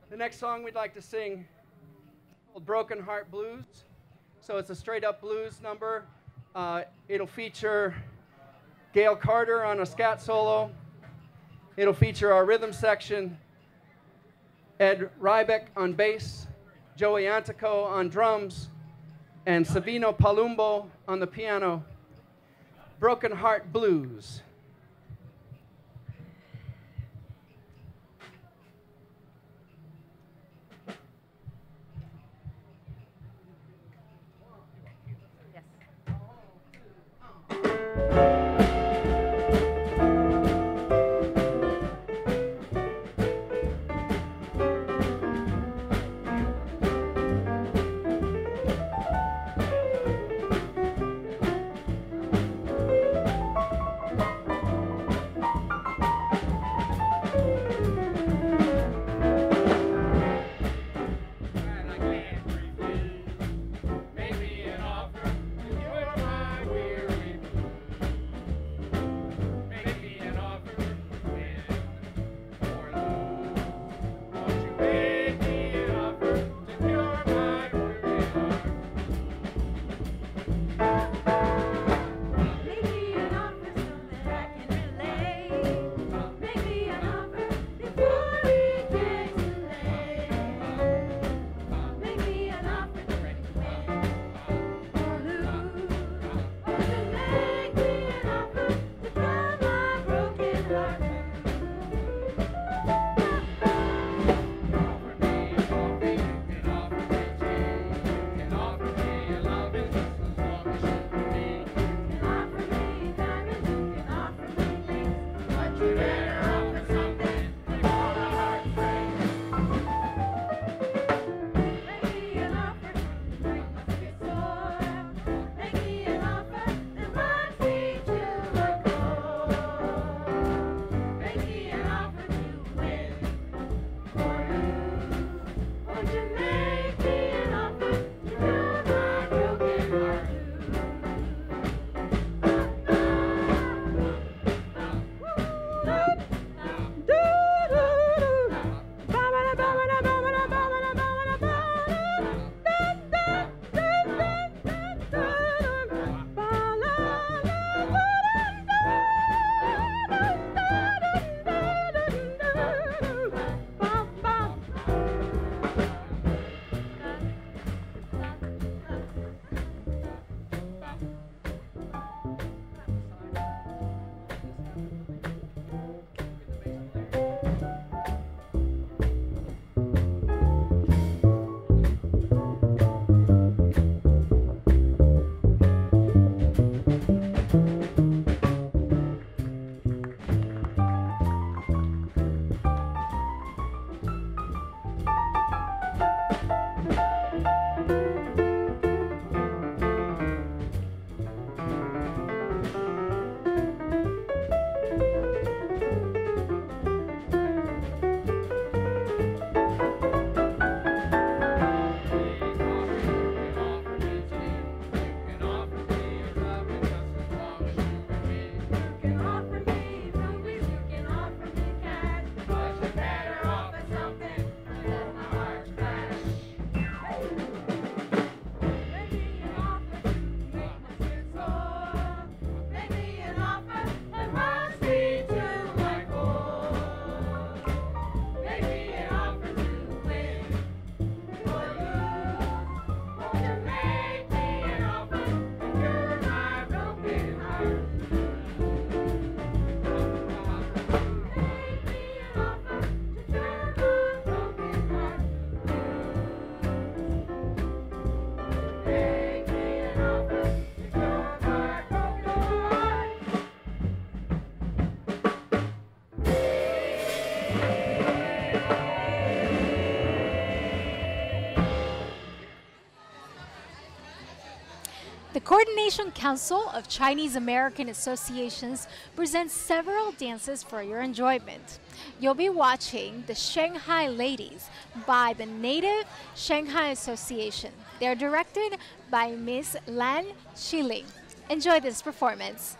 The next song we'd like to sing is called Broken Heart Blues. So it's a straight-up blues number. It'll feature Gail Carter on a scat solo. It'll feature our rhythm section, Ed Rybeck on bass, Joey Antico on drums, and Savino Palumbo on the piano. Broken Heart Blues. The Coordination Council of Chinese American Associations presents several dances for your enjoyment. You'll be watching the Shanghai Ladies by the Native Shanghai Association. They're directed by Ms. Lan Xiling. Enjoy this performance.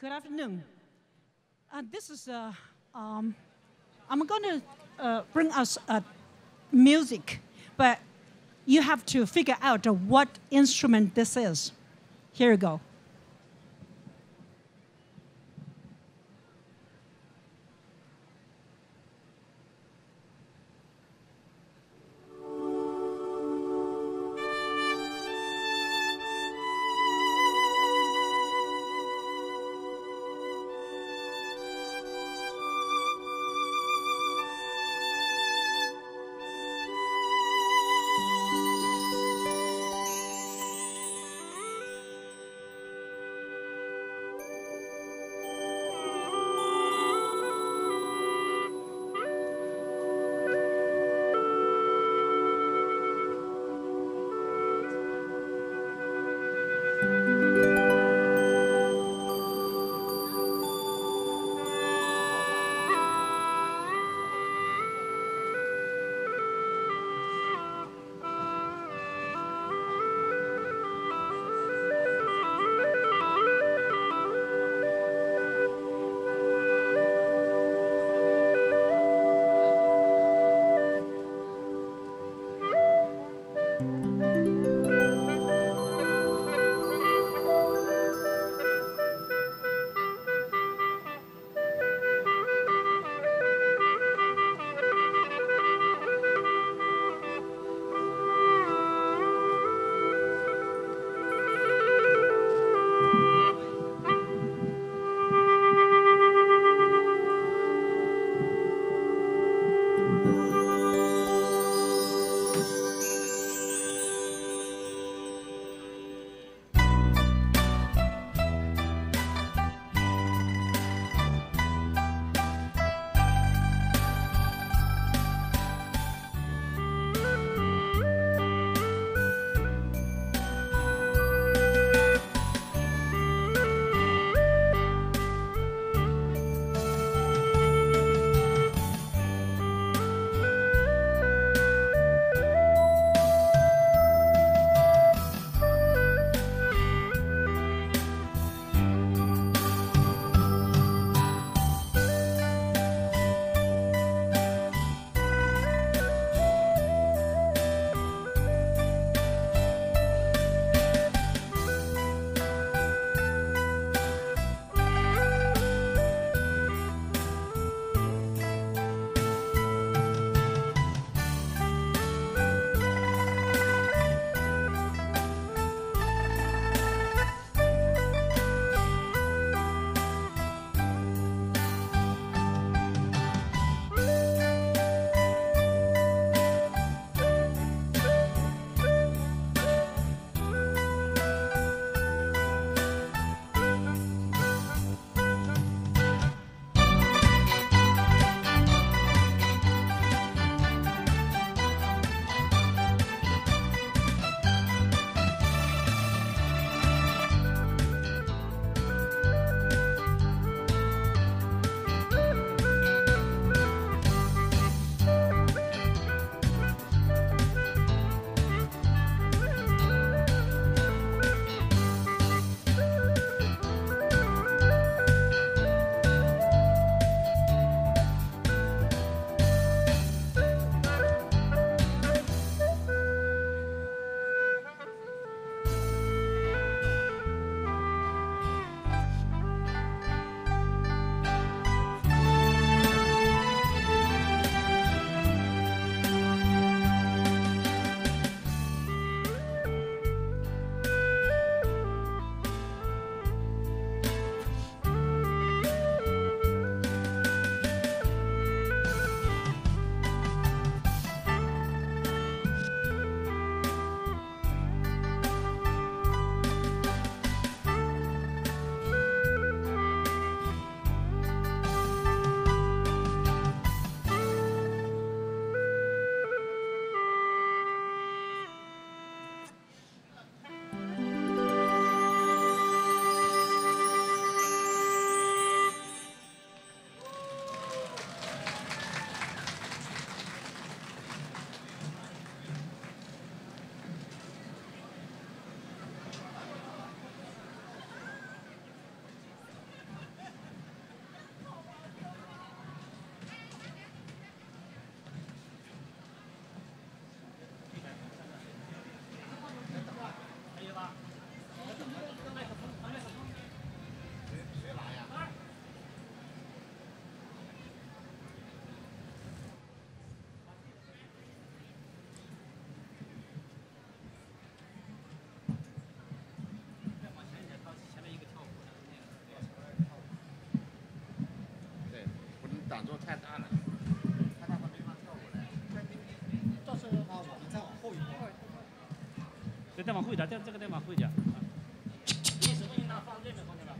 Good afternoon. This is, I'm going to bring us music, but you have to figure out what instrument this is. Here you go. 地方会的，这个地方会的。你什么音拿放这边，放这边。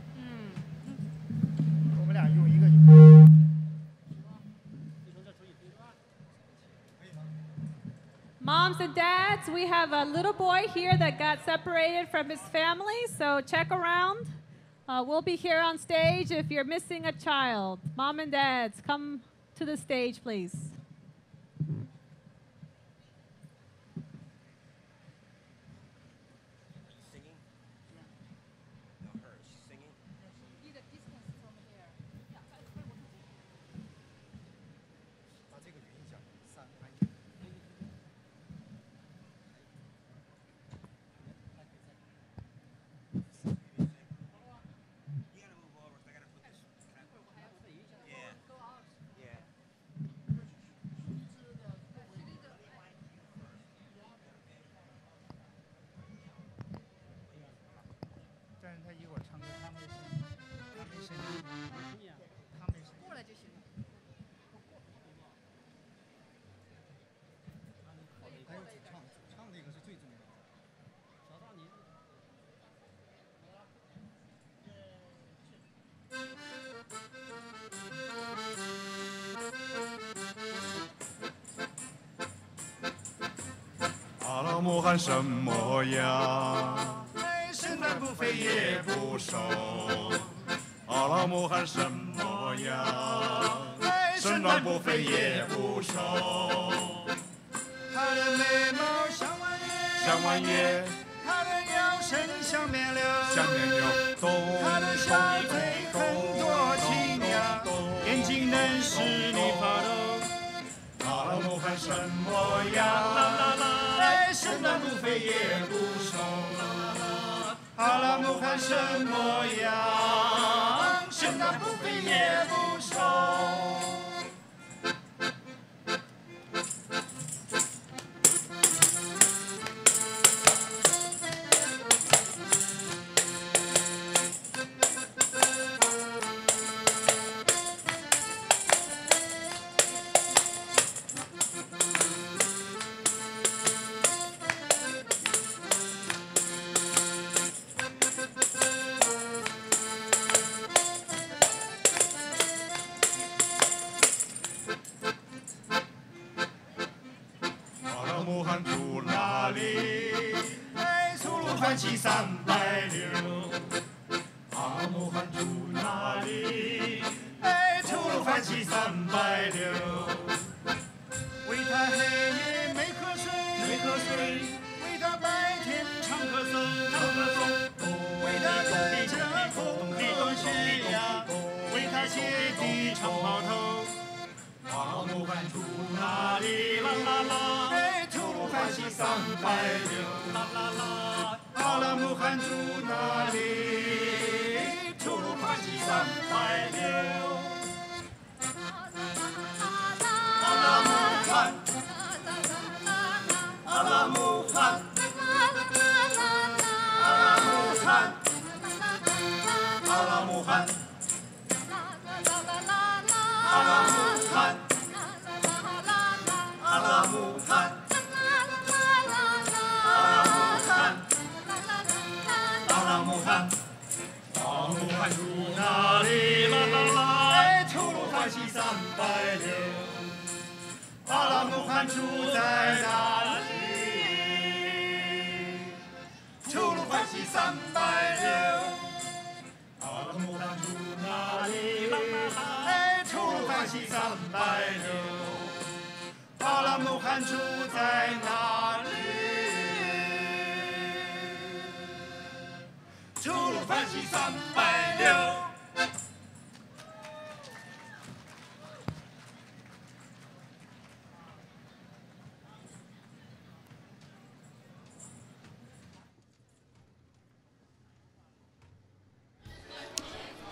我们俩用一个就可以。 Moms and dads, we have a little boy here that got separated from his family, so check around. We'll be here on stage if you're missing a child. Mom and dads, come to the stage, please.阿拉木汗什么呀？身段不肥也不瘦。阿拉木汗什么呀？身段不肥也不瘦。他的眉毛像弯月，他的腰身像面柳，他的小腿很多青呀，眼睛能使你发抖。阿拉木汗什么呀？身段不肥也不瘦。阿拉木汗什么呀？身段不肥也不瘦。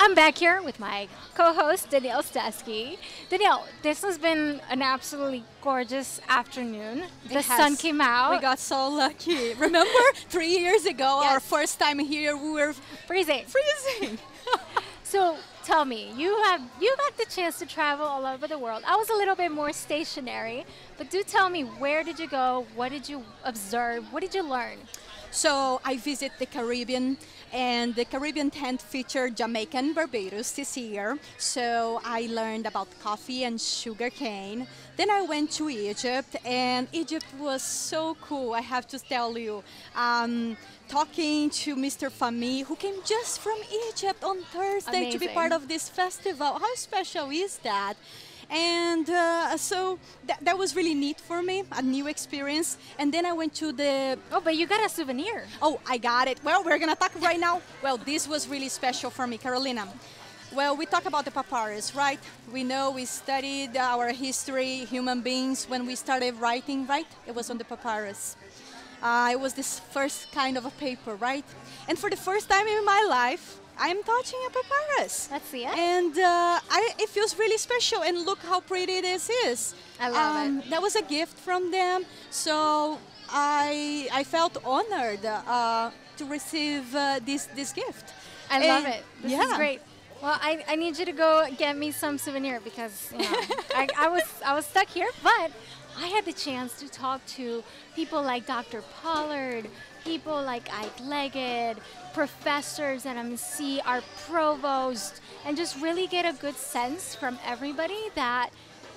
I'm back here with my co-host, Danielle Stescki. Danielle, this has been an absolutely gorgeous afternoon. The sun came out. We got so lucky. Remember 3 years ago, our first time here, we were freezing. So tell me, you got the chance to travel all over the world. I was a little bit more stationary, but do tell me, where did you go? What did you observe? What did you learn? So I visit the Caribbean, and the Caribbean tent featured Jamaican Barbados this year. So I learned about coffee and sugar cane. Then I went to Egypt, and Egypt was so cool, I have to tell you. Talking to Mr. Fahmy, who came just from Egypt on Thursday to be part of this festival. How special is that? And so that was really neat for me, a new experience. And then I went to the... Oh, but you got a souvenir. Oh, I got it. Well, we're going to talk right now. Well, this was really special for me, Carolina. Well, we talk about the papyrus, right? We know we studied our history, human beings, when we started writing, right? It was on the papyrus. It was this first kind of a paper, right? And for the first time in my life, I'm touching a papyrus. Let's see it. And it feels really special. And look how pretty this is. I love it. That was a gift from them. So I felt honored to receive this gift. I love it. This is great. Well, I need you to go get me some souvenir because I was stuck here, but I had the chance to talk to people like Dr. Pollard, people like Ike Leggett, professors at MC, our provost, and just really get a good sense from everybody that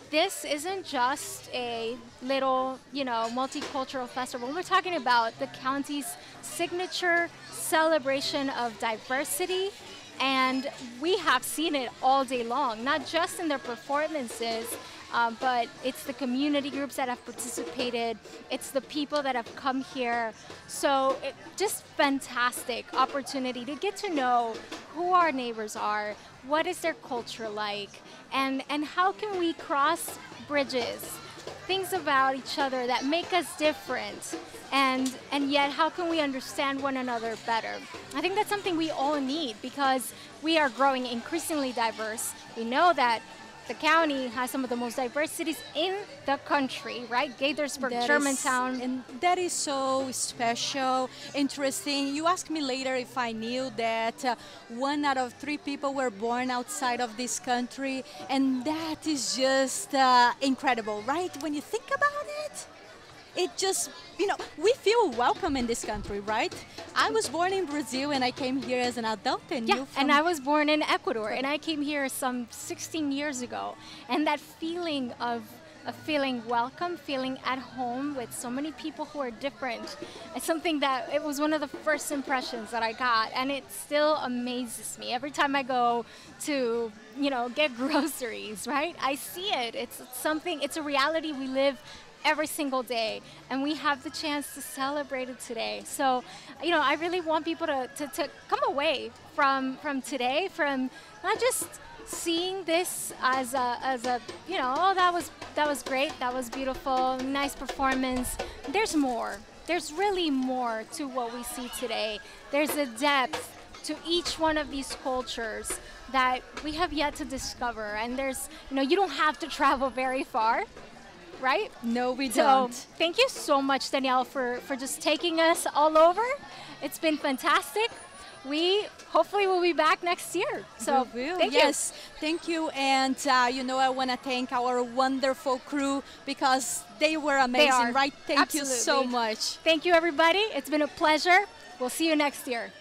this isn't just a little, multicultural festival. We're talking about the county's signature celebration of diversity, and we have seen it all day long, not just in their performances, but it's the community groups that have participated, it's the people that have come here. So just fantastic opportunity to get to know who our neighbors are, what is their culture like, and how can we cross bridges, things about each other that make us different, and yet how can we understand one another better? I think that's something we all need because we are growing increasingly diverse. We know that the county has some of the most diverse cities in the country, right? Gaithersburg, Germantown. And that is so special, interesting. You asked me later if I knew that 1 out of 3 people were born outside of this country. And that is just incredible, right? When you think about it, it just, we feel welcome in this country, right? I was born in Brazil and I came here as an adult. And and I was born in Ecuador and I came here some 16 years ago. And that feeling of feeling welcome, feeling at home with so many people who are different, is something that it was one of the first impressions that I got. And it still amazes me every time I go to, get groceries, right? I see it. It's something, it's a reality we live every single day, and we have the chance to celebrate it today. So, I really want people to come away from today, from not just seeing this as a oh, that was great, that was beautiful, nice performance. There's more. There's really more to what we see today. There's a depth to each one of these cultures that we have yet to discover, and there's, you don't have to travel very far, right? No, we don't. So thank you so much, Danielle, for just taking us all over. It's been fantastic. We hopefully will be back next year. So thank you. Yes, thank you. And I want to thank our wonderful crew because they were amazing, right? Thank you so much. Thank you, everybody. It's been a pleasure. We'll see you next year.